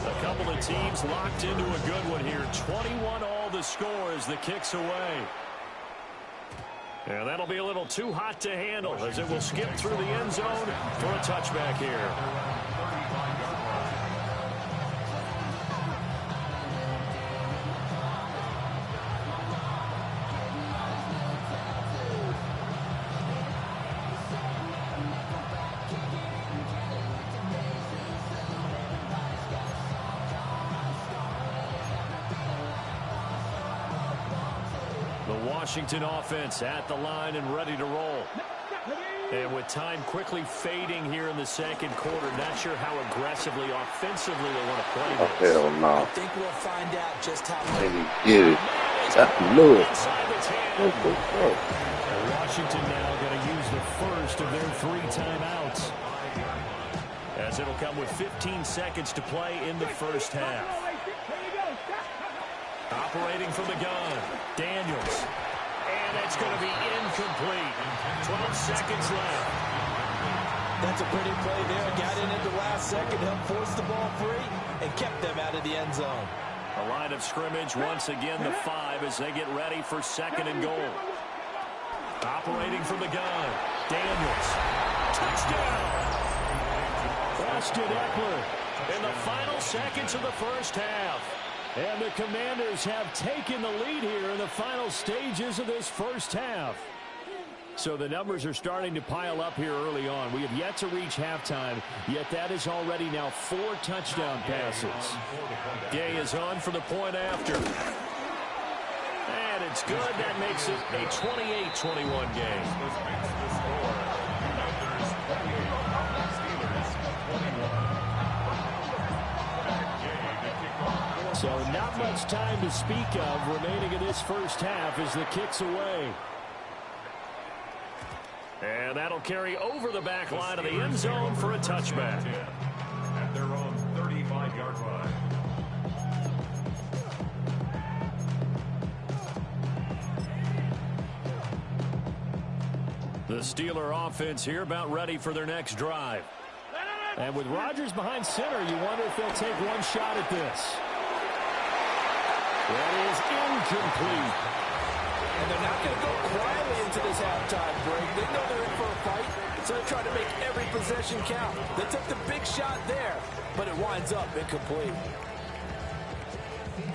A couple of teams locked into a good one here. 21 all the score as the kicks away. And that'll be a little too hot to handle as it will skip through the end zone for a touchback here. Washington offense at the line and ready to roll. And with time quickly fading here in the second quarter, not sure how aggressively, offensively they want to play this. Hell no. I think we'll find out just how much. Maybe get it. I knew it. What the fuck? Washington now going to use the first of their 3 timeouts, as it'll come with 15 seconds to play in the first half. Operating from the gun, Daniels. And it's going to be incomplete. 12 seconds left. That's a pretty play there. Got in at the last second, helped force the ball free, and kept them out of the end zone. A line of scrimmage, once again the 5 as they get ready for 2nd and goal. Operating from the gun, Daniels. Touchdown! Austin Eckler in the final seconds of the first half. And the Commanders have taken the lead here in the final stages of this first half. So the numbers are starting to pile up here early on. We have yet to reach halftime, yet that is already now 4 touchdown passes. Gay is on for the point after. And it's good. That makes it a 28-21 game. So not much time to speak of remaining in this first half as the kick's away. And that'll carry over the back line of the end zone for a touchback. At their own 35-yard line. The Steeler offense here about ready for their next drive. And with Rodgers behind center, you wonder if they'll take one shot at this. That is incomplete. And they're not going to go quietly into this halftime break. They know they're in for a fight, so they're trying to make every possession count. They took the big shot there, but it winds up incomplete.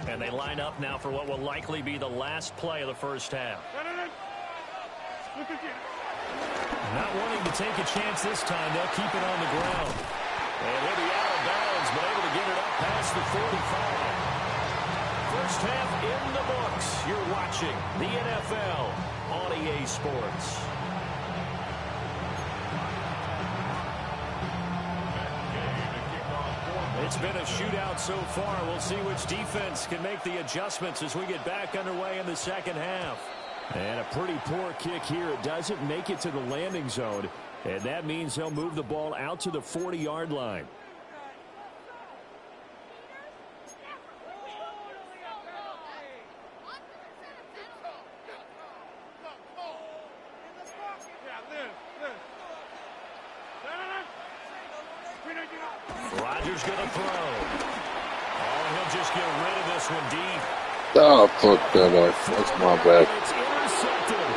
And they line up now for what will likely be the last play of the first half. Not wanting to take a chance this time, they'll keep it on the ground. And he'll be out of bounds, but able to get it up past the 45. First half in the books. You're watching the NFL on EA Sports. It's been a shootout so far. We'll see which defense can make the adjustments as we get back underway in the second half. And a pretty poor kick here. It doesn't make it to the landing zone. And that means they'll move the ball out to the 40-yard line. Rodgers going to throw. Oh, he'll just get rid of this one deep. Oh, fuck that up. That's my bad. It's intercepted.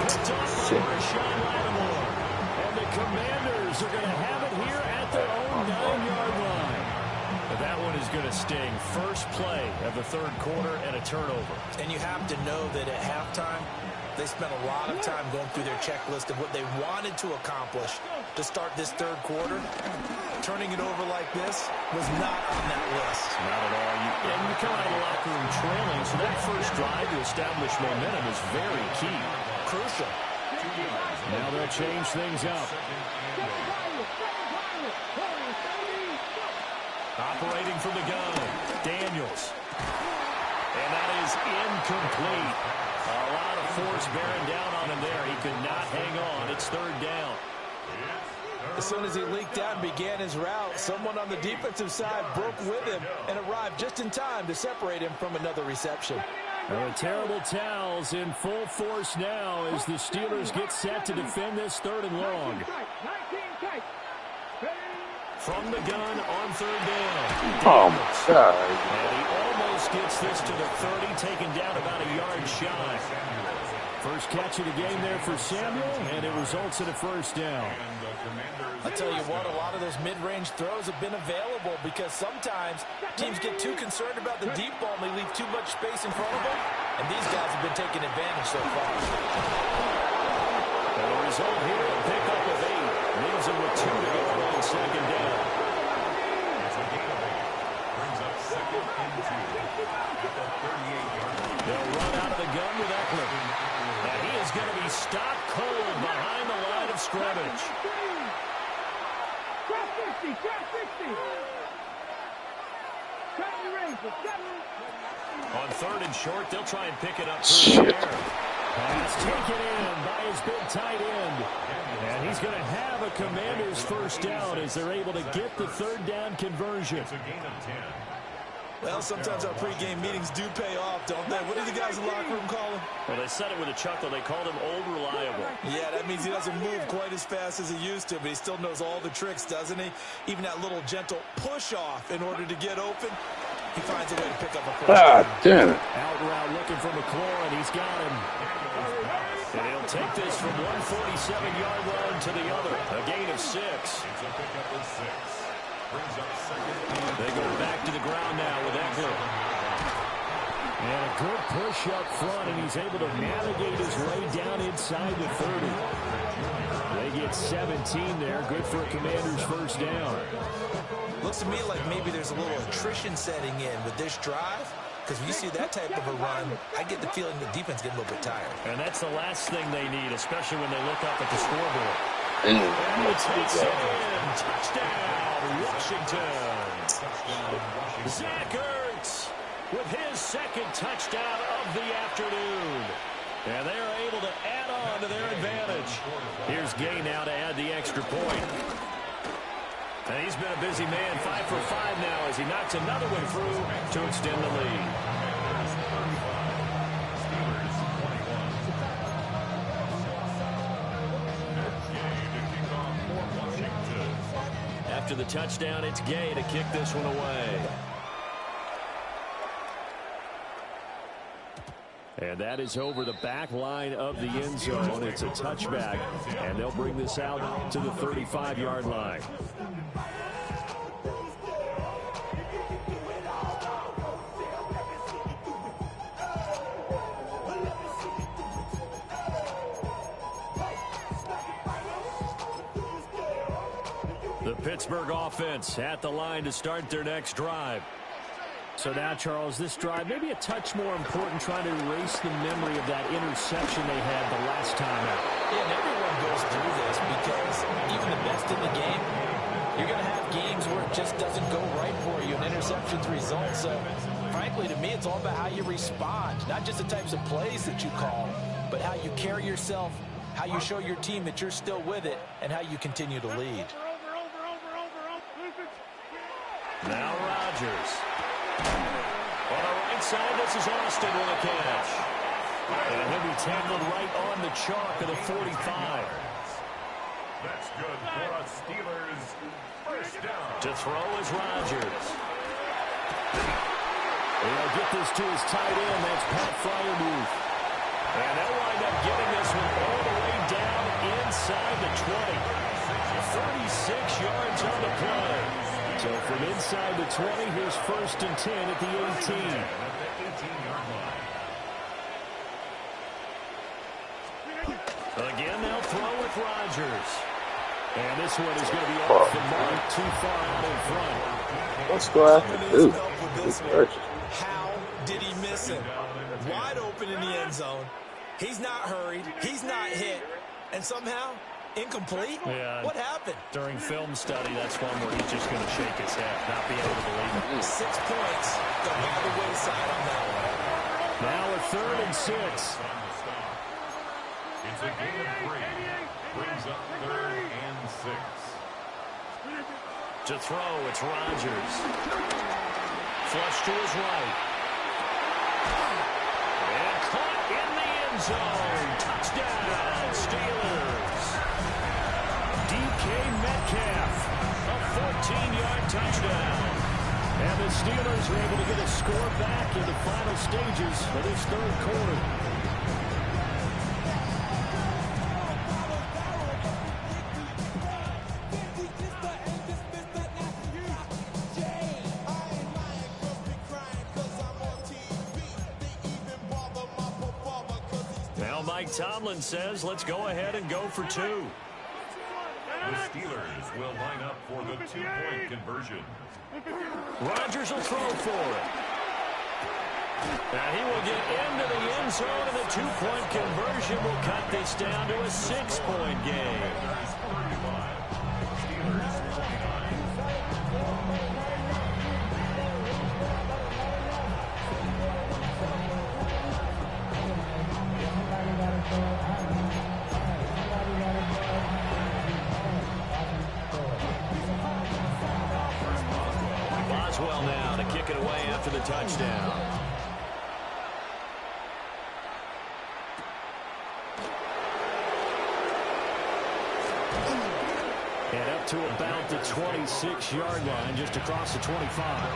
Picked off by Rashawn Lattimore. And the Commanders are going to have it here at their own 9-yard line. But that one is going to sting. First play of the third quarter and a turnover. And you have to know that at halftime, they spent a lot of time going through their checklist of what they wanted to accomplish to start this third quarter. Turning it over like this was not on that list. Not at all. And you come out of the locker room trailing, so that first drive to establish momentum is very key. Crucial. Now they'll change things up. Operating from the gun, Daniels. And that is incomplete. A lot of force bearing down on him there. He could not hang on. It's third down. As soon as he leaked out and began his route, someone on the defensive side broke with him and arrived just in time to separate him from another reception. The terrible towels in full force now as the Steelers get set to defend this third and long. From the gun on third down. Oh, my God. And he almost gets this to the 30, taken down about a yard shy. First catch of the game there for Samuel, and it results in a first down. I tell you what, a lot of those mid-range throws have been available because sometimes teams get too concerned about the deep ball and they leave too much space in front of them, and these guys have been taking advantage so far. And the result here, a pickup of 8. Leaves them with 2 to go on second down. Brings up 2nd and 2 at the 38-yard line. They'll run out of the gun stop cold behind the line of scrimmage. Cross 60, cross 60. On 3rd and short, they'll try and pick it up through the air. Pass taken in by his big tight end. And he's going to have a Commander's first down as they're able to get the 3rd down conversion. It's a gain of 10. Well, sometimes our pregame meetings do pay off, don't they? What do the guys in the locker room call him? Well, they said it with a chuckle. They called him Old Reliable. Yeah, that means he doesn't move quite as fast as he used to, but he still knows all the tricks, doesn't he? Even that little gentle push-off in order to get open. He finds a way to pick up a first down. Damn it. Out route looking for McLaurin. He's got him. And he'll take this from 147-yard line to the other. A gain of 6. It's a pickup of 6. Brings up 2nd. They go back to the ground now with Eckler. And a good push up front, and he's able to navigate his way down inside the 30. They get 17 there. Good for a Commander's first down. Looks to me like maybe there's a little attrition setting in with this drive. Because when you see that type of a run, I get the feeling the defense getting a little bit tired. And that's the last thing they need, especially when they look up at the scoreboard. And And takes it in. Touchdown, Washington. Zach Ertz with his 2nd touchdown of the afternoon. And they're able to add on to their advantage. Here's Gay now to add the extra point. And he's been a busy man, 5 for 5 now as he knocks another one through to extend the lead. After the touchdown, it's Gay to kick this one away. And that is over the back line of the end zone. It's a touchback, and they'll bring this out to the 35-yard line. The Pittsburgh offense at the line to start their next drive. So now, Charles, this drive maybe a touch more important, trying to erase the memory of that interception they had the last time out. Yeah, and everyone goes through this because even the best in the game, you're going to have games where it just doesn't go right for you and interceptions result. So, frankly, to me, it's all about how you respond, not just the types of plays that you call, but how you carry yourself, how you show your team that you're still with it, and how you continue to lead. Now Rodgers. On the right side, this is Austin with a catch. And he'll be tackled right on the chalk of the 45. That's good for a Steelers first down. To throw is Rodgers. He'll get this to his tight end. That's Pat Freiermuth. And they'll wind up getting this one all the way down inside the 20. 36 yards on the play. So from inside the 20, here's 1st and 10 at the 18. Again, they'll throw with Rodgers. And this one is going to be off the mark, too far out in front. Let's go after How did he miss him? Wide open in the end zone. He's not hurried. He's not hit. And somehow, incomplete? Yeah. What happened? During film study, that's one where he's just going to shake his head, not be able to believe it. 6 points go by the wayside on that one. Now a 3rd and 6. It's a gain of 3. Brings up 3rd and 6. To throw, it's Rodgers. Flush to his right. And caught in the end zone. Touchdown, Steelers. DK Metcalf, a 14-yard touchdown. And the Steelers are able to get a score back in the final stages of this 3rd quarter. Now Mike Tomlin says, let's go ahead and go for 2. The Steelers will line up for the 2-point conversion. Rodgers will throw for it. Now he will get into the end zone, and the two-point conversion will cut this down to a 6-point game. Boswell now to kick it away after the touchdown. And up to about the 26-yard line, just across the 25.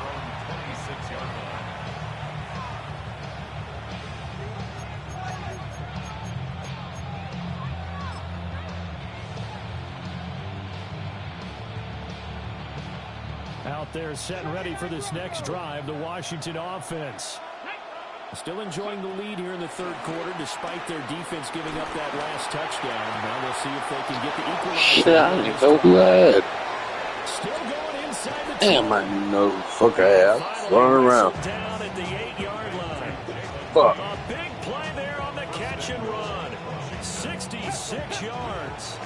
26-yard line. Out there set and ready for this next drive, the Washington offense. Still enjoying the lead here in the third quarter, despite their defense giving up that last touchdown. Now we'll see if they can get the equalizer. Shit, I don't even know who that. Still going inside the Damn, I know fuck ass. Running around. Down at the 8-yard line. Fuck. A big play there on the catch and run. 66 yards.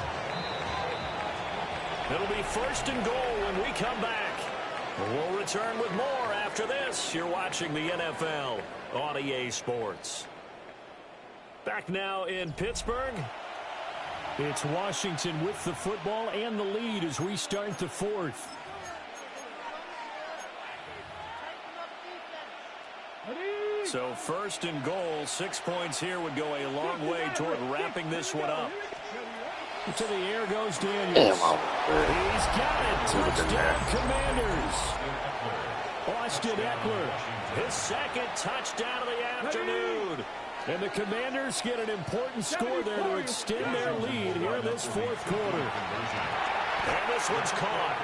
It'll be first and goal when we come back. We'll return with more after this. You're watching the NFL on EA Sports. Back now in Pittsburgh. It's Washington with the football and the lead as we start the fourth. So first and goal, 6 points here would go a long way toward wrapping this one up. To the air goes Daniels. He's got it. Touchdown, Commanders. Austin Eckler, his second touchdown of the afternoon. And the Commanders get an important score there to extend their lead here in this fourth quarter. And this one's caught.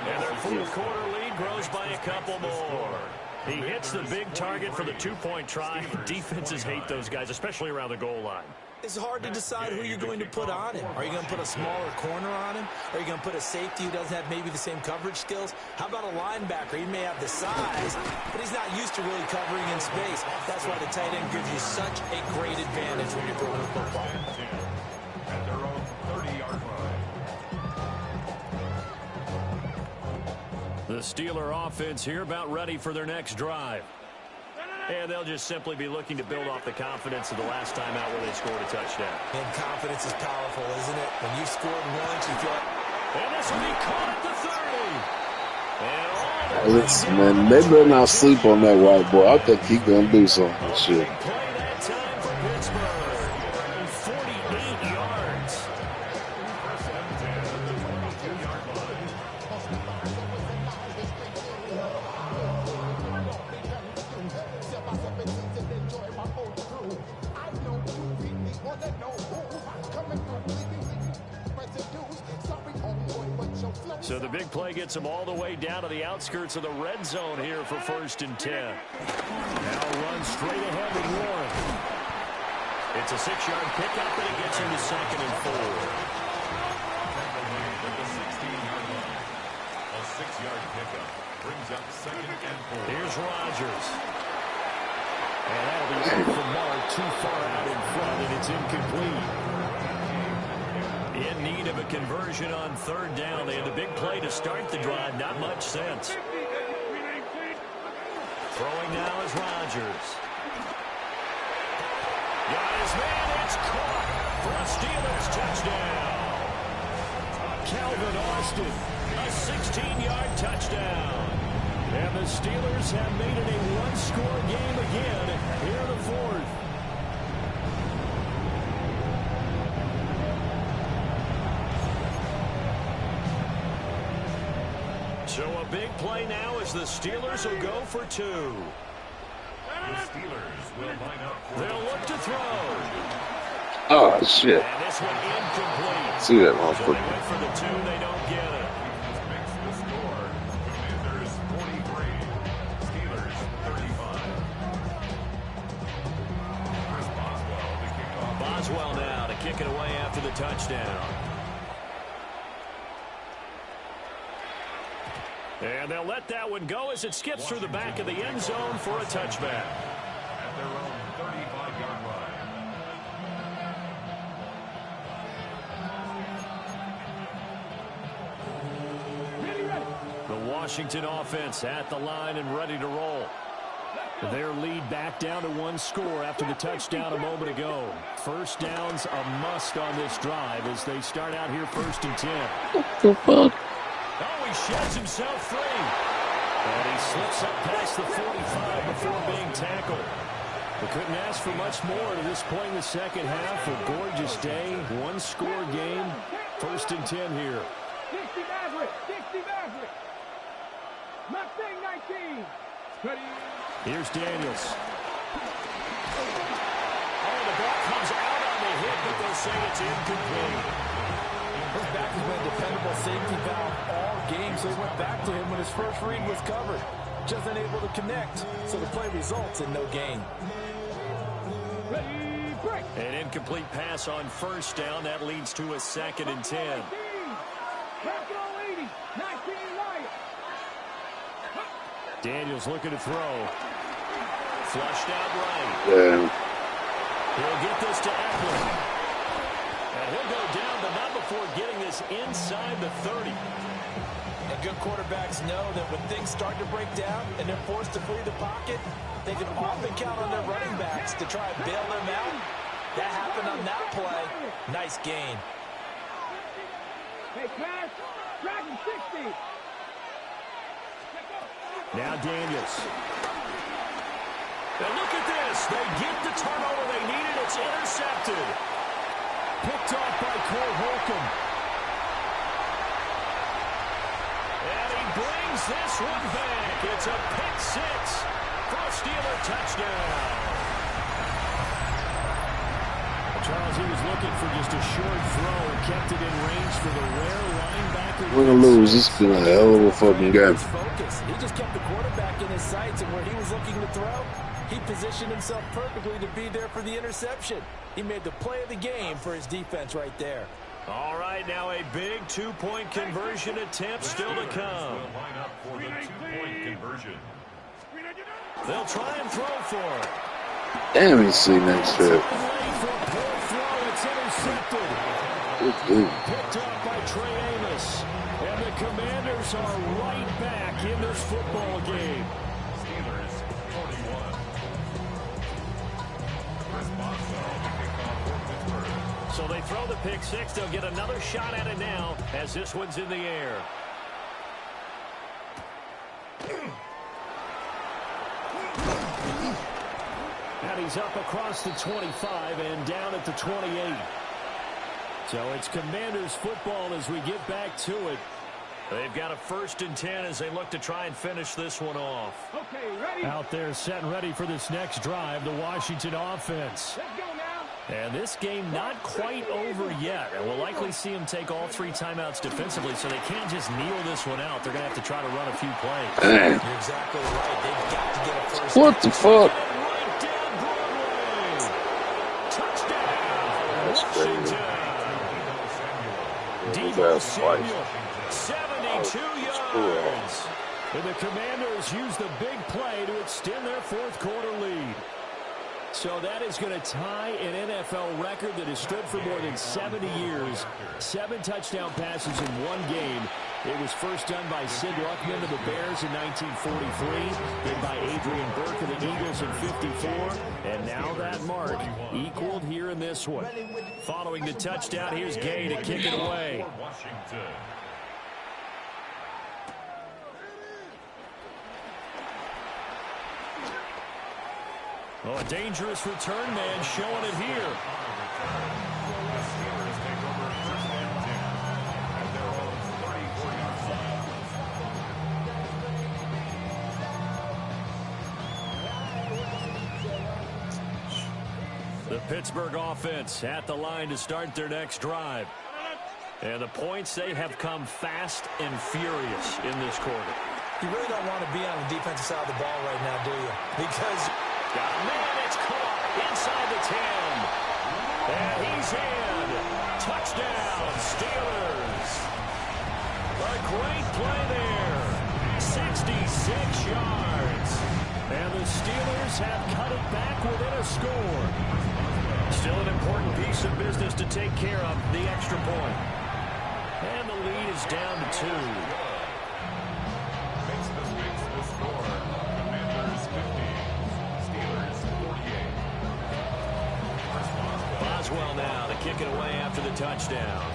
And their fourth quarter lead grows by a couple more. He hits the big target for the two-point try. Defenses hate those guys, especially around the goal line. It's hard to decide who you're going to put on him. Are you going to put a smaller corner on him? Are you going to put a safety who doesn't have maybe the same coverage skills? How about a linebacker? He may have the size, but he's not used to really covering in space. That's why the tight end gives you such a great advantage when you're throwing the football. At their own 30-yard line. The Steeler offense here about ready for their next drive. And they'll just simply be looking to build off the confidence of the last time out where they scored a touchdown. And confidence is powerful, isn't it? When you've scored once, you feel like... And this will be caught at the 30. And Listen, man, they better not sleep on that white boy. I think he gonna do something. Shit. play that time for Pittsburgh. 48 yards. So the big play gets them all the way down to the outskirts of the red zone here for first and 10. Now run straight ahead with Warren. It's a 6-yard pickup, and it gets him to second and 4. A 6-yard pickup brings up second and 4. Here's Rodgers. And that'll be out for Mark, too far out in front, and it's incomplete. In need of a conversion on third down. They had the big play to start the drive. Not much sense. Throwing now is Rodgers. Got his man. It's caught for a Steelers touchdown. Calvin Austin, a 16-yard touchdown. And the Steelers have made it a one-score game again here in the fourth. So a big play now as the Steelers will go for 2. The Steelers will line up. They'll look to throw. Oh, shit. And this one incomplete. See that So they motherfucker. went for the 2. They don't get it. Makes the score. Commanders 43. Steelers 35. Here's Boswell to kick off. Boswell now to kick it away after the touchdown. And they'll let that one go as it skips through the back of the end zone for a touchback. at their own 35-yard line. The Washington offense at the line and ready to roll. Their lead back down to 1 score after the touchdown a moment ago. First down's a must on this drive as they start out here 1st and 10. What the fuck? Oh, he sheds himself free. And he slips up past the 45 before being tackled. They couldn't ask for much more to this point in the second half. A gorgeous day, 1-score game. 1st and 10 here. 60 Maverick, 60 Maverick. Mustang 19. Here's Daniels. Oh, the ball comes out on the hit, but they'll say it's incomplete. His back has been a dependable safety valve all game, so he went back to him when his first read was covered. Just unable to connect, so the play results in no gain. An incomplete pass on 1st down. That leads to a 2nd and 10. Daniels looking to throw. Flushed out right. Yeah. He'll get this to Eckler. And he'll go down, but not before getting this inside the 30. And good quarterbacks know that when things start to break down and they're forced to flee the pocket, they can often count on their running backs to try and bail them out. That happened on that play. Nice gain. Hey, pass. Dragon 60. Now Daniels. And look at this. They get the turnover they needed. It's intercepted. Picked off by Cole Holcomb. And he brings this one back. It's a pick 6 for a Steeler touchdown. Charles, he was looking for just a short throw and kept it in range for the rare linebacker. Win or lose, this has been a hell of a fucking game. Focus. He just kept the quarterback in his sights, and where he was looking to throw, he positioned himself perfectly to be there for the interception. He made the play of the game for his defense right there. All right, now a big 2-point conversion attempt still to come. Will line up for the 2-point conversion. They'll try and throw for it. Damn, he's seen that shit. Good dude. Picked off by Trey Amos. And the Commanders are right back in this football game. Steelers 41. Chris Boswell to kick off for Pittsburgh. So they throw the pick 6. They'll get another shot at it now as this one's in the air. And he's up across the 25 and down at the 28. So it's Commanders football as we get back to it. They've got a 1st and 10 as they look to try and finish this one off. Okay, ready? Out there set and ready for this next drive, the Washington offense. Let's go now. And this game not quite over yet. And we'll likely see them take all 3 timeouts defensively, so they can't just kneel this one out. They're going to have to try to run a few plays. Damn. You're exactly right. They've got to get a first. What the fuck? Right down Broadway. Touchdown, That's crazy. Washington. Debo Samuel, 72 yards. And the Commanders use the big play to extend their 4th quarter lead. So that is going to tie an NFL record that has stood for more than 70 years. 7 touchdown passes in one game. It was first done by Sid Luckman of the Bears in 1943, then by Adrian Burke of the Eagles in 54, and now that mark equaled here in this one. Following the touchdown, here's Gay to kick it away. Washington. Oh, a dangerous return man showing it here. The Pittsburgh offense at the line to start their next drive. And the points, they have come fast and furious in this quarter. You really don't want to be on the defensive side of the ball right now, do you? Because got a man, it's caught inside the 10. And he's in. Touchdown, Steelers. A great play there. 66 yards. And the the Steelers have cut it back within a score. Still an important piece of business to take care of, the extra point. And the lead is down to 2. Makes the score. Commanders 50. Steelers 48. Boswell now to kick it away after the touchdown.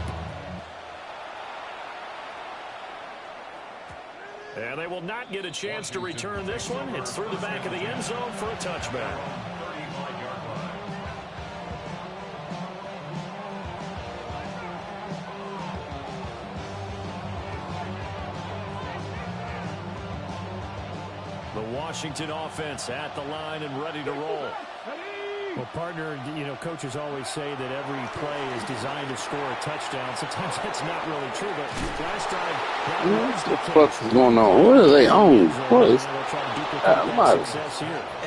And they will not get a chance to return this one. It's through the back of the end zone for a touchback. The Washington offense at the line and ready to roll. Well, partner, you know, coaches always say that every play is designed to score a touchdown. Sometimes that's not really true, but last time... What the fuck is going on? What are they on? What is... And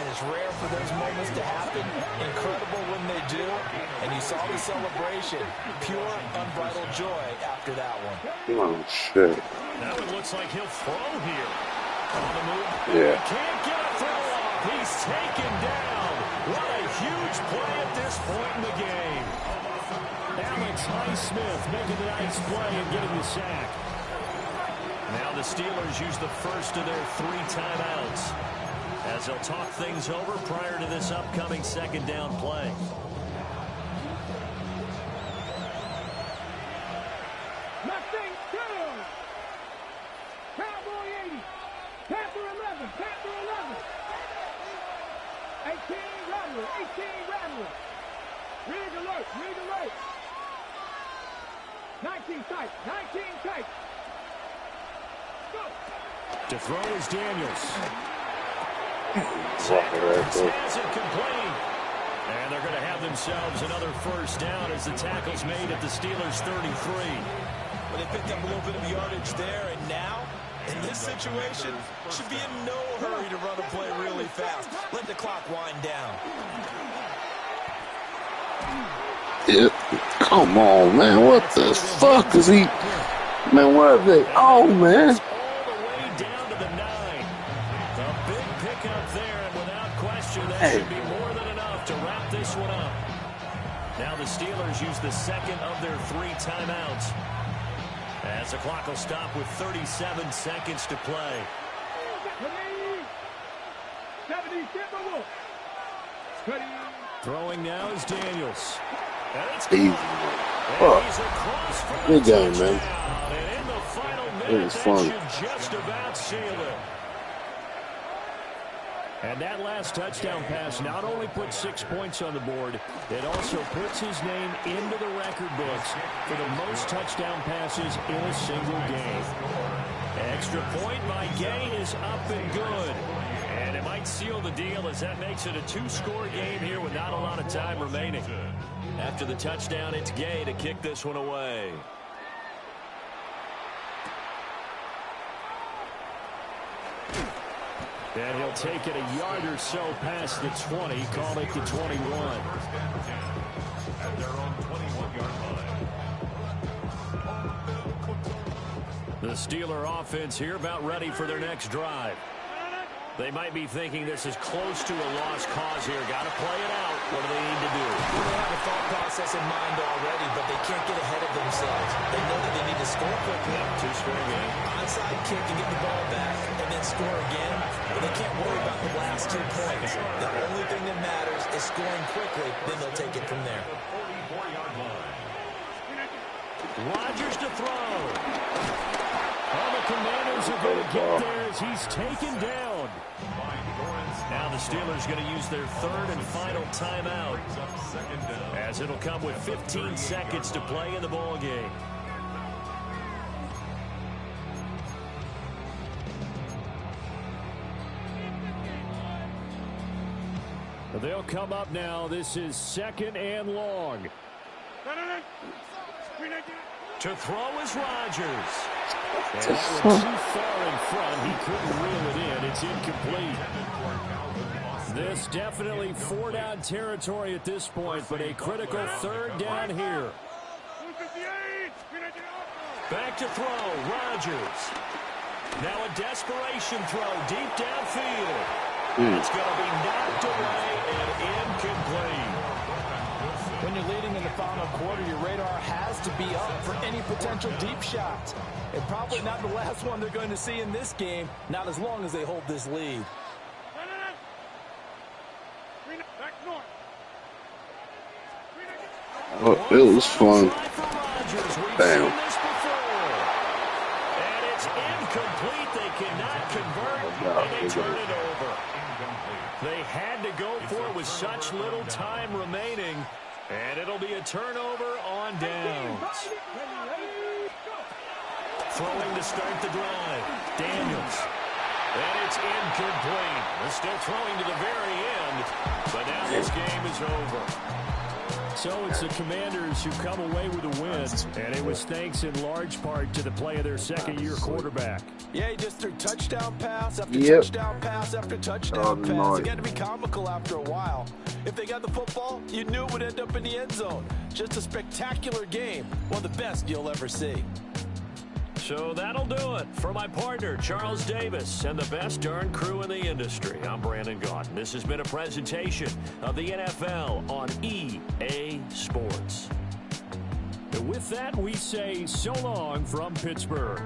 it's rare for those moments to happen. Incredible when they do. And you saw the celebration. Pure, unbridled joy after that one. Oh, shit. That one looks like he'll throw here. On the move. Yeah. Can't get a throw off. He's taken down. What a huge play at this point in the game. Alex Highsmith making a nice play and getting the sack. Now the Steelers use the first of their 3 timeouts as they'll talk things over prior to this upcoming second down play. Nothing to. Cowboy 80. Panther 11. Panther 11. 18 Rattler. 18 Rattler. Rig alert. Rig alert. 19 tight. 19 tight. Go. To throw is Daniels. Right, Isn't complete. And they're going to have themselves another first down as the tackle's made at the Steelers' 33. Well, they picked up a little bit of yardage there, and now, in this situation, should be in no hurry to run a play really fast. Let the clock wind down. Yeah. Come on, man. What the fuck is he? Man, what are they? Oh, man. All the way down to the 9. A big pickup there, and without question, that should be more than enough to wrap this one up. Now the Steelers use the second of their 3 timeouts as the clock will stop with 37 seconds to play. 70 Timberwolves. Throwing now is Daniels. And it's Easy. Fuck. Good game, man. And in the final It minute, was that fun. should just about seal it. And that last touchdown pass not only put 6 points on the board, it also puts his name into the record books for the most touchdown passes in a single game. Extra point by Gay is up and good. And it might seal the deal as that makes it a 2-score game here with not a lot of time remaining. After the touchdown, it's Gay to kick this one away. And he'll take it a yard or so past the 20, call it the 21. At their own 21-yard line. The Steeler offense here about ready for their next drive. They might be thinking this is close to a lost cause here. Got to play it out. What do they need to do? They have a thought process in mind already, but they can't get ahead of themselves. They know that they need to score quickly. 2-score game. Onside kick to get the ball back and then score again. But they can't worry about the last 2 points. The only thing that matters is scoring quickly. Then they'll take it from there. 44-yard line. Rodgers to throw. All the Commanders are going to get there as he's taken down. Now the Steelers going to use their 3rd and final timeout as it'll come with 15 seconds to play in the ball game. They'll come up now. This is 2nd and long. To throw is Rodgers. And that was too far in front. He couldn't reel it in. It's incomplete. This definitely 4-down territory at this point, but a critical 3rd down here. Back to throw, Rodgers. Now a desperation throw deep downfield. It's going to be knocked away and incomplete. When you're leading in the final quarter, your radar has to be up for any potential deep shots. And probably not the last one they're going to see in this game, not as long as they hold this lead. Oh, it was fun. Damn. And it's incomplete. They cannot convert, and they turn it over. They had to go for it with such little time remaining, and it'll be a turnover on downs. Throwing to start the drive. Daniels. And it's incomplete. They're still throwing to the very end, but now this game is over. So it's the Commanders who come away with a win, and it was thanks in large part to the play of their second-year quarterback. Yeah, he just threw touchdown pass after touchdown pass after touchdown pass. It got to be comical after a while. If they got the football, you knew it would end up in the end zone. Just a spectacular game, one of the best you'll ever see. So that'll do it for my partner, Charles Davis, and the best darn crew in the industry. I'm Brandon Gaudin. This has been a presentation of the NFL on EA Sports. And with that, we say so long from Pittsburgh.